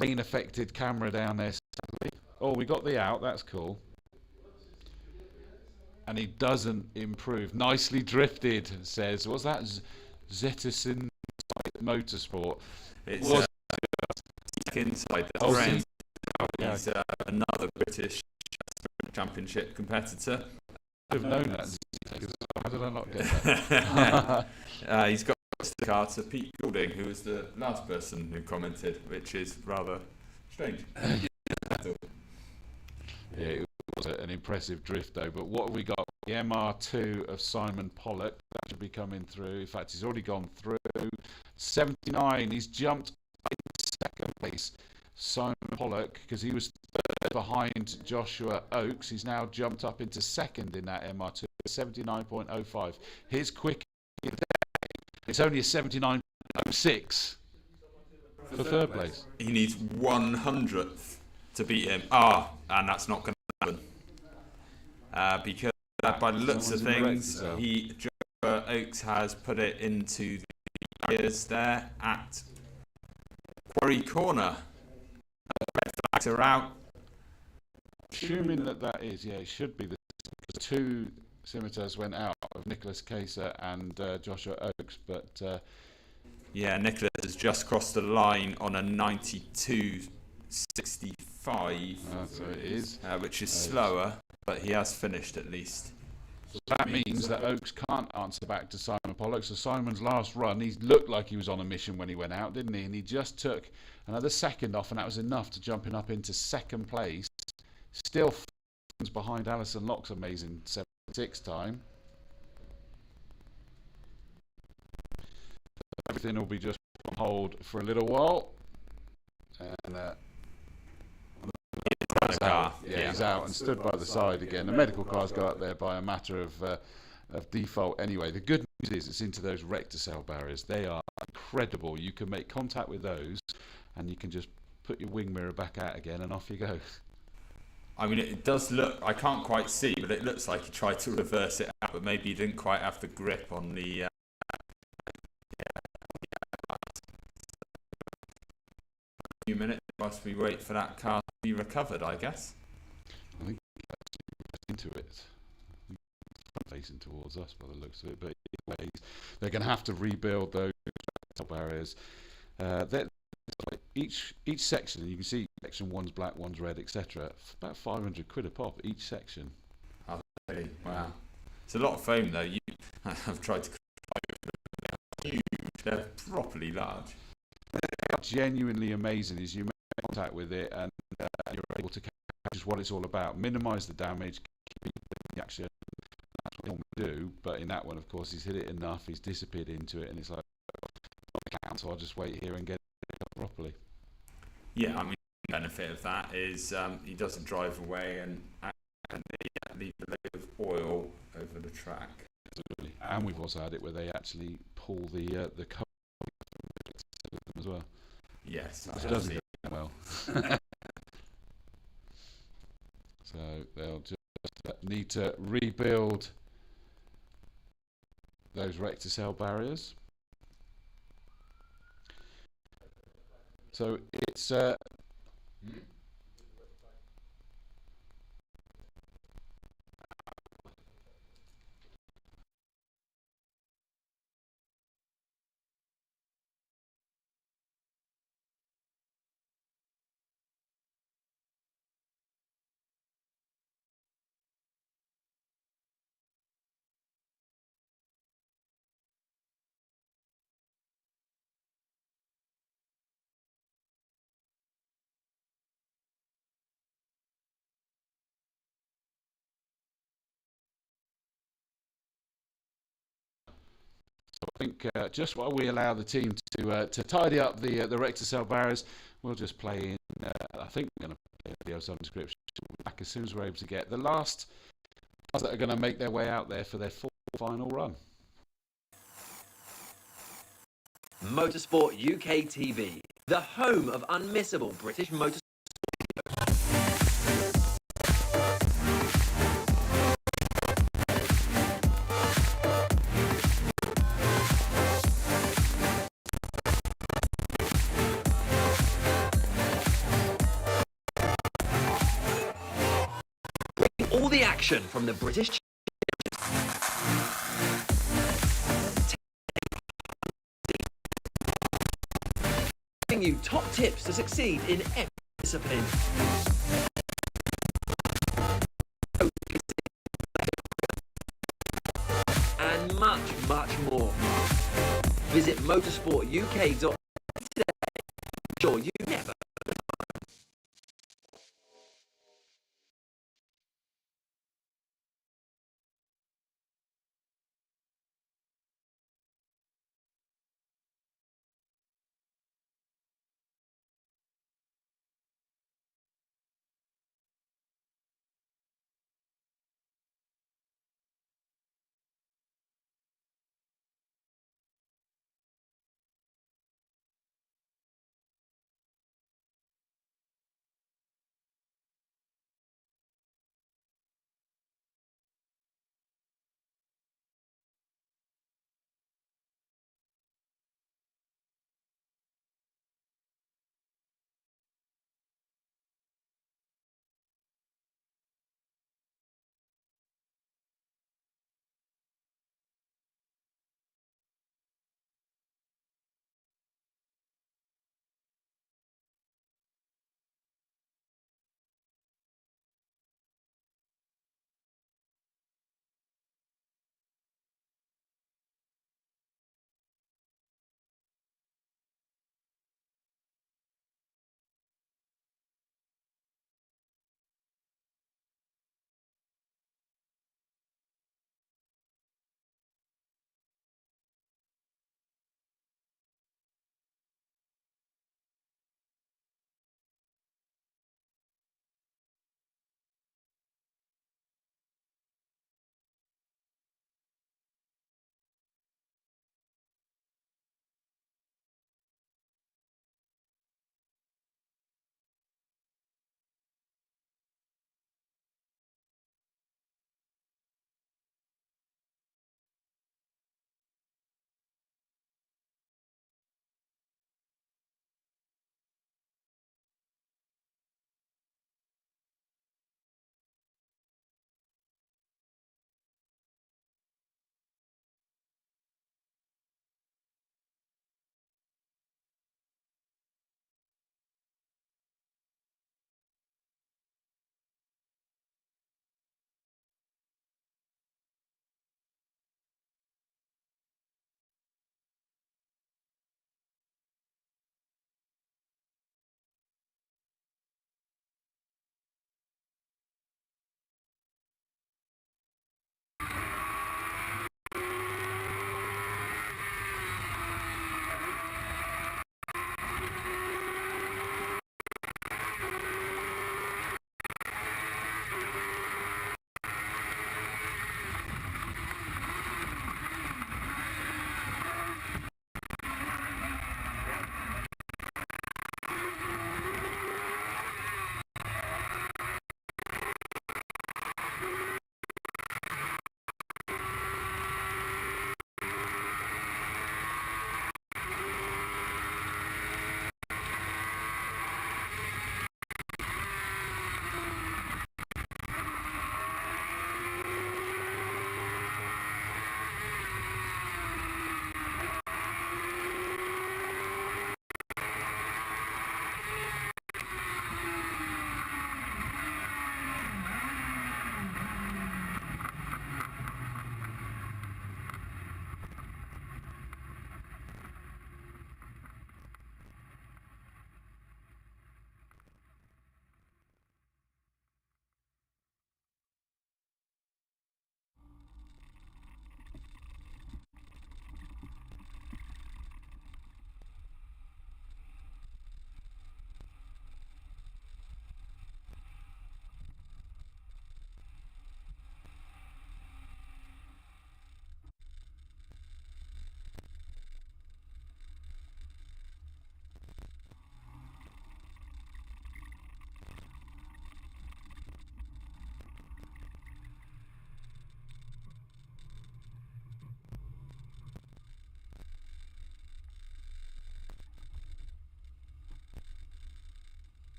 rain-affected camera down there. Sadly. Oh, we got the out. That's cool. And he doesn't improve. Nicely drifted, says. What's that? Zetterson Motorsport. It's inside the frame. He's another British Championship competitor. I have known that. How did I not get that? He's got the car to Pete Goulding, who was the last person who commented, which is rather strange. Yeah, it was an impressive drift though. But what have we got? The MR2 of Simon Pollock. That should be coming through. In fact, he's already gone through. 79. He's jumped into 2nd place. Simon Pollock, because he was 3rd behind Joshua Oakes. He's now jumped up into 2nd in that MR2. 79.05. His quick day. It's only a 79.06 for 3rd place. He needs 100th to beat him. And that's not going to happen. Because by the looks of things, he Oaks has put it into the barriers there at Quarry Corner. Red flags are out. Assuming that is, yeah, it should be the two scimitars went out of Nicholas Kaser and Joshua Oakes, but Yeah, Nicholas has just crossed the line on a 92.65, so it is. which is slower, but he has finished at least. So that means that Oakes can't answer back to Simon Pollock. So Simon's last run, he looked like he was on a mission when he went out, didn't he? And he just took another second off, and that was enough to jump him up into second place. Still behind Alison Locke's amazing 76 time. Everything will be just on hold for a little while. And he's out. Yeah, he's out and stood by the side again. The medical cars go up there by a matter of default anyway. The good news is it's into those rector-cell barriers. They are incredible. You can make contact with those and you can just put your wing mirror back out again and off you go. I mean, it does look, I can't quite see, but it looks like he tried to reverse it out, but maybe he didn't quite have the grip on the... A few minutes whilst we wait for that car to be recovered, I guess. I think into it. Facing towards us by the looks of it, but they're going to have to rebuild those barriers. Each section, you can see section one's black, one's red, etc. About 500 quid a pop each section. Oh, really? Wow. It's a lot of foam though. I've tried to. They're huge. They're properly large. They're genuinely amazing as you make contact with it and you're able to catch what it's all about. Minimise the damage, keep the action. That's what you want to do. But in that one, of course, he's hit it enough. He's disappeared into it, and it's like, so I'll just wait here and get it properly. Yeah, I mean, the benefit of that is he doesn't drive away and leave a load of oil over the track. Absolutely. And we've also had it where they actually pull the cover as well. Yes, which doesn't go well. So they'll just need to rebuild those rector-cell barriers. So it's I think just while we allow the team to tidy up the rector-cell barriers, we'll just play in. I think we're going to play a video subscription back as soon as we're able to get the last cars that are going to make their way out there for their final run. Motorsport UK TV, the home of unmissable British motorsport. All the action from the British giving you top tips to succeed in every discipline. And much, much more. Visit motorsportuk.com today. Sure you never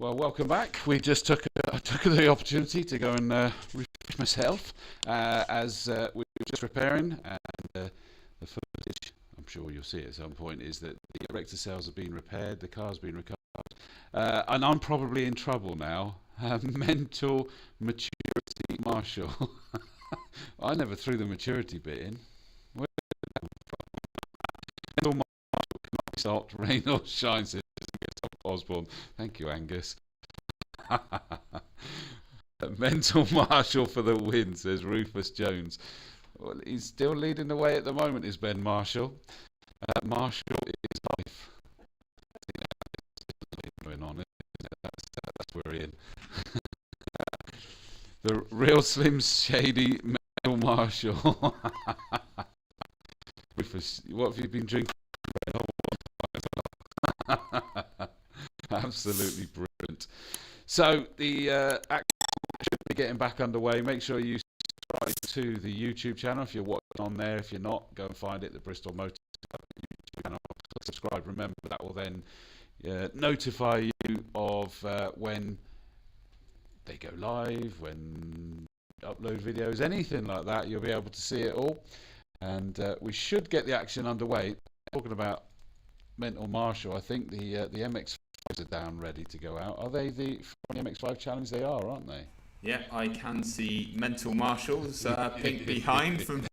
Well, welcome back. We just I took the opportunity to go and refresh myself as we were just preparing, and the footage, I'm sure you'll see at some point, is that the erector cells have been repaired, the car's been recovered, and I'm probably in trouble now. Mental maturity, Marshall. I never threw the maturity bit in. Where did that come from? Mental Marshall cannot be stopped, rain or shine, says Osborne. Thank you, Angus. Mental Marshall for the win, says Rufus Jones. Well, he's still leading the way at the moment, is Ben Marshall. Marshall is life. Going on, that's where we're in. The real Slim Shady Mental Marshall. Rufus, what have you been drinking? Absolutely brilliant. So the action should be getting back underway. Make sure you subscribe to the YouTube channel if you're watching on there. If you're not, go and find it, the Bristol Motor YouTube channel. Click subscribe. Remember, that will then notify you of when they go live, when upload videos, anything like that. You'll be able to see it all, and we should get the action underway. Talking about Mental Marshall, I think the MX5s are down, ready to go out. Are they the MX5 challenge? They are, aren't they? Yeah, I can see Mental Marshall's pink behind from.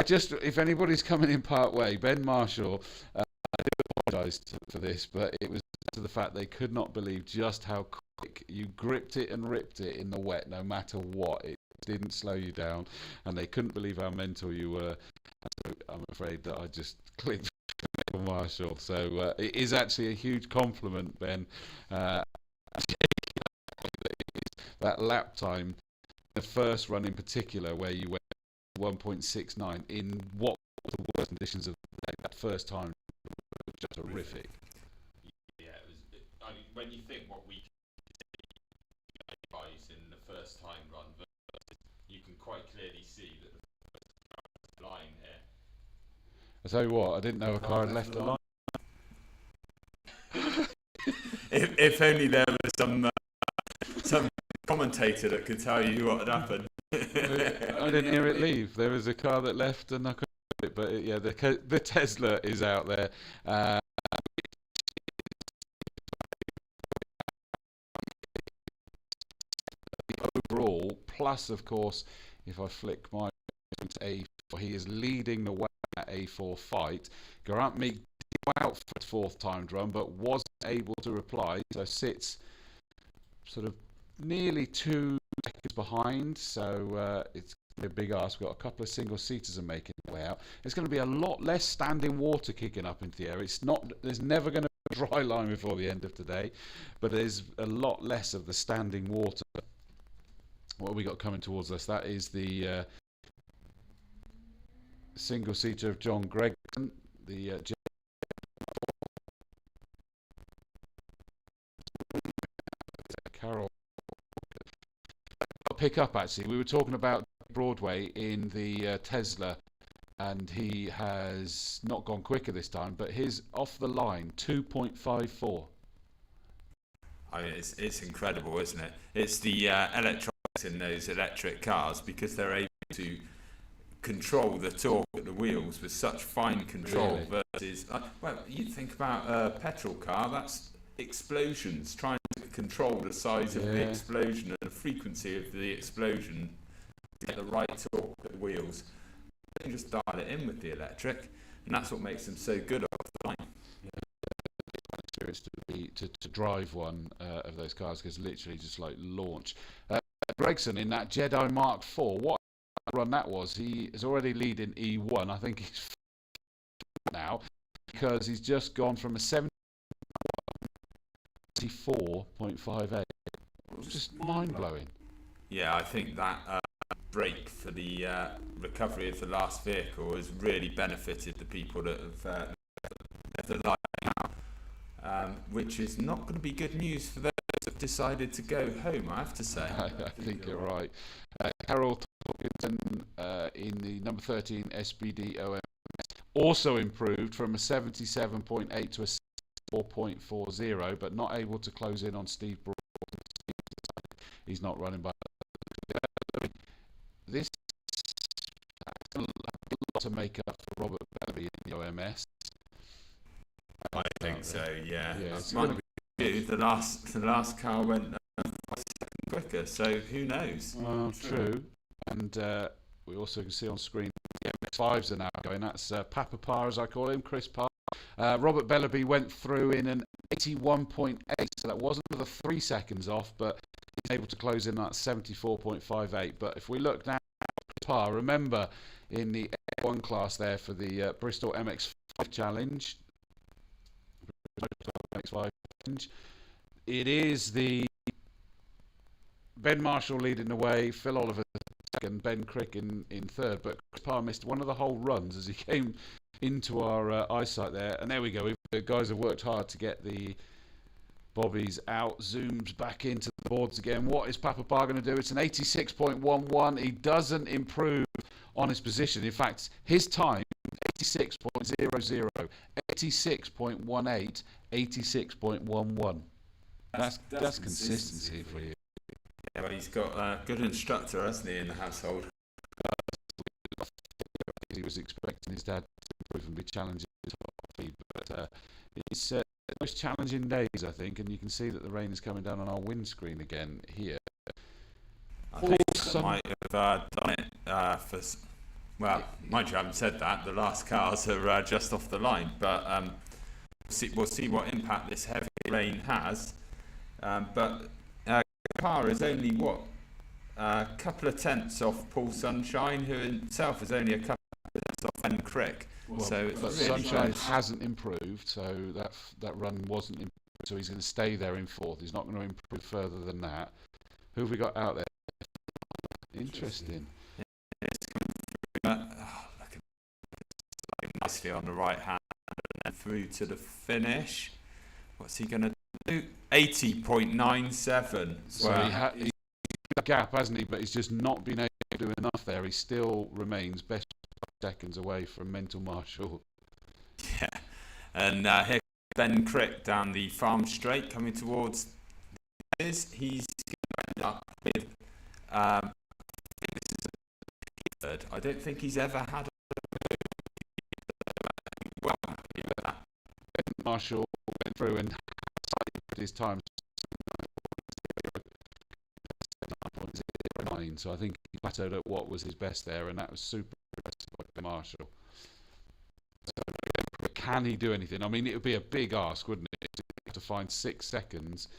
If anybody's coming in part way, Ben Marshall, I do apologise for this, but it was to the fact they could not believe just how quick you gripped it and ripped it in the wet, no matter what. It didn't slow you down, and they couldn't believe how mental you were. So I'm afraid that I just clicked Mental Marshall. So it is actually a huge compliment, Ben. That lap time, the first run in particular, where you went 1.69 in what was the worst conditions of the day, that first time was just horrific. Yeah, it was. I mean, when you think what we guys in the first time run, you can quite clearly see that the first line here. I tell you what, I didn't know a car had left the line. If only there was some commentator that could tell you what had happened. I didn't hear it leave. There was a car that left, and I couldn't hear it. But yeah, the Tesla is out there. Overall, plus of course, if I flick my A4, he is leading the way at A4 fight. Geraint Meek out for his fourth timed run, but wasn't able to reply, so sits sort of nearly 2 seconds behind. So it's going to be a big ask. We've got a couple of single seaters are making their way out. There's going to be a lot less standing water kicking up into the air. There's never going to be a dry line before the end of today, but there's a lot less of the standing water. What have we got coming towards us? That is the single seater of John Gregson, the Carol. I'll pick up actually. We were talking about Broadway in the Tesla, and he has not gone quicker this time, but his off the line 2.54. I mean, it's incredible, isn't it? It's the electronics in those electric cars, because they're able to control the torque at the wheels with such fine control. Really? Versus, well, you think about a petrol car, that's explosions, trying to control the size of the explosion and the frequency of the explosion to get the right torque at the wheels. You can just dial it in with the electric, and that's what makes them so good off the line. To drive one of those cars, because literally just like launch. Gregson in that Jedi Mark IV, what run that was. He is already leading E1. I think he's now, because he's just gone from a 74.58. Just mind blowing. Yeah, I think that break for the recovery of the last vehicle has really benefited the people that have left the line now, which is not going to be good news for those that have decided to go home, I have to say. I think you're right. Carol Torkinson in the number 13 SBD OMS also improved from a 77.8 to a 4.40, but not able to close in on Steve Broad. He's not running by. This has a lot to make up for Robert Bellamy in the OMS. I think so, yeah. It's might be the last car went 5 seconds quicker, so who knows? True. And we also can see on screen the MX5s are now going. That's Papa Parr, as I call him, Chris Parr. Robert Bellaby went through in an 81.8, so that wasn't the 3 seconds off, but he's able to close in at 74.58. But if we look now at Parr, remember in the F1 class there for the Bristol MX5 Challenge, it is the Ben Marshall leading the way, Phil Oliver second, Ben Crick in third, but Chris Parr missed one of the whole runs as he came into our eyesight there. And there we go. The guys have worked hard to get the Bobby's out, zooms back into the boards again. What is Papa Bar going to do? It's an 86.11. He doesn't improve on his position. In fact, his time, 86.00, 86.18, 86.11. That's consistency for you. Yeah, well, he's got a good instructor, hasn't he, in the household? He was expecting his dad to improve and be challenging his top speed, but it's the most challenging days, I think, and you can see that the rain is coming down on our windscreen again here. I think I might have done it for... Well, mind you, I haven't said that. The last cars are just off the line, but we'll see what impact this heavy rain has. But the car is only, a couple of tenths off Paul Sunshine, who himself is only a couple of tenths off Ben Crick. Well, so it's but really Sunshine close. hasn't improved, so that run wasn't improved, so he's going to stay there in fourth. He's not going to improve further than that. Who have we got out there? Interesting. Looking nicely on the right hand and then through to the finish. What's he going to do? 80.97. So he's got a gap, hasn't he? But he's just not been able to do enough there. He still remains best 5 seconds away from Mental Marshall. Yeah, and here comes Ben Crick down the farm straight coming towards he's going to end up with I think this is a third. I don't think he's ever had well, Ben Marshall went through and his time 7.09, so I think he plateaued at what was his best there, and that was super impressive by Ben Marshall. So, can he do anything? I mean, it would be a big ask, wouldn't it, to find 6 seconds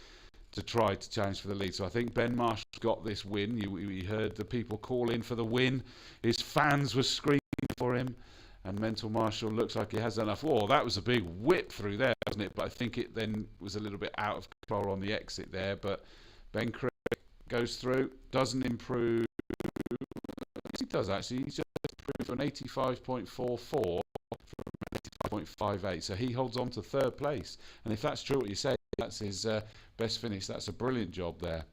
to try to challenge for the lead. So I think Ben Marshall got this win. You heard the people call in for the win. His fans were screaming for him, and Mental Marshall looks like he has enough. Oh, that was a big whip through there, wasn't it? But I think it then was a little bit out of control on the exit there. But Ben Crick goes through, doesn't improve. He does actually. He's just improved from 85.44 from 85.58. So he holds on to third place. And if that's true what you say, that's his best finish. That's a brilliant job there.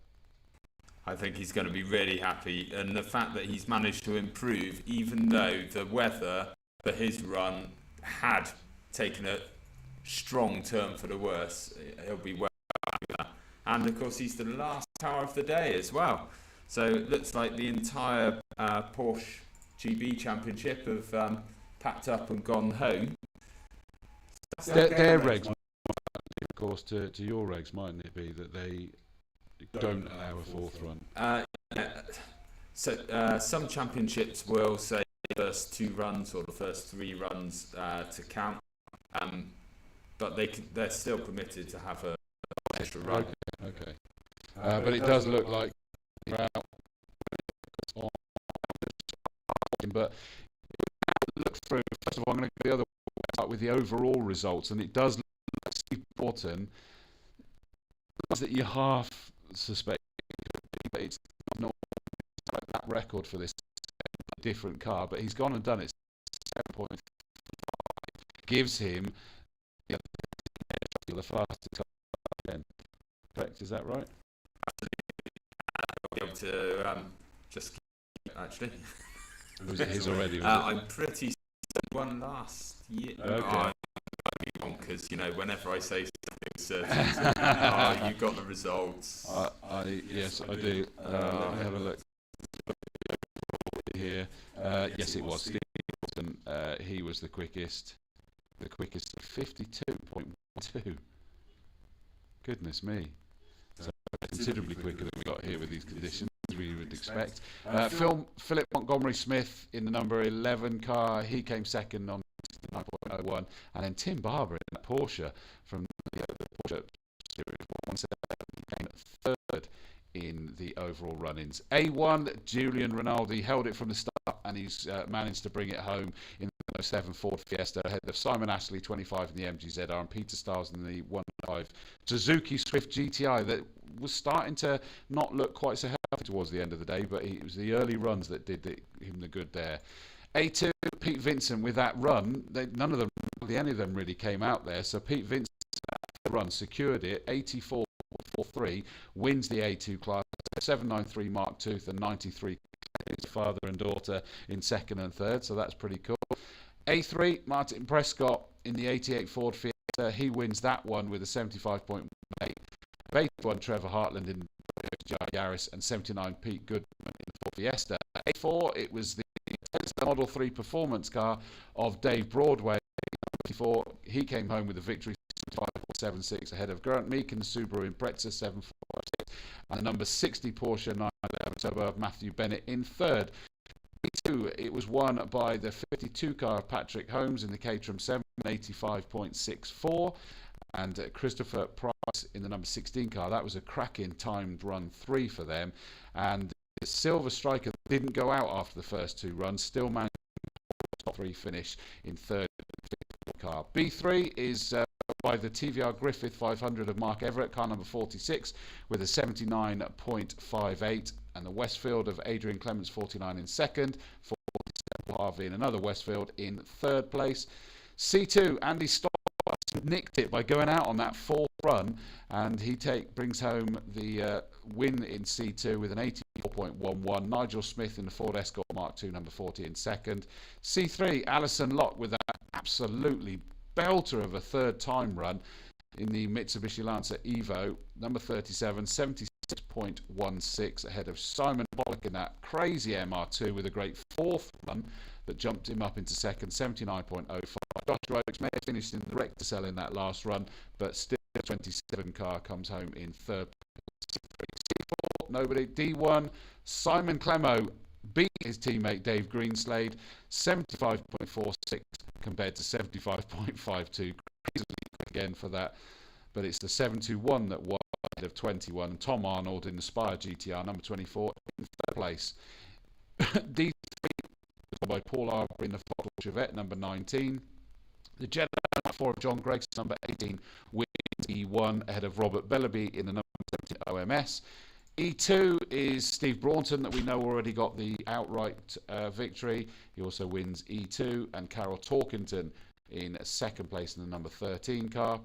I think he's going to be really happy, and the fact that he's managed to improve, even though the weather for his run had taken a strong turn for the worse, he'll be well happy with that. And of course, he's the last car of the day as well. So it looks like the entire Porsche GB Championship have packed up and gone home. Their regs, of course, to your regs, mightn't it be that they don't allow a fourth run? Yeah. So some championships will say the first 2 runs or the first 3 runs to count, but they're still permitted to have a extra run. Okay. But it does look like but look through. First of all, I'm going to go the other way, start with the overall results, and it does look like Steve Borton that you half suspect, but it's not like that record for this different car, but he's gone and done it. 7.5 gives him the fastest car again. Correct? Is that right? I'll be able to just actually. Was it his already? I'm pretty certain one last year. Okay. Because whenever I say something certain, you got the results. Yes, I do. Let me have a look here. Yes, it was. Steve Wilson, he was the quickest. The quickest, 52.12. Goodness me. So considerably quicker than we got here with these conditions, we would expect. Philip Montgomery Smith in the number 11 car, he came second on 9.01, and then Tim Barber in that Porsche from the Porsche Series 117 came third in the overall run-ins. A1, Julian Rinaldi held it from the start, and he's managed to bring it home in the 07 Ford Fiesta ahead of Simon Ashley 25 in the MGZR and Peter Stiles in the 105 Suzuki Swift GTI that was starting to not look quite so healthy towards the end of the day, but it was the early runs that did him the good there. A2, Pete Vincent with that run, hardly any of them really came out there, so Pete Vincent run, secured it, 84.43, wins the A2 class, 793 Mark Tooth and 93 his father and daughter in second and third, so that's pretty cool. A3, Martin Prescott in the 88 Ford Fiesta, he wins that one with a 75.18. 81 Trevor Hartland in Yaris and 79 Pete Goodman in the Ford Fiesta. A4, it was the Model 3 performance car of Dave Broadway. He came home with a victory, 75.76 ahead of Grant Meek in the Subaru Impreza 746, and the number 60 Porsche 911 Turbo of Matthew Bennett in third. B2, it was won by the 52 car of Patrick Holmes in the Caterham 7, 85.64, and Christopher Price in the number 16 car. That was a cracking timed run 3 for them, and the Silver Striker didn't go out after the first 2 runs, still managed to top 3 finish in third car. B3 is by the TVR Griffith 500 of Mark Everett, car number 46, with a 79.58, and the Westfield of Adrian Clements 49 in second, 47 Harvey in another Westfield in third place. C2, Andy Stock nicked it by going out on that 4th run, and he brings home the win in C2 with an 84.11. Nigel Smith in the Ford Escort Mark II number 40 in second. C3, Alison Locke with that absolutely belter of a third time run in the Mitsubishi Lancer Evo number 37, 76.16 ahead of Simon Bollock in that crazy MR2 with a great 4th run that jumped him up into second, 79.05. Josh Rokes may have finished in the wreck to sell in that last run, but still 27 car comes home in third. C4, nobody. D1, Simon Clemo beat his teammate Dave Greenslade, 75.46 compared to 75.52. Crazily again for that, but it's the 721 that won ahead of 21. Tom Arnold in the Spire GTR number 24 in third place. D3 by Paul Arbour in the Ford Chevette number 19. The Jedi 4 of John Gregson number 18 wins E1 ahead of Robert Bellaby in the number 17 OMS. E2 is Steve Braunton that we know already got the outright victory. He also wins E2, and Carol Torkington in second place in the number 13 car.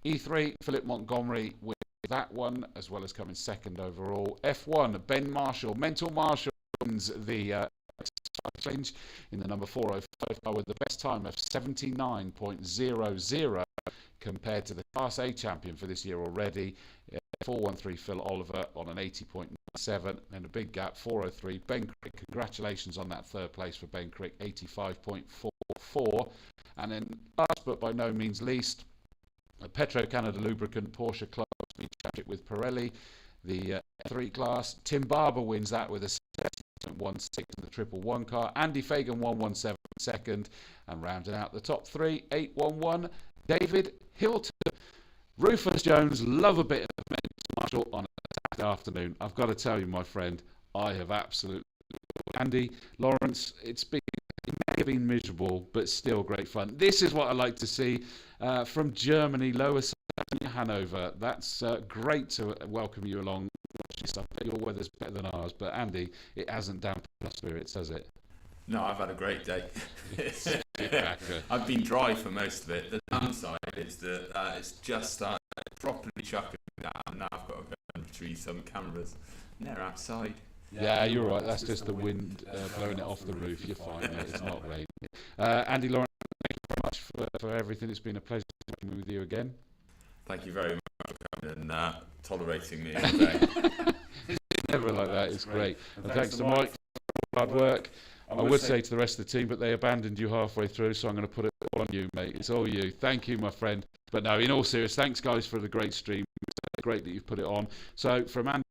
E3, Philip Montgomery wins that one, as well as coming second overall. F1, Ben Marshall, Mental Marshall wins the challenge in the number 405 car with the best time of 79.00 compared to the Class A champion for this year already, 413 Phil Oliver on an 80.97, and a big gap, 403 Ben Crick. Congratulations on that third place for Ben Crick, 85.44. And then last but by no means least, Petro Canada Lubricant Porsche Club Speed Championship with Pirelli, the F3 class. Tim Barber wins that with a 70.16 in the 111 car. Andy Fagan 117 second, and rounding out the top 3, 811 David Hilton. Rufus Jones, love a bit of Mental Marshall on a Saturday afternoon. I've got to tell you, my friend, I have absolutely. Andy Lawrence, it may have been miserable, but still great fun. This is what I like to see from Germany, Lower Saxony, Hanover. That's great to welcome you along. I bet your weather's better than ours, but Andy, it hasn't dampened our spirits, has it? No, I've had a great day. I've been dry for most of it. The downside is that it's just started properly chucking down. Now I've got to go and retrieve some cameras. And they're outside. Yeah, you're right. That's just the wind blowing it off the roof. You're fine, mate. It's not raining. Andy Lawrence, thank you very much for everything. It's been a pleasure talking with you again. Thank you very much for coming and tolerating me all day. It's never like that. It's great. And thanks to Mike for hard work. I would say to the rest of the team, but they abandoned you halfway through, so I'm going to put it all on you, mate. It's all you. Thank you, my friend. But no, in all seriousness, thanks, guys, for the great stream. It's great that you've put it on. So from Andy,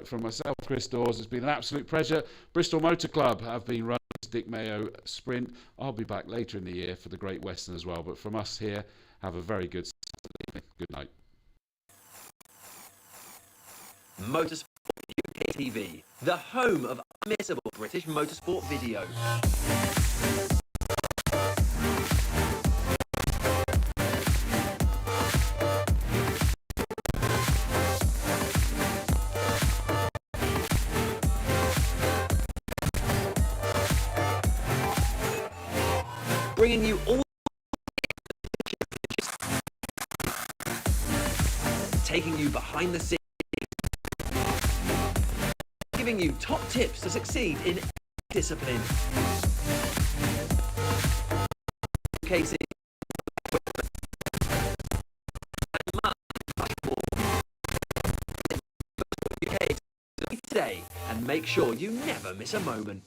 from myself, Chris Dawes, it's been an absolute pleasure. Bristol Motor Club have been running this Dick Mayo sprint. I'll be back later in the year for the Great Western as well. But from us here, have a very good Saturday evening. Good night. Motorsport UK TV, the home of unmissable British motorsport video. Bringing you all taking you behind the scenes, giving you top tips to succeed in any discipline. Casing UK today, and make sure you never miss a moment.